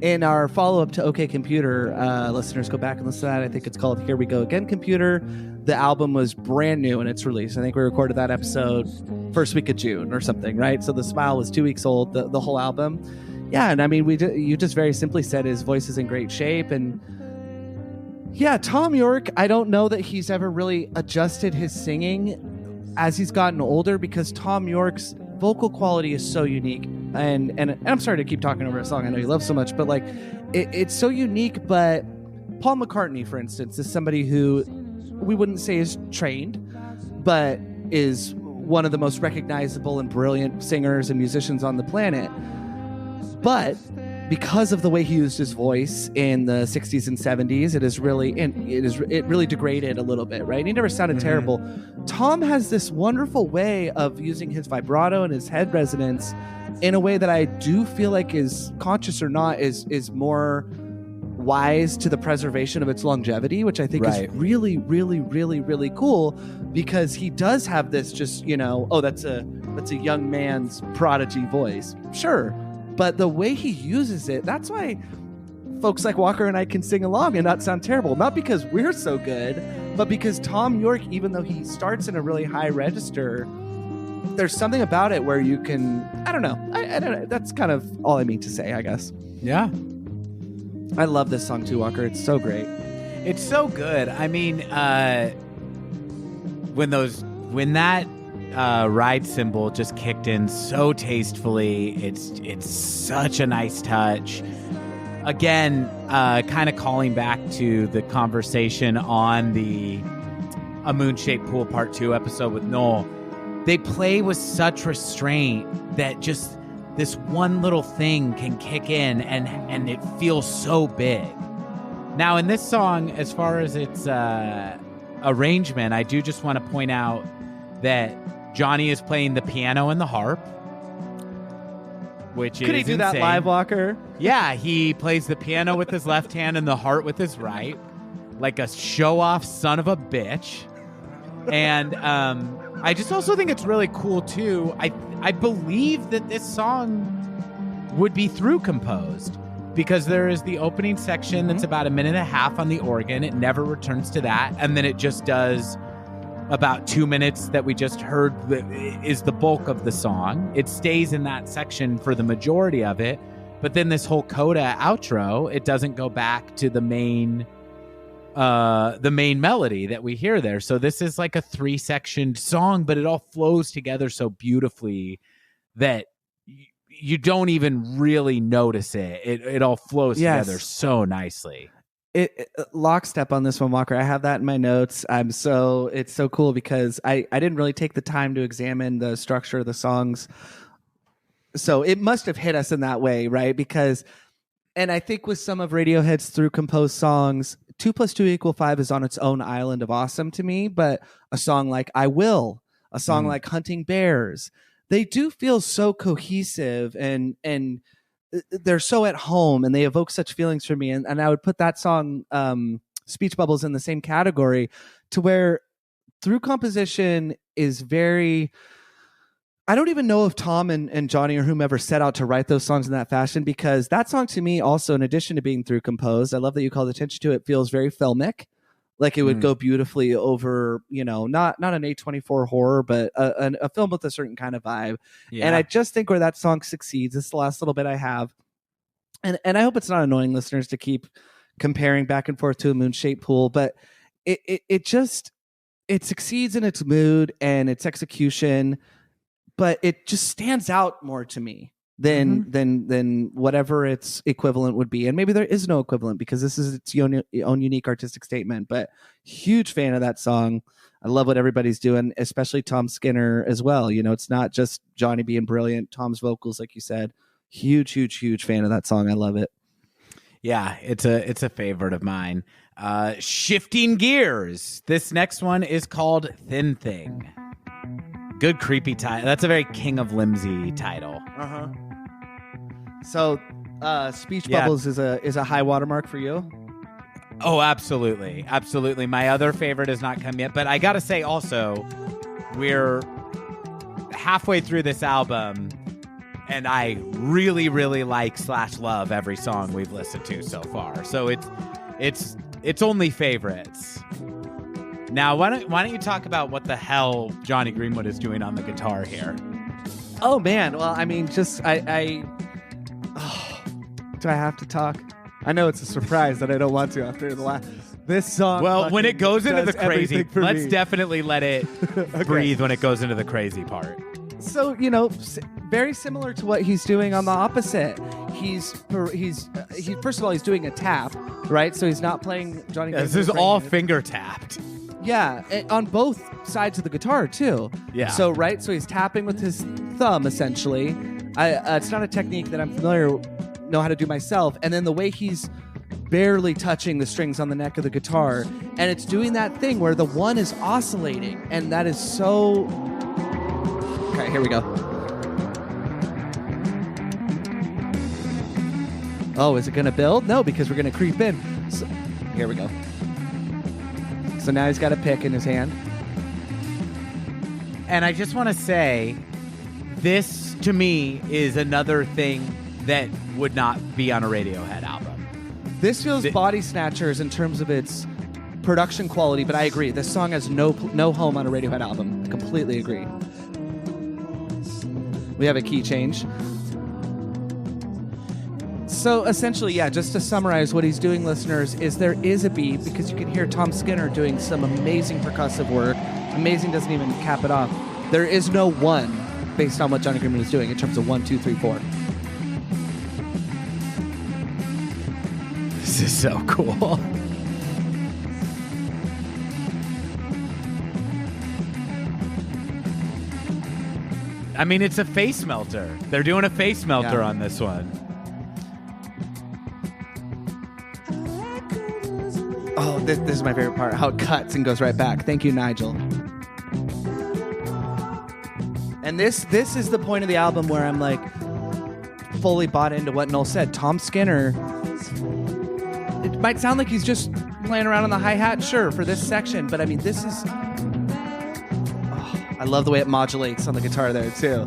In our follow-up to OK Computer, listeners, go back and listen to that. I think it's called Here We Go Again Computer. The album was brand new in its release. I think we recorded that episode first week of June or something, right? So The Smile was 2 weeks old, the whole album. Yeah, and I mean, you just very simply said his voice is in great shape. And yeah, Thom Yorke, I don't know that he's ever really adjusted his singing as he's gotten older, because Thom Yorke's vocal quality is so unique. And I'm sorry to keep talking over a song I know you love so much, but like it's so unique. But Paul McCartney, for instance, is somebody who we wouldn't say is trained, but is one of the most recognizable and brilliant singers and musicians on the planet. But because of the way he used his voice in the 60s and 70s, it really degraded a little bit, right? He never sounded terrible. Thom has this wonderful way of using his vibrato and his head resonance in a way that I do feel like is, conscious or not, is more wise to the preservation of its longevity, which I think is really, really, really, really cool, because he does have this just, that's a young man's prodigy voice. Sure. But the way he uses it, that's why folks like Walker and I can sing along and not sound terrible. Not because we're so good, but because Thom Yorke, even though he starts in a really high register, there's something about it where you can, I don't know. I don't know. That's kind of all I mean to say, I guess. Yeah. I love this song too, Walker. It's so great. It's so good. I mean, when that ride cymbal just kicked in so tastefully. It's such a nice touch. Again, kind of calling back to the conversation on the A Moon-Shaped Pool Part 2 episode with Noel. They play with such restraint that just this one little thing can kick in and it feels so big. Now, in this song, as far as its arrangement, I do just want to point out that Jonny is playing the piano and the harp, which Could he do that live, Walker? Yeah, he plays the piano with his left hand and the harp with his right, like a show-off son of a bitch. And I just also think it's really cool, too. I believe that this song would be through composed, because there is the opening section that's about a minute and a half on the organ. It never returns to that. And then it just does about 2 minutes that we just heard is the bulk of the song. It stays in that section for the majority of it. But then this whole coda outro, it doesn't go back to the main melody that we hear there. So this is like a 3-sectioned song, but it all flows together so beautifully that you don't even really notice it. It all flows together so nicely. It lockstep on this one, Walker. I have that in my notes. It's so cool because I didn't really take the time to examine the structure of the songs. So it must have hit us in that way, right? And I think with some of Radiohead's through composed songs, 2 + 2 = 5 is on its own island of awesome to me. But a song like I Will, a song like Hunting Bears, they do feel so cohesive and they're so at home and they evoke such feelings for me. And I would put that song, Speech Bubbles, in the same category, to where through composition is very... I don't even know if Thom and Jonny or whomever set out to write those songs in that fashion, because that song to me also, in addition to being through composed, I love that you called attention to it, feels very filmic. Like it would go beautifully over, not an A24 horror, but a film with a certain kind of vibe. Yeah. And I just think where that song succeeds, this is the last little bit I have. And I hope it's not annoying listeners to keep comparing back and forth to A Moon-Shaped Pool, but it succeeds in its mood and its execution, but it just stands out more to me than whatever its equivalent would be. And maybe there is no equivalent because this is its own unique artistic statement, but huge fan of that song. I love what everybody's doing, especially Tom Skinner as well. It's not just Jonny being brilliant. Tom's vocals, like you said, huge fan of that song. I love it. Yeah, it's a favorite of mine. Shifting gears. This next one is called Thin Thing. Good creepy title. That's a very King of Limsey title. Uh-huh. So, Speech Bubbles is a high watermark for you? Oh, absolutely. Absolutely. My other favorite has not come yet, but I got to say also, we're halfway through this album and I really, really like / love every song we've listened to so far. So it's only favorites. Now, why don't you talk about what the hell Jonny Greenwood is doing on the guitar here? Oh man, well, I mean, do I have to talk? I know it's a surprise that I don't want to after this song. Well, when it goes into the crazy, let's me. Definitely let it breathe when it goes into the crazy part. So, very similar to what he's doing on the opposite. He's first of all, he's doing a tap, right? So he's not playing Jonny. Yeah, this is all finger tapped. Yeah, on both sides of the guitar too. Yeah. So so he's tapping with his thumb essentially. It's not a technique that I'm know how to do myself. And then the way he's barely touching the strings on the neck of the guitar, and it's doing that thing where the one is oscillating, and that is so. Okay, here we go. Oh, is it going to build? No, because we're going to creep in. So, here we go. So now he's got a pick in his hand. And I just want to say, this to me is another thing that would not be on a Radiohead album. This feels Body Snatchers in terms of its production quality, but I agree. This song has no home on a Radiohead album. I completely agree. We have a key change. So essentially, yeah, just to summarize what he's doing, listeners, is there is a beat because you can hear Thom Skinner doing some amazing percussive work. Amazing doesn't even cap it off. There is no one based on what Jonny Greenwood is doing in terms of 1, 2, 3, 4. This is so cool. I mean, it's a face melter. They're doing a face melter on this one. Oh, this is my favorite part. How it cuts and goes right back. Thank you, Nigel. And this is the point of the album where I'm like fully bought into what Noel said. Thom Skinner, it might sound like he's just playing around on the hi-hat, sure, for this section, but I mean, this is... I love the way it modulates on the guitar there, too.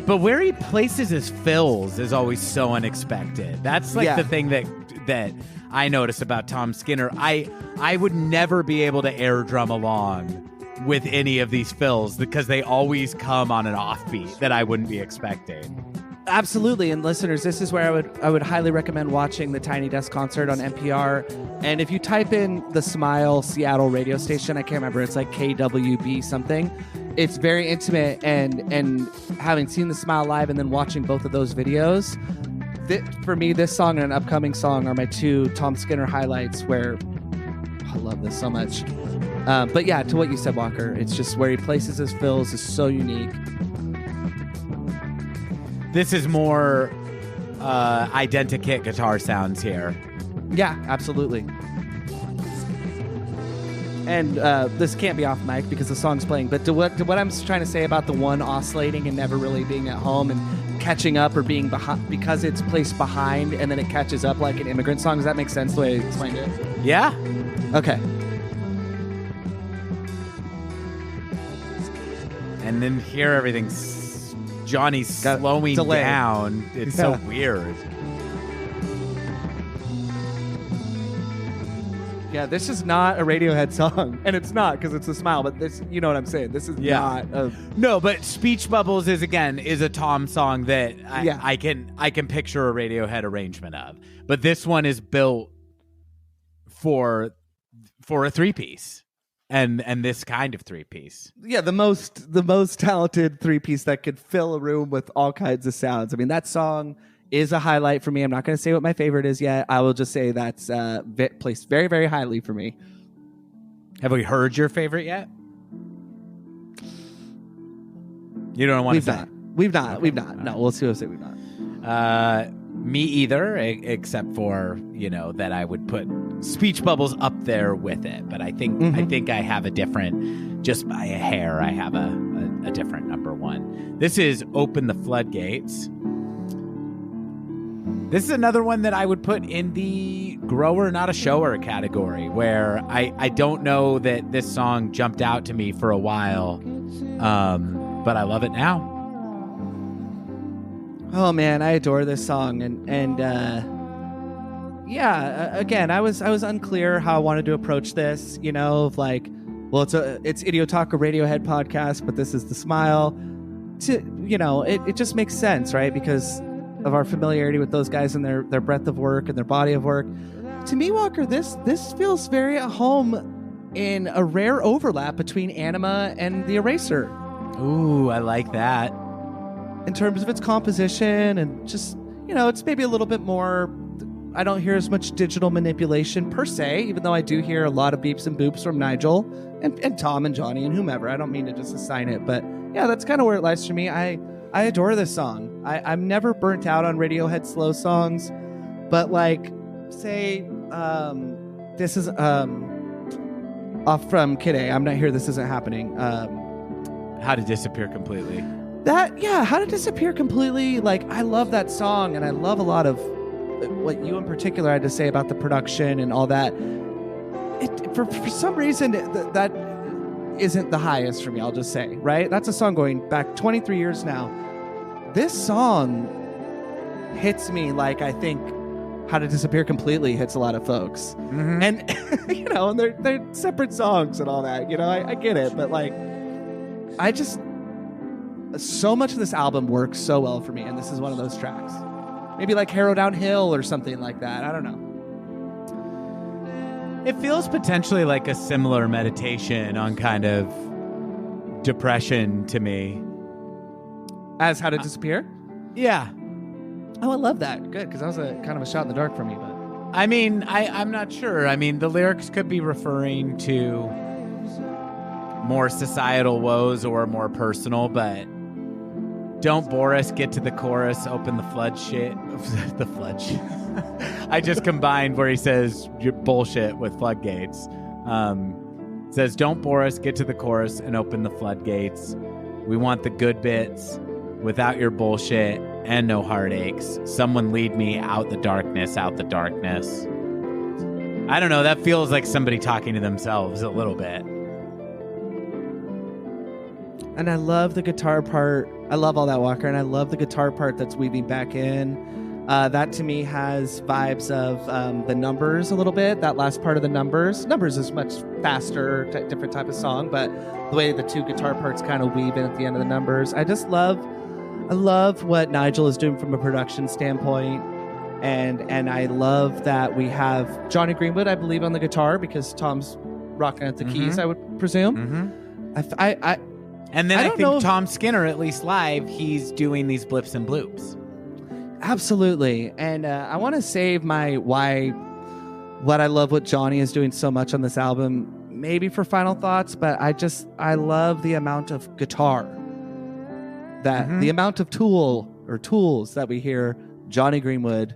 But where he places his fills is always so unexpected. That's like the thing that I notice about Thom Skinner. I would never be able to air drum along with any of these fills because they always come on an offbeat that I wouldn't be expecting. Absolutely, and listeners, this is where I would highly recommend watching the Tiny Desk concert on NPR. And if you type in the Smile Seattle radio station, I can't remember, it's like KWB something. It's very intimate, and having seen the Smile live and then watching both of those videos, for me, this song and an upcoming song are my two Thom Skinner highlights. Where I love this so much. But yeah, to what you said, Walker, it's just where he places his fills is so unique. This is more identikit guitar sounds here. Yeah, absolutely. And this can't be off mic because the song's playing, but to what I'm trying to say about the one oscillating and never really being at home and catching up or being behind because it's placed behind and then it catches up like an immigrant song, does that make sense the way I explained it? Yeah. Okay. And then here everything's... Johnny's slowing down. It's so weird. Yeah, this is not a Radiohead song. And it's not because it's a Smile, but this, you know what I'm saying. This is not a... No, but Speech Bubbles is a Thom song that I can picture a Radiohead arrangement of. But this one is built for a three-piece. And this kind of three-piece. Yeah, the most talented three-piece that could fill a room with all kinds of sounds. I mean, that song is a highlight for me. I'm not going to say what my favorite is yet. I will just say that's placed very, very highly for me. Have we heard your favorite yet? You don't want to say? We've not. No, we'll say we've not. Me either, except for, that I would put Speech Bubbles up there with it. But I think I have a different, just by a hair, I have a different number one. This is Open the Floodgates. This is another one that I would put in the grower, not a shower category, where I don't know that this song jumped out to me for a while, but I love it now. Oh man, I adore this song, and again, I was unclear how I wanted to approach this. Of like, well, it's Idiotalk, a Radiohead podcast, but this is the Smile. It just makes sense, right? Because of our familiarity with those guys and their breadth of work and their body of work. To me, Walker, this feels very at home in a rare overlap between Anima and The Eraser. Ooh, I like that. In terms of its composition and just, it's maybe a little bit more, I don't hear as much digital manipulation per se, even though I do hear a lot of beeps and boops from Nigel and Tom and Jonny and whomever. I don't mean to just assign it, but yeah, that's kind of where it lies for me. I adore this song. I'm never burnt out on Radiohead slow songs, but like, say, this is off from Kid A. I'm not here. This isn't happening. How to Disappear Completely. How to Disappear Completely. Like, I love that song, and I love a lot of what you in particular had to say about the production and all that. For some reason, that isn't the highest for me, I'll just say, right? That's a song going back 23 years now. This song hits me like I think How to Disappear Completely hits a lot of folks. Mm-hmm. And, and they're separate songs and all that, I get it, but like, so much of this album works so well for me, and this is one of those tracks. Maybe like Harrow Downhill or something like that. I don't know. It feels potentially like a similar meditation on kind of depression to me. As How to Disappear? Yeah. Oh, I love that. Good, because that was a kind of a shot in the dark for me. But I mean, I'm not sure. I mean, the lyrics could be referring to more societal woes or more personal, but don't bore us, get to the chorus, open the flood shit. The flood shit. I just combined where he says bullshit with floodgates. Says, don't bore us, get to the chorus and open the floodgates. We want the good bits without your bullshit and no heartaches. Someone lead me out the darkness, out the darkness. I don't know. That feels like somebody talking to themselves a little bit. And I love the guitar part. I love all that, Walker. And I love the guitar part that's weaving back in. That to me has vibes of the Numbers a little bit. That last part of the Numbers. Numbers is much faster, different type of song, but the way the two guitar parts kind of weave in at the end of the Numbers. I love what Nigel is doing from a production standpoint. And I love that we have Jonny Greenwood, I believe, on the guitar because Tom's rocking at the keys, I would presume. And then I think Tom Skinner, at least live, he's doing these blips and bloops. Absolutely. And I want to save what I love what Jonny is doing so much on this album, maybe for final thoughts, but I love the amount of guitar that the amount of tools that we hear Jonny Greenwood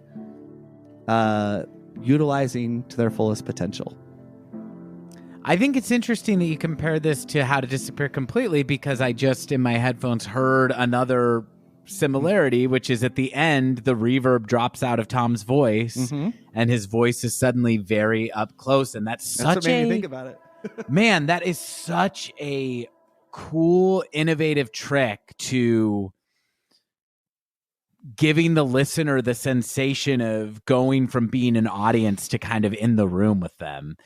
utilizing to their fullest potential. I think it's interesting that you compare this to How to Disappear Completely because I just in my headphones heard another similarity, which is at the end, the reverb drops out of Tom's voice and his voice is suddenly very up close. And that's what made me think about it. Man, that is such a cool, innovative trick to giving the listener the sensation of going from being an audience to kind of in the room with them.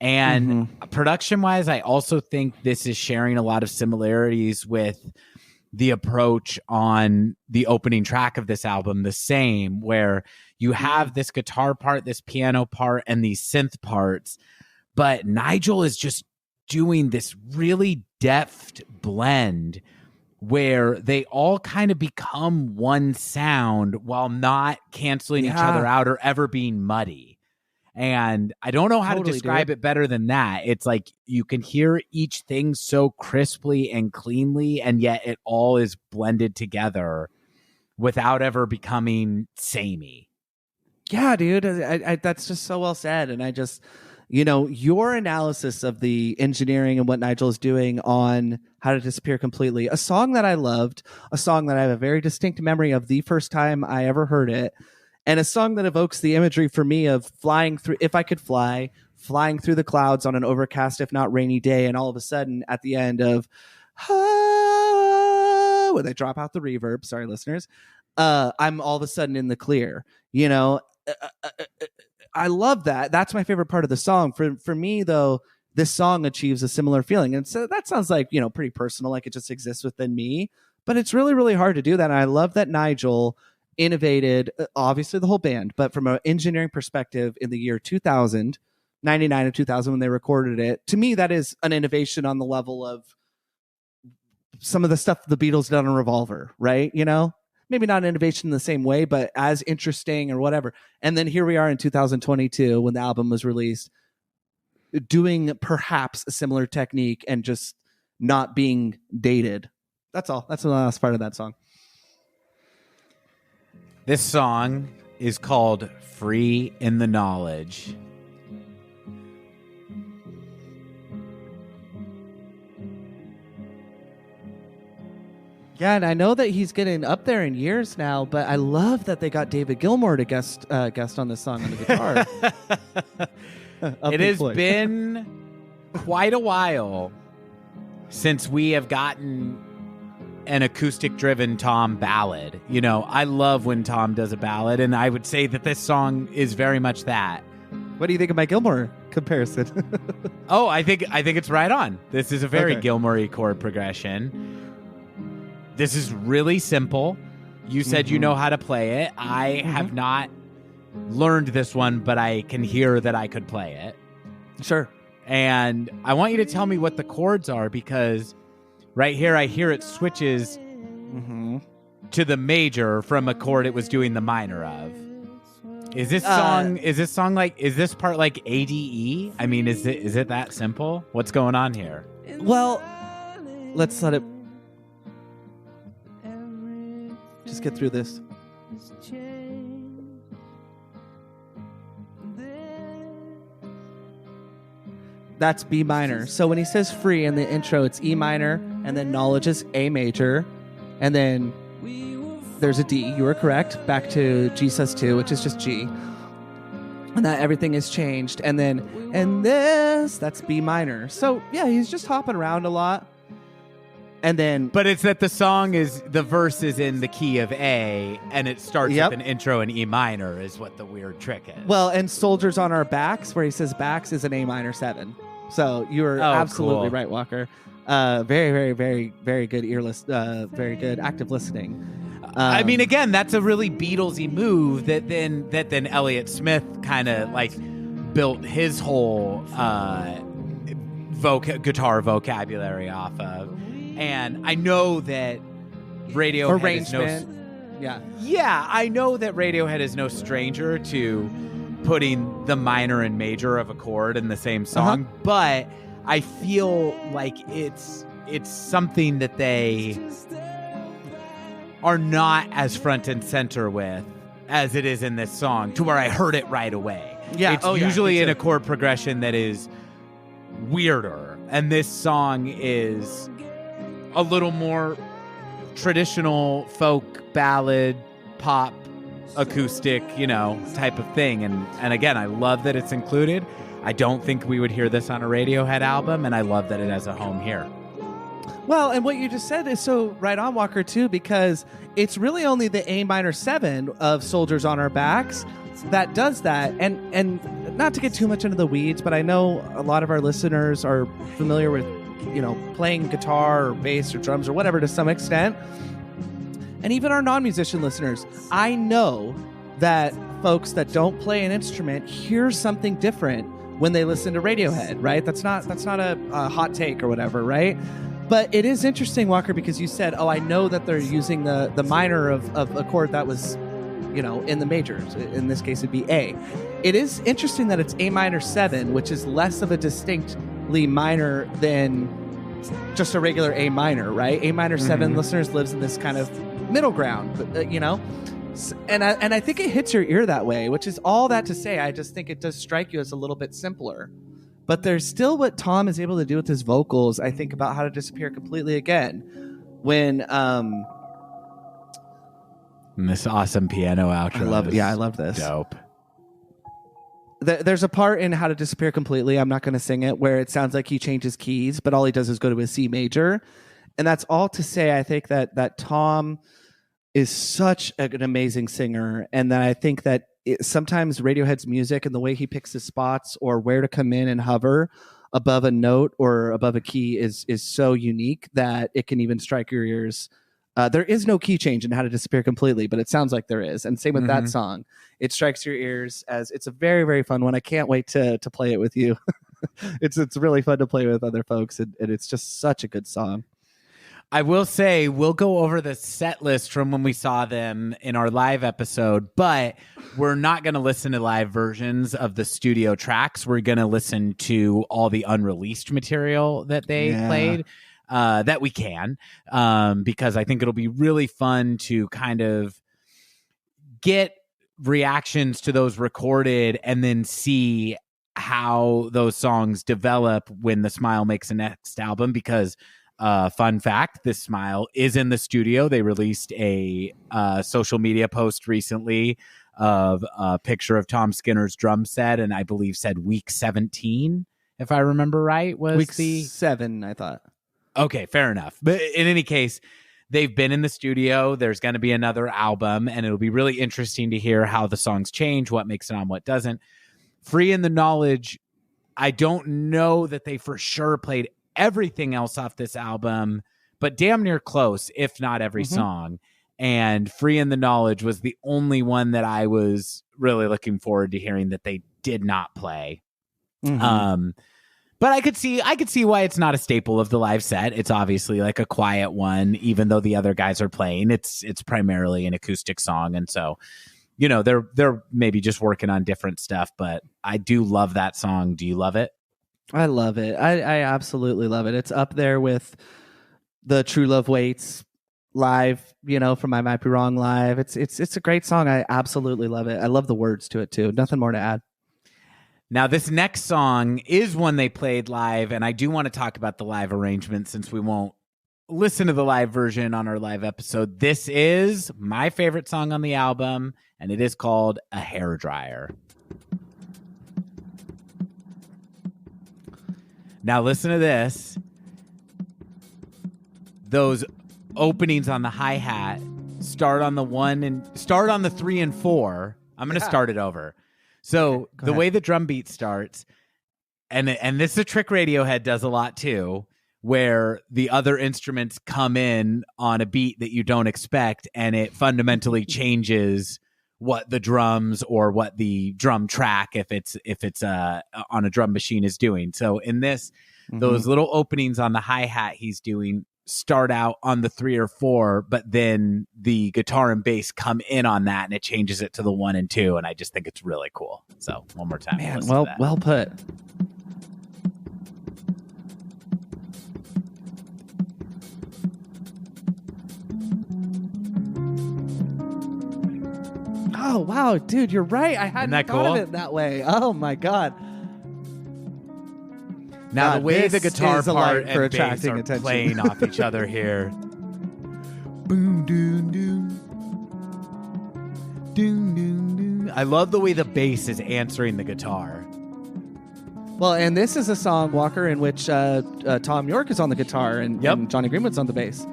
And production-wise, I also think this is sharing a lot of similarities with the approach on the opening track of this album, The Same, where you have this guitar part, this piano part, and these synth parts. But Nigel is just doing this really deft blend where they all kind of become one sound while not canceling each other out or ever being muddy. And I don't know how to describe it better than that. It's like you can hear each thing so crisply and cleanly, and yet it all is blended together without ever becoming samey. Yeah, dude. I that's just so well said. And I just, your analysis of the engineering and what Nigel is doing on How to Disappear Completely, a song that I loved, a song that I have a very distinct memory of the first time I ever heard it. And a song that evokes the imagery for me of flying through, if I could fly, flying through the clouds on an overcast, if not rainy day. And all of a sudden at the end of, when they drop out the reverb, sorry, listeners, I'm all of a sudden in the clear. I love that. That's my favorite part of the song. For me, though, this song achieves a similar feeling. And so that sounds like, pretty personal, like it just exists within me. But it's really, really hard to do that. And I love that Nigel innovated, obviously the whole band, but from an engineering perspective in the year 2000, 99 and 2000 when they recorded it, to me that is an innovation on the level of some of the stuff the Beatles done on Revolver, right? Maybe not an innovation in the same way, but as interesting or whatever. And then here we are in 2022 when the album was released, doing perhaps a similar technique and just not being dated. That's all. That's the last part of that song. This song is called Free in the Knowledge. Yeah, and I know that he's getting up there in years now, but I love that they got David Gilmour to guest on this song on the guitar. It has been quite a while since we have gotten an acoustic-driven Thom ballad. I love when Thom does a ballad, and I would say that this song is very much that. What do you think of my Gilmour comparison? Oh, I think it's right on. This is a very Gilmour-y chord progression. This is really simple. You said you know how to play it. I have not learned this one, but I can hear that I could play it. Sure. And I want you to tell me what the chords are, because right here I hear it switches to the major from a chord it was doing the minor of. Is this part like ADE? I mean, is it that simple? What's going on here? Well, let's let it just get through this. That's B minor. So when he says free in the intro, it's E minor, and then knowledge is A major, and then there's a D. You were correct. Back to G sus2, which is just G. And that everything is changed. And that's B minor. So yeah, he's just hopping around a lot. And then, but it's that the verse is in the key of A, and it starts with an intro in E minor is what the weird trick is. Well, and Soldiers on Our Backs, where he says backs, is an A minor 7. So you were absolutely right, Walker. Very, very, very, very good very good active listening. I mean, again, that's a really Beatlesy move that then Elliott Smith kind of like built his whole guitar vocabulary off of. And I know that Radiohead is I know that Radiohead is no stranger to putting the minor and major of a chord in the same song, but I feel like it's something that they are not as front and center with as it is in this song, to where I heard it right away. Yeah, it's usually in a chord progression that is weirder, and this song is a little more traditional folk ballad, pop, acoustic, type of thing. And again, I love that it's included. I don't think we would hear this on a Radiohead album, and I love that it has a home here. Well, and what you just said is so right on, Walker, too, because it's really only the A minor 7 of Soldiers on Our Backs that does that. And not to get too much into the weeds, but I know a lot of our listeners are familiar with playing guitar or bass or drums or whatever to some extent. And even our non-musician listeners, I know that folks that don't play an instrument hear something different when they listen to Radiohead, right? That's not a hot take or whatever, right? But it is interesting, Walker, because you said, I know that they're using the minor of a chord that was, in the majors. In this case, it'd be A. It is interesting that it's A minor 7, which is less of a distinctly minor than just a regular A minor, right? A minor 7 listeners lives in this kind of middle ground, and I think it hits your ear that way, which is all that to say. I just think it does strike you as a little bit simpler. But there's still what Thom is able to do with his vocals. I think about How to Disappear Completely again, when this awesome piano outro. I love it. Yeah, I love this. Dope. There's a part in How to Disappear Completely, I'm not going to sing it, where it sounds like he changes keys, but all he does is go to a C major. And that's all to say, I think that Thom is such an amazing singer, and that I think that sometimes Radiohead's music and the way he picks his spots or where to come in and hover above a note or above a key is so unique that it can even strike your ears. There is no key change in How to Disappear Completely, but it sounds like there is. And same with that song. It strikes your ears as it's a very, very fun one. I can't wait to play it with you. It's really fun to play with other folks, and it's just such a good song. I will say we'll go over the set list from when we saw them in our live episode, but we're not going to listen to live versions of the studio tracks. We're going to listen to all the unreleased material that they played, that we can, because I think it'll be really fun to kind of get reactions to those recorded and then see how those songs develop when the Smile makes a next album, because fun fact, this Smile is in the studio. They released a social media post recently of a picture of Tom Skinner's drum set, and I believe said week 17, if I remember right, was week 7, I thought. Okay, fair enough. But in any case, they've been in the studio. There's going to be another album, and it'll be really interesting to hear how the songs change, what makes it on, what doesn't. Free in the Knowledge, I don't know that they for sure played everything else off this album, but damn near close, if not every song. And Free in the Knowledge was the only one that I was really looking forward to hearing that they did not play. But I could see why it's not a staple of the live set. It's obviously like a quiet one, even though the other guys are playing. It's primarily an acoustic song, and so they're maybe just working on different stuff. But I do love that song. Do you love it? I love it. I absolutely love it. It's up there with the True Love Waits live, from I Might Be Wrong live. It's a great song. I absolutely love it. I love the words to it too. Nothing more to add. Now, this next song is one they played live, and I do want to talk about the live arrangement since we won't listen to the live version on our live episode. This is my favorite song on the album, and it is called A Hairdryer. Now, listen to this. Those openings on the hi-hat start on the 3 and 4. I'm going to start it over. So the way the drum beat starts, and this is a trick Radiohead does a lot too, where the other instruments come in on a beat that you don't expect, and it fundamentally changes what the drums or what the drum track, if it's on a drum machine, is doing. So in this, those little openings on the hi-hat he's doing start out on the 3 or 4, but then the guitar and bass come in on that, and it changes it to the 1 and 2, and I just think it's really cool. So one more time. Man, well put. Oh wow, dude, you're right. I hadn't thought of it that way. Oh my god. Now, the way the guitar part for and bass are attention. playing off each other here. Boom, doom, doom. Doom, doom, doom. I love the way the bass is answering the guitar. Well, and this is a song, Walker, in which Thom Yorke is on the guitar and Jonny Greenwood's on the bass.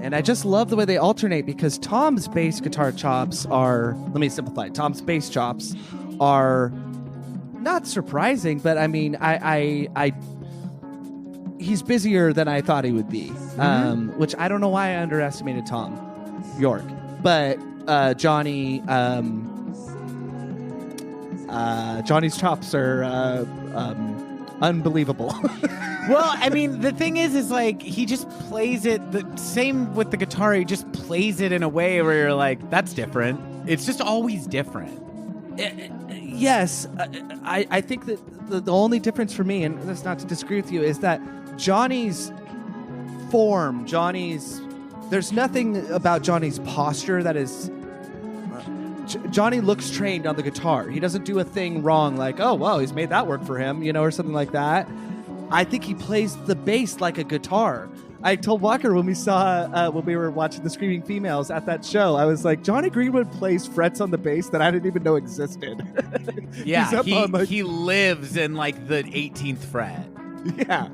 And I just love the way they alternate, because Tom's bass guitar chops are, let me simplify, Tom's bass chops are not surprising, but I mean, I he's busier than I thought he would be, which I don't know why I underestimated Thom Yorke, but Jonny, Johnny's chops are unbelievable. Well, I mean, the thing is like he just plays it the same with the guitar. He just plays it in a way where you're like, that's different. It's just always different. Yes, I think that the only difference for me, and that's not to disagree with you, is that Johnny's form, there's nothing about Johnny's posture that is. Jonny looks trained on the guitar. He doesn't do a thing wrong like, oh, wow, he's made that work for him, or something like that. I think he plays the bass like a guitar. I told Walker when we were watching the Screaming Females at that show, I was like, Jonny Greenwood plays frets on the bass that I didn't even know existed. Yeah, he lives in like the 18th fret. Yeah.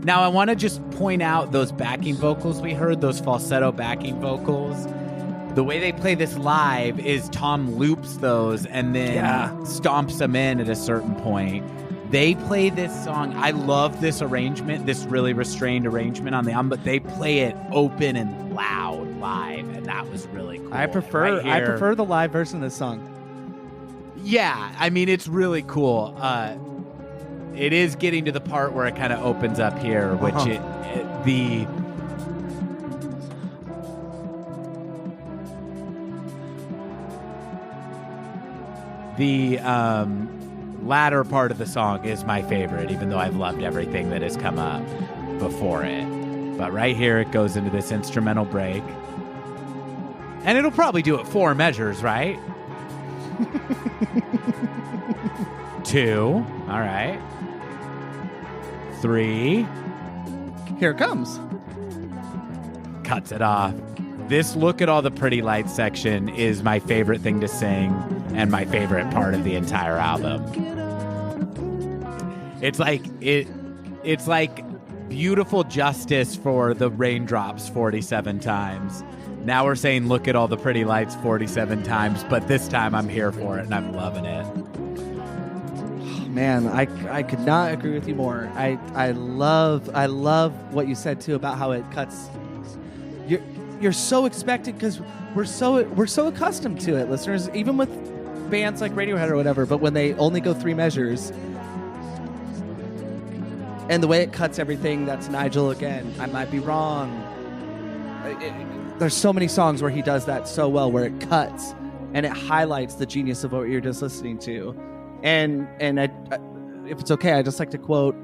Now, I want to just point out those backing vocals we heard, those falsetto backing vocals. The way they play this live is Thom loops those and then stomps them in at a certain point. They play this song. I love this arrangement, this really restrained arrangement on the album, but they play it open and loud live, and that was really cool. I prefer the live version of this song. Yeah, I mean, it's really cool. It is getting to the part where it kind of opens up here, which the latter part of the song is my favorite, even though I've loved everything that has come up before it. But right here, it goes into this instrumental break. And it'll probably do it 4 measures, right? 2. All right. 3. Here it comes. Cuts it off. This Look at All the Pretty Lights section is my favorite thing to sing and my favorite part of the entire album. It's like beautiful justice for the raindrops 47 times. Now we're saying look at all the pretty lights 47 times, but this time I'm here for it and I'm loving it. Man, I could not agree with you more. I love what you said too about how it cuts. You're so expected because we're so accustomed to it, listeners. Even with bands like Radiohead or whatever, but when they only go 3 measures, and the way it cuts everything, that's Nigel again. I might be wrong. There's so many songs where he does that so well, where it cuts and it highlights the genius of what you're just listening to. And if it's okay, I'd just like to quote,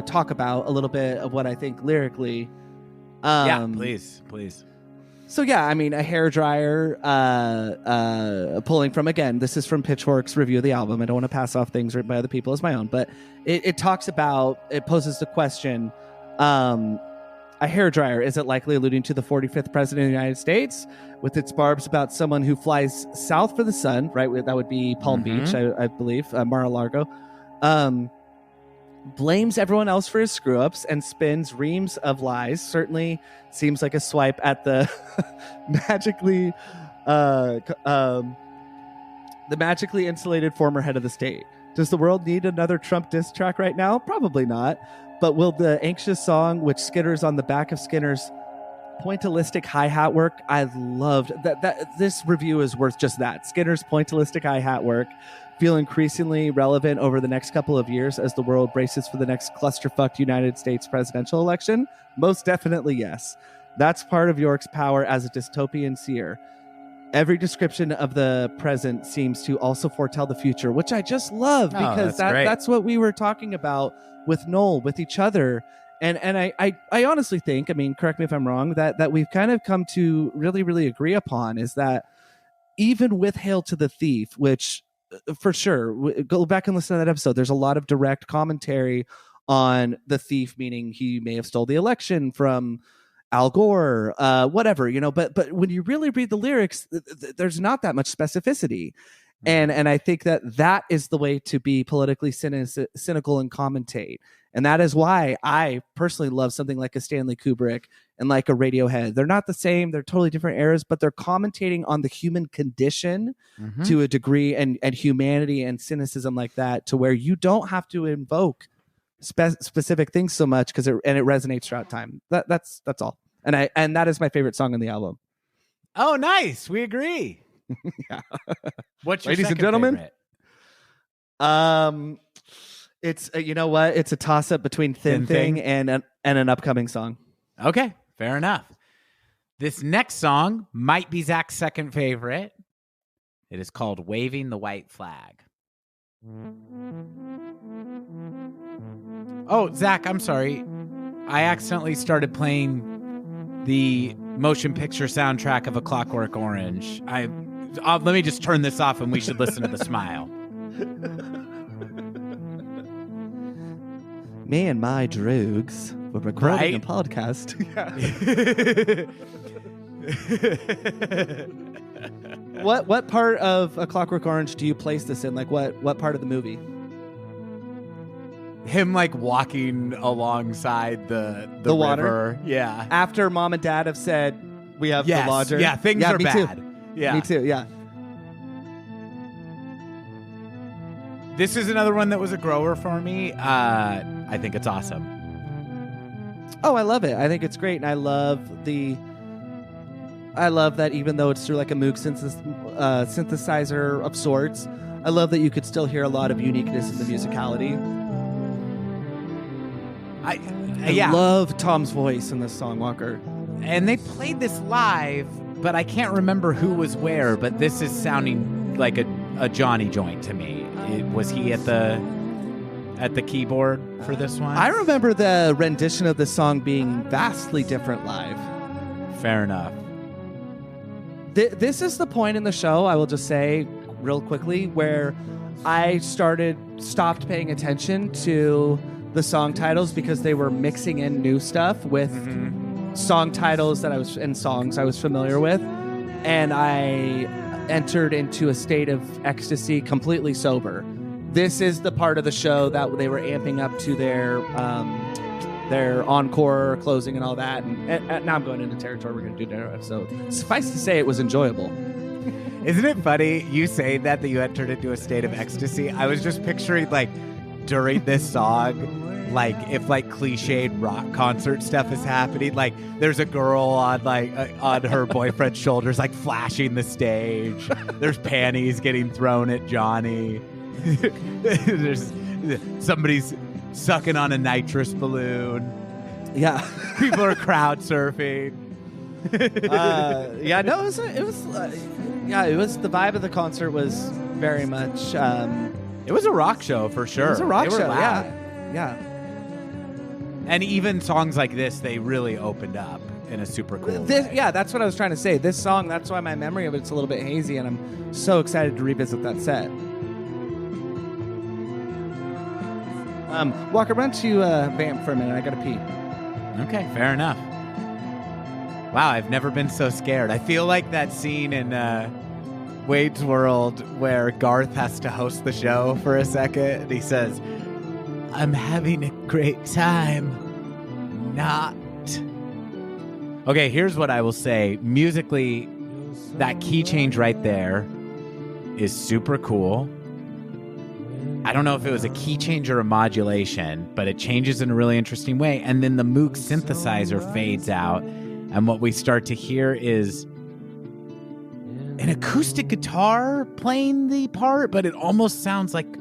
talk about a little bit of what I think lyrically. Yeah, please. So yeah, I mean, a hairdryer, pulling from, again, this is from Pitchfork's review of the album. I don't want to pass off things written by other people as my own, but it talks about, it poses the question, a hairdryer, is it likely alluding to the 45th president of the United States with its barbs about someone who flies south for the sun, right? That would be Palm Beach, I believe, Mar-a-Lago. Blames everyone else for his screw-ups and spins reams of lies. Certainly seems like a swipe at the magically insulated former head of the state. Does the world need another Trump diss track right now? Probably not. But will the anxious song, which skitters on the back of Skinner's pointillistic hi-hat work, I loved that this review is worth just that. Skinner's pointillistic hi-hat work feel increasingly relevant over the next couple of years as the world braces for the next clusterfucked United States presidential election? Most definitely yes. That's part of Yorke's power as a dystopian seer. Every description of the present seems to also foretell the future, which I just love, because that's what we were talking about with Noel, with each other. And I honestly think, I mean, correct me if I'm wrong, that we've kind of come to really, really agree upon is that even with Hail to the Thief, which for sure, go back and listen to that episode, there's a lot of direct commentary on the thief, meaning he may have stole the election from Al Gore, whatever, but when you really read the lyrics, there's not that much specificity. And I think that is the way to be politically cynical and commentate. And that is why I personally love something like a Stanley Kubrick and like a Radiohead. They're not the same. They're totally different eras, but they're commentating on the human condition to a degree, and humanity and cynicism like that, to where you don't have to invoke specific things so much because it resonates throughout time. That's all. And that is my favorite song on the album. Oh, nice. We agree. Yeah. What's your ladies and gentlemen? Favorite? It's you know what? It's a toss up between Thin Thing and an upcoming song. Okay, fair enough. This next song might be Zach's second favorite. It is called "Waving the White Flag." Oh, Zach, I'm sorry. I accidentally started playing the motion picture soundtrack of A Clockwork Orange. Let me just turn this off and we should listen to the smile. Me and my drugs were recording a podcast. What part of A Clockwork Orange do you place this in? Like what part of the movie? Him like walking alongside the water. River. Yeah. After mom and dad have said we have the lodger. Yeah, things are bad. Too. Yeah. Me too, yeah. This is another one that was a grower for me. I think it's awesome. Oh, I love it. I think it's great. And I love that even though it's through like a Moog synthesizer of sorts, I love that you could still hear a lot of uniqueness in the musicality. I love Tom's voice in this song, Walker. And they played this live, but I can't remember who was where, but this is sounding like a Jonny joint to me. Was he at the keyboard for this one? I remember the rendition of the song being vastly different live. Fair enough. This is the point in the show, I will just say real quickly, where I stopped paying attention to the song titles because they were mixing in new stuff with song titles songs I was familiar with, and I entered into a state of ecstasy completely sober. This is the part of the show that they were amping up to their encore closing and all that, and now I'm going into territory we're going to do there. So suffice to say, it was enjoyable. Isn't it funny you say that you entered into a state of ecstasy? I was just picturing like during this song, like if like cliched rock concert stuff is happening. Like there's a girl on on her boyfriend's shoulders, like flashing the stage. There's panties getting thrown at Jonny. There's somebody's sucking on a nitrous balloon. Yeah. People are crowd surfing. Yeah, no, it was the vibe of the concert was very much it was a rock show for sure. It was a rock show, loud. yeah. And even songs like this, they really opened up in a super cool way. Yeah, that's what I was trying to say. This song, that's why my memory of it's a little bit hazy, and I'm so excited to revisit that set. Walker, run to Vamp for a minute. I gotta pee. Okay, fair enough. Wow, I've never been so scared. I feel like that scene in Wade's World where Garth has to host the show for a second, and he says, "I'm having a great time, not." Okay, here's what I will say. Musically, that key change right there is super cool. I don't know if it was a key change or a modulation, but it changes in a really interesting way. And then the Moog synthesizer fades out, and what we start to hear is an acoustic guitar playing the part, but it almost sounds like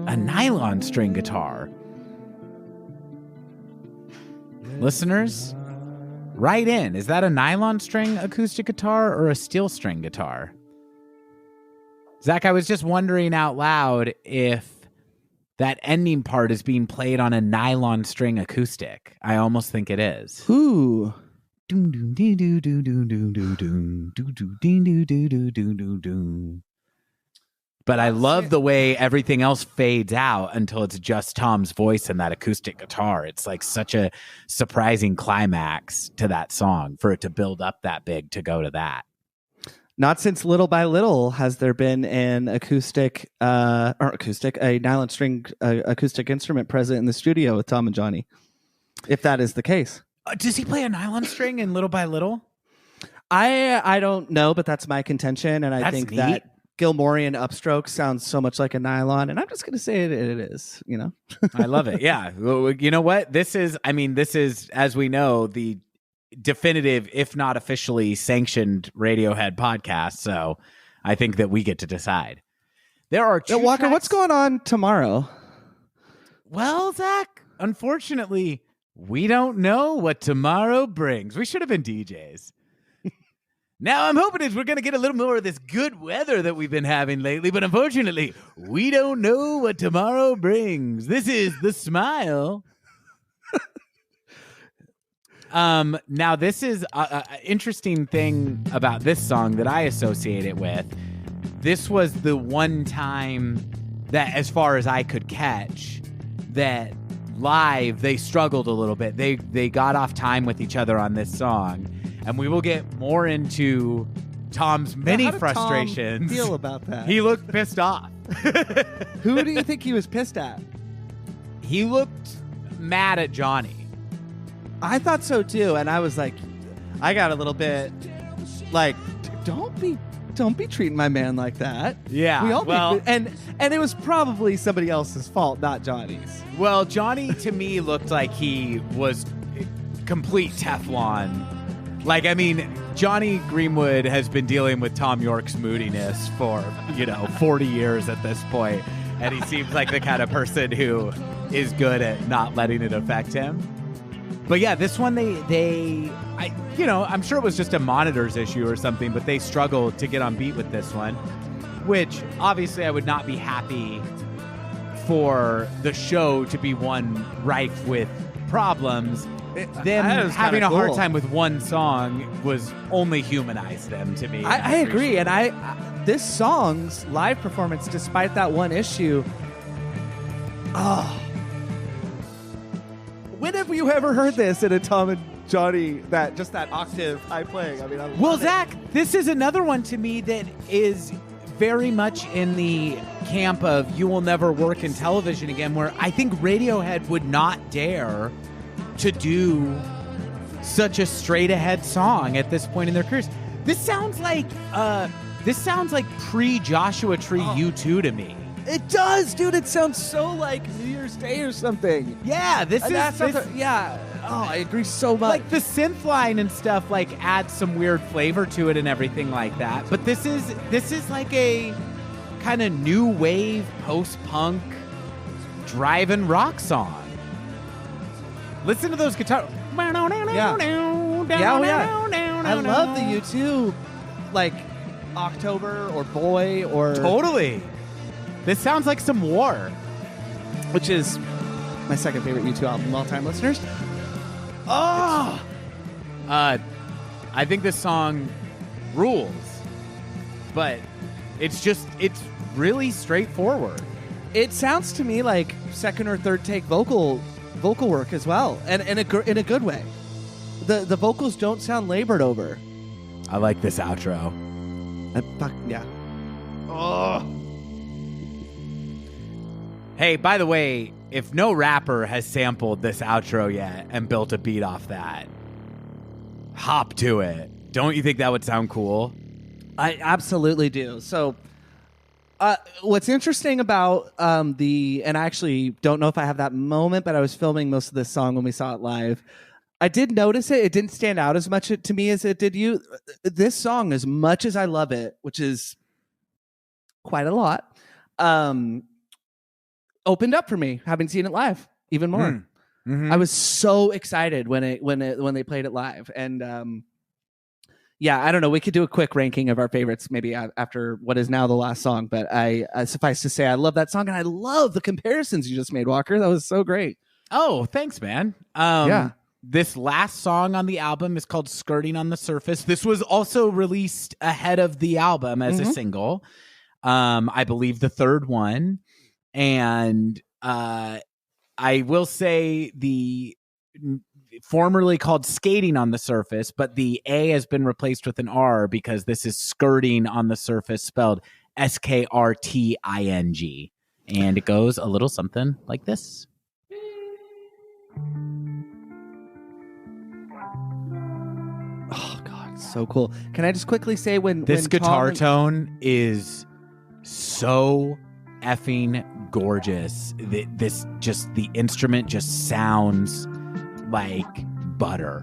a nylon string guitar. Listeners, write in. Is that a nylon string acoustic guitar or a steel string guitar? Zach, I was just wondering out loud if that ending part is being played on a nylon string acoustic. I almost think it is. Ooh. But I love the way everything else fades out until it's just Tom's voice and that acoustic guitar. It's like such a surprising climax to that song for it to build up that big to go to that. Not since Little by Little has there been an a nylon string acoustic instrument present in the studio with Thom and Jonny, if that is the case. Does he play a nylon string in Little by Little? I don't know, but that's my contention, and I think neat. that Gilmorian upstroke sounds so much like a nylon, and I'm just going to say it is, you know. I love it. Yeah. Well, you know what? This is, as we know, the definitive, if not officially sanctioned Radiohead podcast. So I think that we get to decide. There are two Walker, tracks. what's going on tomorrow? Well, Zach, unfortunately, we don't know what tomorrow brings. We should have been DJs. Now I'm hoping we're going to get a little more of this good weather that we've been having lately, but unfortunately, we don't know what tomorrow brings. This is The Smile. Now, this is an interesting thing about this song that I associate it with. This was the one time that, as far as I could catch, that live they struggled a little bit. They got off time with each other on this song, and we will get more into Tom's many frustrations. Tom feel about that? He looked pissed off. Who do you think he was pissed at? He looked mad at Jonny. I thought so too, and I was like, I got a little bit like, don't be treating my man like that. Yeah, we all and it was probably somebody else's fault, not Johnny's. Well, Jonny to me looked like he was complete Teflon. Like, I mean, Jonny Greenwood has been dealing with Thom Yorke's moodiness for 40 years at this point, and he seems like the kind of person who is good at not letting it affect him. But yeah, this one, I'm sure it was just a monitors issue or something, but they struggled to get on beat with this one, which obviously I would not be happy for the show to be one rife with problems. Them having a hard time with one song was only humanized them to me. I agree, and this song's live performance, despite that one issue, when have you ever heard this in a Thom and Jonny, that octave high playing? I mean, Zach, this is another one to me that is very much in the camp of you will never work in television again, where I think Radiohead would not dare to do such a straight ahead song at this point in their careers. This sounds like pre-Joshua Tree U2 to me. It does, dude. It sounds so like New Year's Day or something. Yeah, yeah. Oh, I agree so much. Like the synth line and stuff like adds some weird flavor to it and everything like that. But this is like a kind of new wave post-punk driving rock song. Listen to those guitars. Yeah. I love the U2 like October or Boy or Totally. This sounds like some War, which is my second favorite U2 album of all time, listeners. Oh, I think this song rules, but it's really straightforward. It sounds to me like second or third take vocal work as well, and in a good way. The vocals don't sound labored over. I like this outro. Yeah. Oh. Hey, by the way, if no rapper has sampled this outro yet and built a beat off that, hop to it. Don't you think that would sound cool? I absolutely do. So, what's interesting about and I actually don't know if I have that moment, but I was filming most of this song when we saw it live. I did notice it. It didn't stand out as much to me as it did you. This song, as much as I love it, which is quite a lot, opened up for me, having seen it live even more. Mm-hmm. I was so excited when they played it live, and yeah, I don't know. We could do a quick ranking of our favorites maybe after what is now the last song, but I suffice to say I love that song, and I love the comparisons you just made, Walker. That was so great. Oh, thanks, man. Yeah. This last song on the album is called Skirting on the Surface. This was also released ahead of the album as a single. I believe the third one. And I will say the formerly called Skating on the Surface, but the A has been replaced with an R because this is Skirting on the Surface, spelled Skrting. And it goes a little something like this. Oh, God, so cool. Can I just quickly say when guitar tone is so effing gorgeous. The instrument just sounds like butter.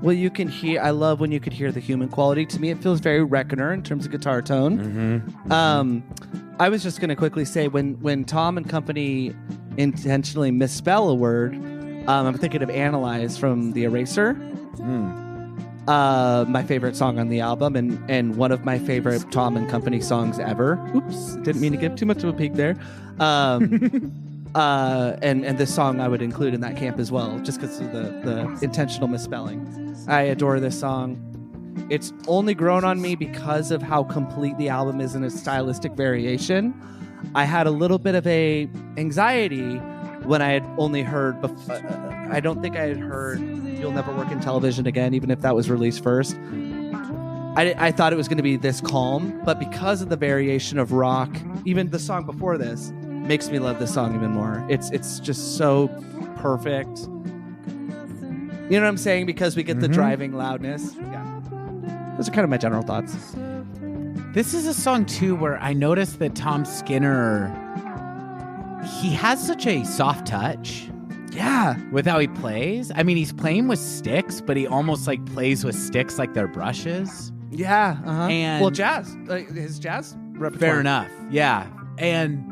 Well, you can hear, I love when you could hear the human quality. To me, it feels very Reckoner in terms of guitar tone. Mm-hmm. I was just going to quickly say when Thom and company intentionally misspell a word, I'm thinking of Analyze from The Eraser. My favorite song on the album, and one of my favorite Thom and company songs ever. Oops, didn't mean to give too much of a peek there. And this song I would include in that camp as well, just because of the intentional misspelling. I adore this song. It's only grown on me because of how complete the album is in a stylistic variation. I had a little bit of a anxiety when I had only heard. I don't think I had heard "You'll Never Work in Television Again," even if that was released first. I thought it was going to be this calm, but because of the variation of rock, even the song before this makes me love this song even more. It's just so perfect. You know what I'm saying? Because we get the driving loudness. Yeah. Those are kind of my general thoughts. This is a song, too, where I noticed that Tom Skinner, he has such a soft touch. Yeah. With how he plays. I mean, he's playing with sticks, but he almost like plays with sticks like they're brushes. Yeah. Uh-huh. And well, jazz. His jazz repertoire. Fair enough. Yeah. And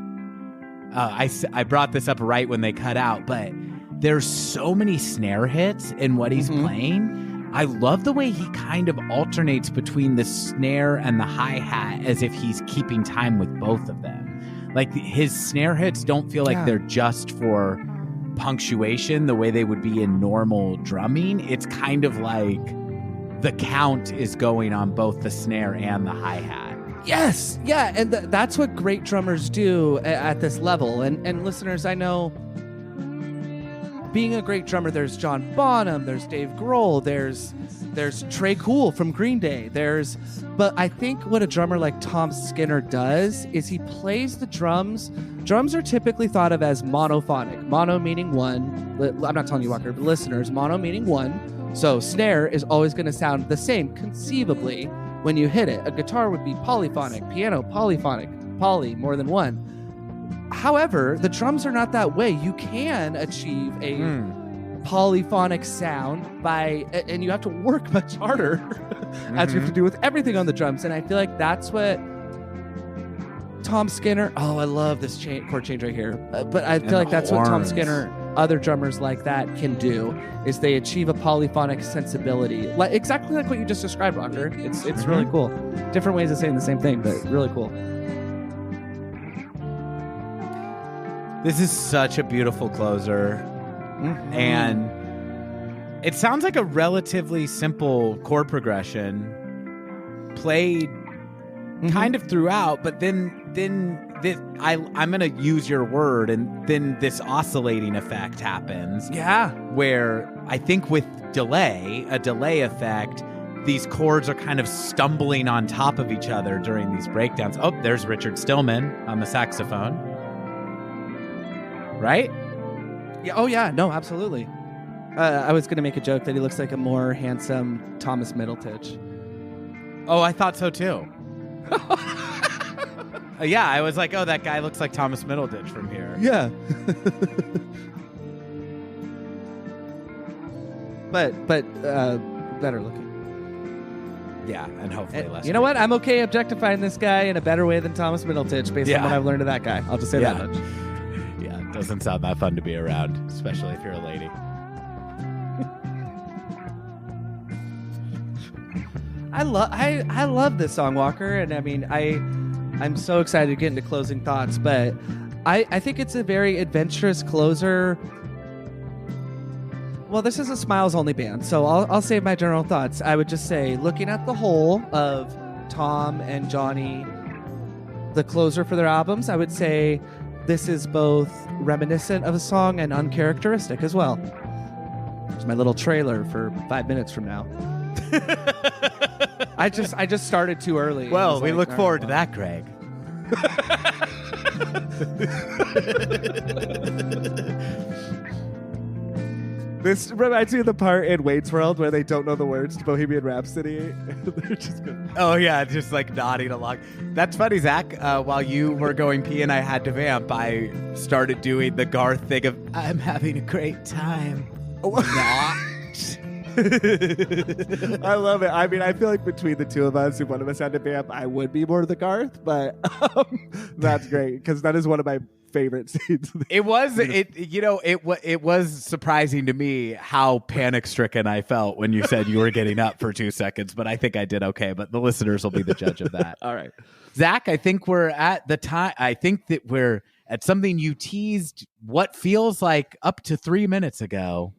I brought this up right when they cut out, but there's so many snare hits in what he's playing. I love the way he kind of alternates between the snare and the hi-hat as if he's keeping time with both of them. Like his snare hits don't feel like they're just for punctuation the way they would be in normal drumming. It's kind of like the count is going on both the snare and the hi-hat. Yes. Yeah. And that's what great drummers do at this level. And listeners, I know being a great drummer, there's John Bonham, there's Dave Grohl, there's Trey Cool from Green Day, but I think what a drummer like Tom Skinner does is he plays the drums. Drums are typically thought of as monophonic. Mono meaning one. I'm not telling you, Walker, but listeners, mono meaning one. So snare is always going to sound the same conceivably when you hit it. A guitar would be polyphonic, piano polyphonic, poly more than one. However, the drums are not that way. You can achieve a polyphonic sound and you have to work much harder as you have to do with everything on the drums. And I feel like that's what Tom Skinner, I love this chord change right here. But I feel like that's what Tom Skinner, other drummers like that can do, is they achieve a polyphonic sensibility. Exactly like what you just described, Rocker. It's really cool. Different ways of saying the same thing, but really cool. This is such a beautiful closer. And it sounds like a relatively simple chord progression played kind of throughout, but then this, I'm going to use your word, and then this oscillating effect happens. Yeah. Where I think with a delay effect, these chords are kind of stumbling on top of each other during these breakdowns. Oh, there's Richard Stillman on the saxophone. Right? Yeah. Oh, yeah. No, absolutely. I was going to make a joke that he looks like a more handsome Thomas Middleditch. Oh, I thought so too. Yeah, I was like, oh, that guy looks like Thomas Middleditch from here. Yeah. but better looking. Yeah, and hopefully less. You know what? I'm okay objectifying this guy in a better way than Thomas Middleditch based on what I've learned of that guy. I'll just say that much. Yeah, it doesn't sound that fun to be around, especially if you're a lady. I love this song, Walker, and I mean I'm so excited to get into closing thoughts, but I think it's a very adventurous closer. Well, this is a Smiles only band, so I'll save my general thoughts. I would just say, looking at the whole of Thom and Jonny, the closer for their albums, I would say this is both reminiscent of a song and uncharacteristic as well. It's my little trailer for 5 minutes from now. I just started too early. Well, we look forward to that, Greg. This reminds me of the part in Wayne's World where they don't know the words to Bohemian Rhapsody. They're just good. Oh, yeah, just like nodding along. That's funny, Zach. While you were going pee and I had to vamp, I started doing the Garth thing of, I'm having a great time. Not. I love it. I mean, I feel like between the two of us, if one of us had to vamp, I would be more the Garth, but that's great because that is one of my favorite scenes. It was surprising to me how panic stricken I felt when you said you were getting up for 2 seconds, but I think I did okay. But the listeners will be the judge of that. All right, Zach, I think we're at the time. I think that we're at something you teased what feels like up to 3 minutes ago.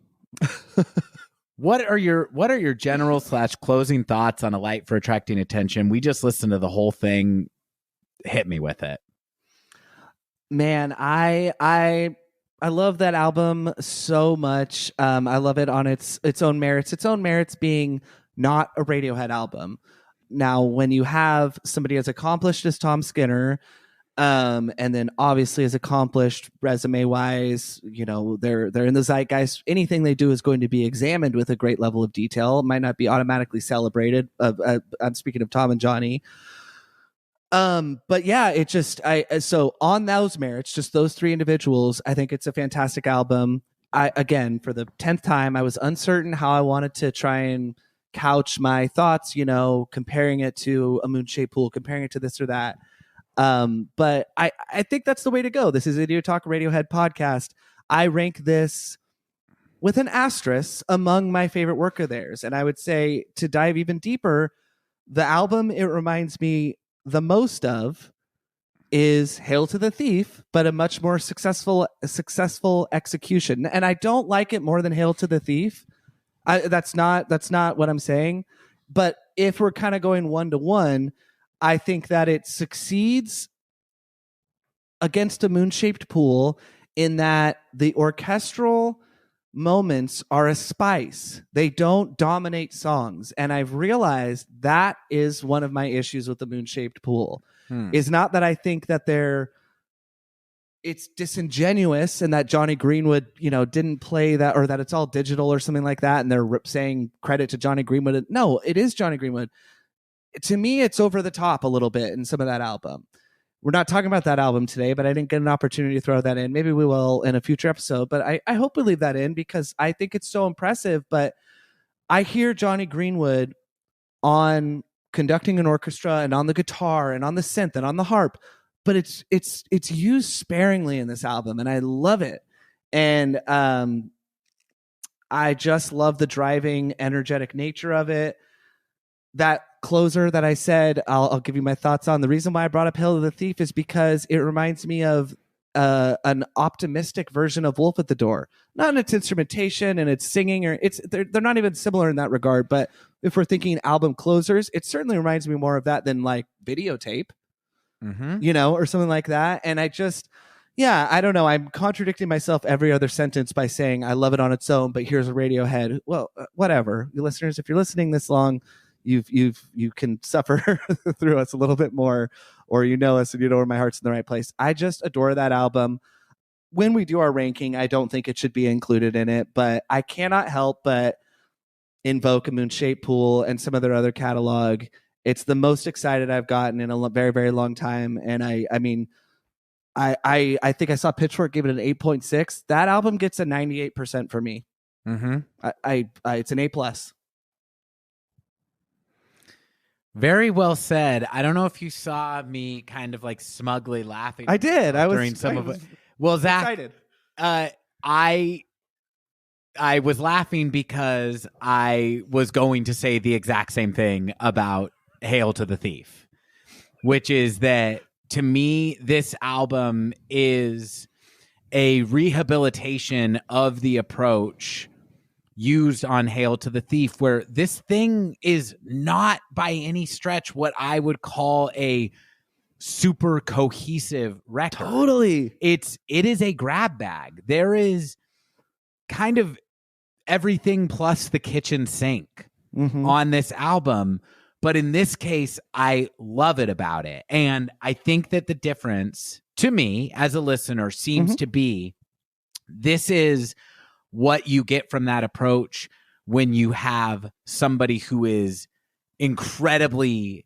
What are your general / closing thoughts on A Light for Attracting Attention? We just listened to the whole thing. Hit me with it. Man, I love that album so much. I love it on its own merits. Its own merits being not a Radiohead album. Now, when you have somebody as accomplished as Thom Skinner, and then obviously as accomplished resume wise, you know, they're in the zeitgeist. Anything they do is going to be examined with a great level of detail. It might not be automatically celebrated. I'm speaking of Thom and Jonny. But yeah, it just, so on those merits, just those three individuals, I think it's a fantastic album. Again, for the 10th time, I was uncertain how I wanted to try and couch my thoughts, you know, comparing it to A Moon-Shaped Pool, comparing it to this or that. But I think that's the way to go. This is Idiot Talk Radiohead podcast. I rank this with an asterisk among my favorite work of theirs. And I would say, to dive even deeper, the album it reminds me the most of is Hail to the Thief, but a much more successful execution. And I don't like it more than Hail to the Thief. That's not what I'm saying. But if we're kind of going 1-to-1, I think that it succeeds against A Moon-Shaped Pool in that the orchestral moments are a spice. They don't dominate songs. And I've realized that is one of my issues with The Moon-Shaped Pool. Is not that I think that it's disingenuous and that Jonny Greenwood, you know, didn't play that, or that it's all digital or something like that, and they're saying credit to Jonny Greenwood. No, it is Jonny Greenwood. To me, it's over the top a little bit in some of that album, we're not talking about that album today, but I didn't get an opportunity to throw that in. Maybe we will in a future episode, but I hope we leave that in because I think it's so impressive. But I hear Jonny Greenwood on conducting an orchestra and on the guitar and on the synth and on the harp, but it's used sparingly in this album, and I love it. And I just love the driving, energetic nature of it. That closer that I said, I'll give you my thoughts on. The reason why I brought up Hail to the Thief is because it reminds me of an optimistic version of Wolf at the Door. Not in its instrumentation and its singing, or they're not even similar in that regard. But if we're thinking album closers, it certainly reminds me more of that than like Videotape, or something like that. And I don't know. I'm contradicting myself every other sentence by saying I love it on its own, but here's a Radiohead. Well, whatever, you listeners, if you're listening this long, you can suffer through us a little bit more, or you know us and you know where my heart's in the right place. I just adore that album. When we do our ranking, I don't think it should be included in it, but I cannot help but invoke a Moonshaped Pool and some of their other catalog. It's the most excited I've gotten in a very, very long time. And I mean, I think I saw Pitchfork give it an 8.6. That album gets a 98% for me. It's an A+. Very well said. I don't know if you saw me kind of like smugly laughing. I did. I was during some of it. Well, Zach, excited. I was laughing because I was going to say the exact same thing about Hail to the Thief, which is that to me, this album is a rehabilitation of the approach used on Hail to the Thief, where this thing is not by any stretch what I would call a super cohesive record. Totally. It is a grab bag. There is kind of everything plus the kitchen sink on this album. But in this case, I love it about it. And I think that the difference to me as a listener seems to be this is what you get from that approach when you have somebody who is incredibly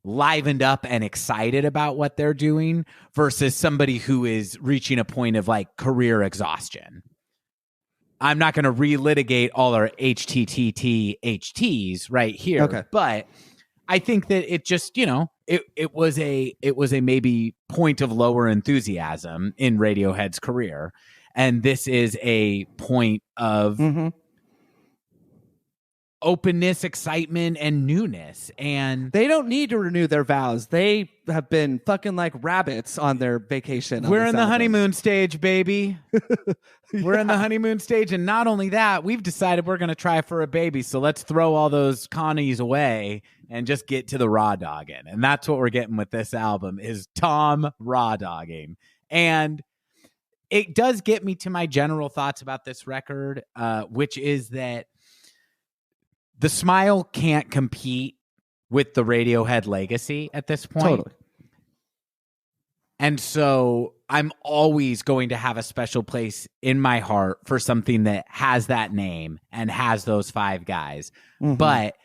livened up and excited about what they're doing versus somebody who is reaching a point of like career exhaustion. I'm not going to relitigate all our HTTT right here, okay. But I think that it just, it was a maybe point of lower enthusiasm in Radiohead's career. And this is a point of openness, excitement, and newness. And they don't need to renew their vows. They have been fucking like rabbits on their vacation. We're in the honeymoon stage, baby. We're in the honeymoon stage. And not only that, we've decided we're going to try for a baby. So let's throw all those Connies away and just get to the raw dogging. And that's what we're getting with this album is Thom raw dogging. And it does get me to my general thoughts about this record, which is that the Smile can't compete with the Radiohead legacy at this point. Totally. And so I'm always going to have a special place in my heart for something that has that name and has those five guys. But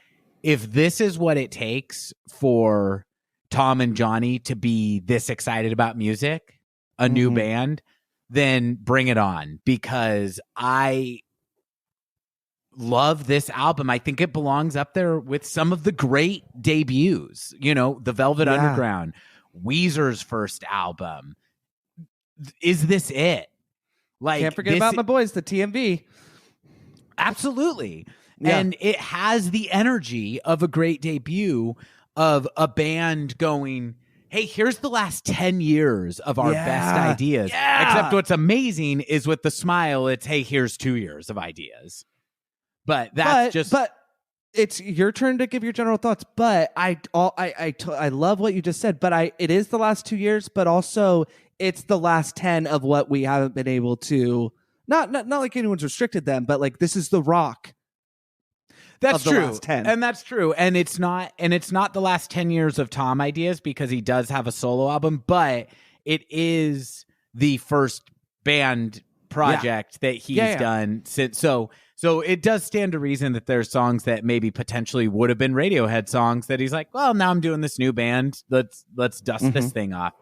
if this is what it takes for Thom and Jonny to be this excited about music, a new band, then bring it on, because I love this album. I think it belongs up there with some of the great debuts, the Velvet Underground, Weezer's first album. Is this it? Like, can't forget about my boys, the TMV. Absolutely. Yeah. And it has the energy of a great debut of a band going, hey, here's the last 10 years of our best ideas. Yeah. Except what's amazing is with the Smile, it's, hey, here's 2 years of ideas. But it's your turn to give your general thoughts. But I love what you just said. But it is the last 2 years, but also it's the last 10 of what we haven't been able to. Not like anyone's restricted them, but like this is the rock. That's true. And that's true. And it's not the last 10 years of Thom ideas, because he does have a solo album, but it is the first band project that he's done since. So So it does stand to reason that there's songs that maybe potentially would have been Radiohead songs that he's like, well, now I'm doing this new band. Let's dust this thing off.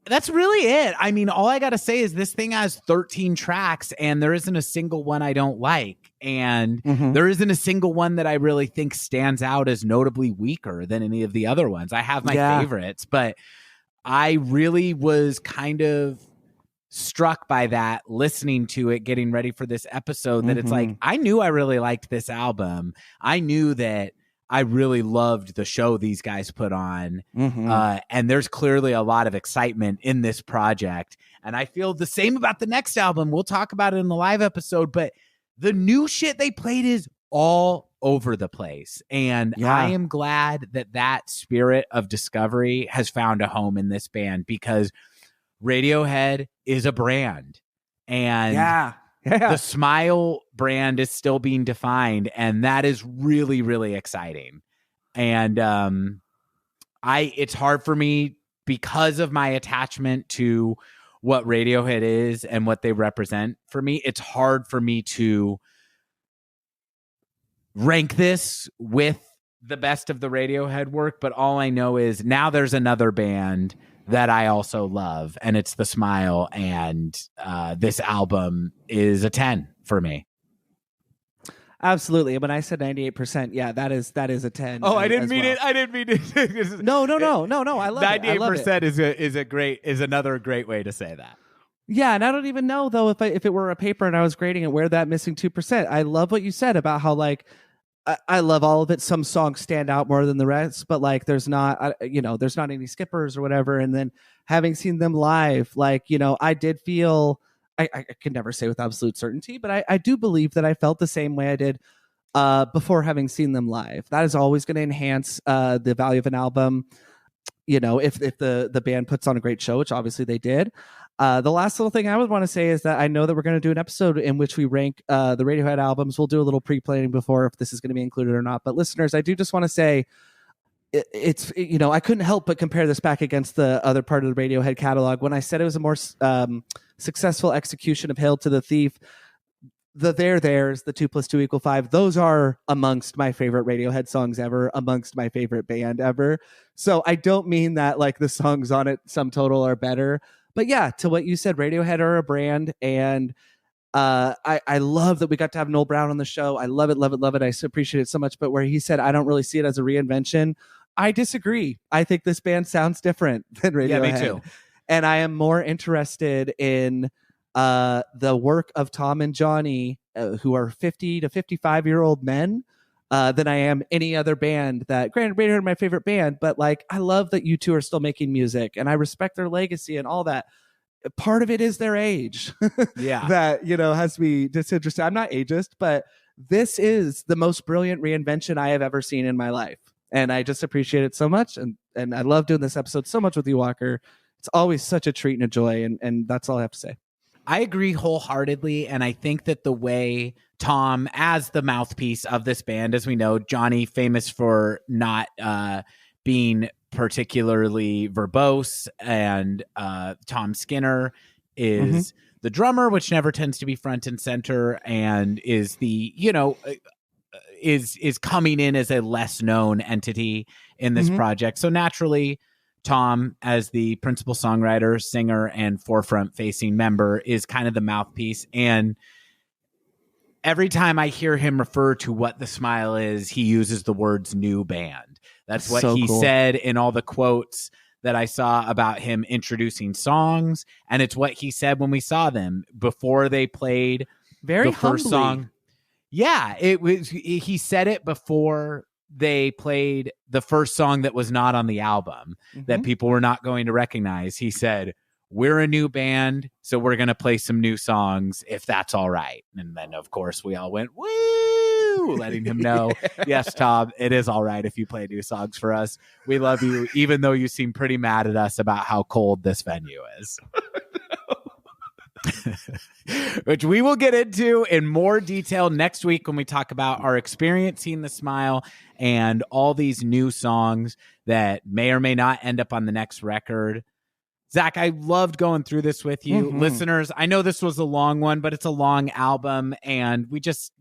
That's really it. I mean, all I got to say is this thing has 13 tracks and there isn't a single one I don't like. And there isn't a single one that I really think stands out as notably weaker than any of the other ones. I have my favorites, but I really was kind of struck by that listening to it, getting ready for this episode, that it's like, I knew I really liked this album. I knew that I really loved the show these guys put on. And there's clearly a lot of excitement in this project. And I feel the same about the next album. We'll talk about it in the live episode, but the new shit they played is all over the place. And I am glad that that spirit of discovery has found a home in this band, because Radiohead is a brand, and the Smile brand is still being defined, and that is really, really exciting. And it's hard for me, because of my attachment to what Radiohead is and what they represent for me. It's hard for me to rank this with the best of the Radiohead work, but all I know is now there's another band that I also love, and it's the Smile, and this album is a 10 for me. Absolutely. When I said 98%, that is a 10. Oh, I didn't mean it. I didn't mean it. No. I love 98% is another great way to say that. Yeah, and I don't even know though if it were a paper and I was grading it, where that missing 2%. I love what you said about how like I love all of it. Some songs stand out more than the rest, but like there's not any skippers or whatever. And then having seen them live, like, I did feel, I can never say with absolute certainty, but I do believe that I felt the same way I did before having seen them live. That is always going to enhance the value of an album. If the band puts on a great show, which obviously they did. The last little thing I would want to say is that I know that we're going to do an episode in which we rank the Radiohead albums. We'll do a little pre-planning before if this is going to be included or not. But listeners, I do just want to say it's I couldn't help but compare this back against the other part of the Radiohead catalog. When I said it was a more successful execution of Hail to the Thief, the There's, the 2 + 2 = 5, those are amongst my favorite Radiohead songs ever, amongst my favorite band ever. So I don't mean that like the songs on it, sum total, are better. But yeah, to what you said, Radiohead are a brand, and I love that we got to have Noel Brown on the show. I love it. I appreciate it so much. But where he said, I don't really see it as a reinvention, I disagree. I think this band sounds different than Radiohead. Yeah, me too. And I am more interested in the work of Thom and Jonny, who are 50 to 55-year-old men, than I am any other band that, granted, Radiohead are my favorite band, but like, I love that you two are still making music and I respect their legacy and all that. Part of it is their age. Yeah. That, has to be disinterested. I'm not ageist, but this is the most brilliant reinvention I have ever seen in my life. And I just appreciate it so much. And I love doing this episode so much with you, Walker. It's always such a treat and a joy. And that's all I have to say. I agree wholeheartedly, and I think that the way Thom, as the mouthpiece of this band, as we know, Jonny famous for not being particularly verbose, and Tom Skinner is the drummer, which never tends to be front and center, and is the is coming in as a less known entity in this project. So naturally, Thom, as the principal songwriter, singer, and forefront-facing member, is kind of the mouthpiece. And every time I hear him refer to what the Smile is, he uses the words new band. That's what he said in all the quotes that I saw about him introducing songs. And it's what he said when we saw them before they played the first song. Yeah, he said it before they played the first song that was not on the album, that people were not going to recognize. He said, we're a new band, so we're going to play some new songs, if that's all right. And then, of course, we all went, woo, letting him know, yes, Thom, it is all right if you play new songs for us. We love you, even though you seem pretty mad at us about how cold this venue is. Which we will get into in more detail next week when we talk about our experience seeing the Smile and all these new songs that may or may not end up on the next record. Zach, I loved going through this with you. Listeners, I know this was a long one, but it's a long album, and we just,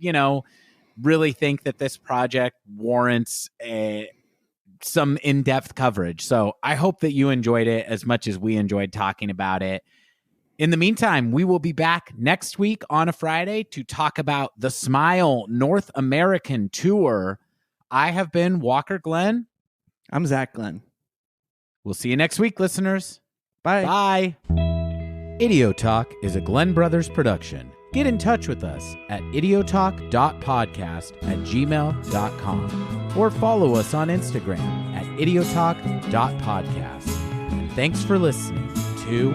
really think that this project warrants some in-depth coverage. So I hope that you enjoyed it as much as we enjoyed talking about it. In the meantime, we will be back next week on a Friday to talk about the Smile North American Tour. I have been Walker Glenn. I'm Zach Glenn. We'll see you next week, listeners. Bye. Bye. Idiotalk is a Glenn Brothers production. Get in touch with us at idiotalk.podcast@gmail.com or follow us on Instagram at idiotalk.podcast. And thanks for listening to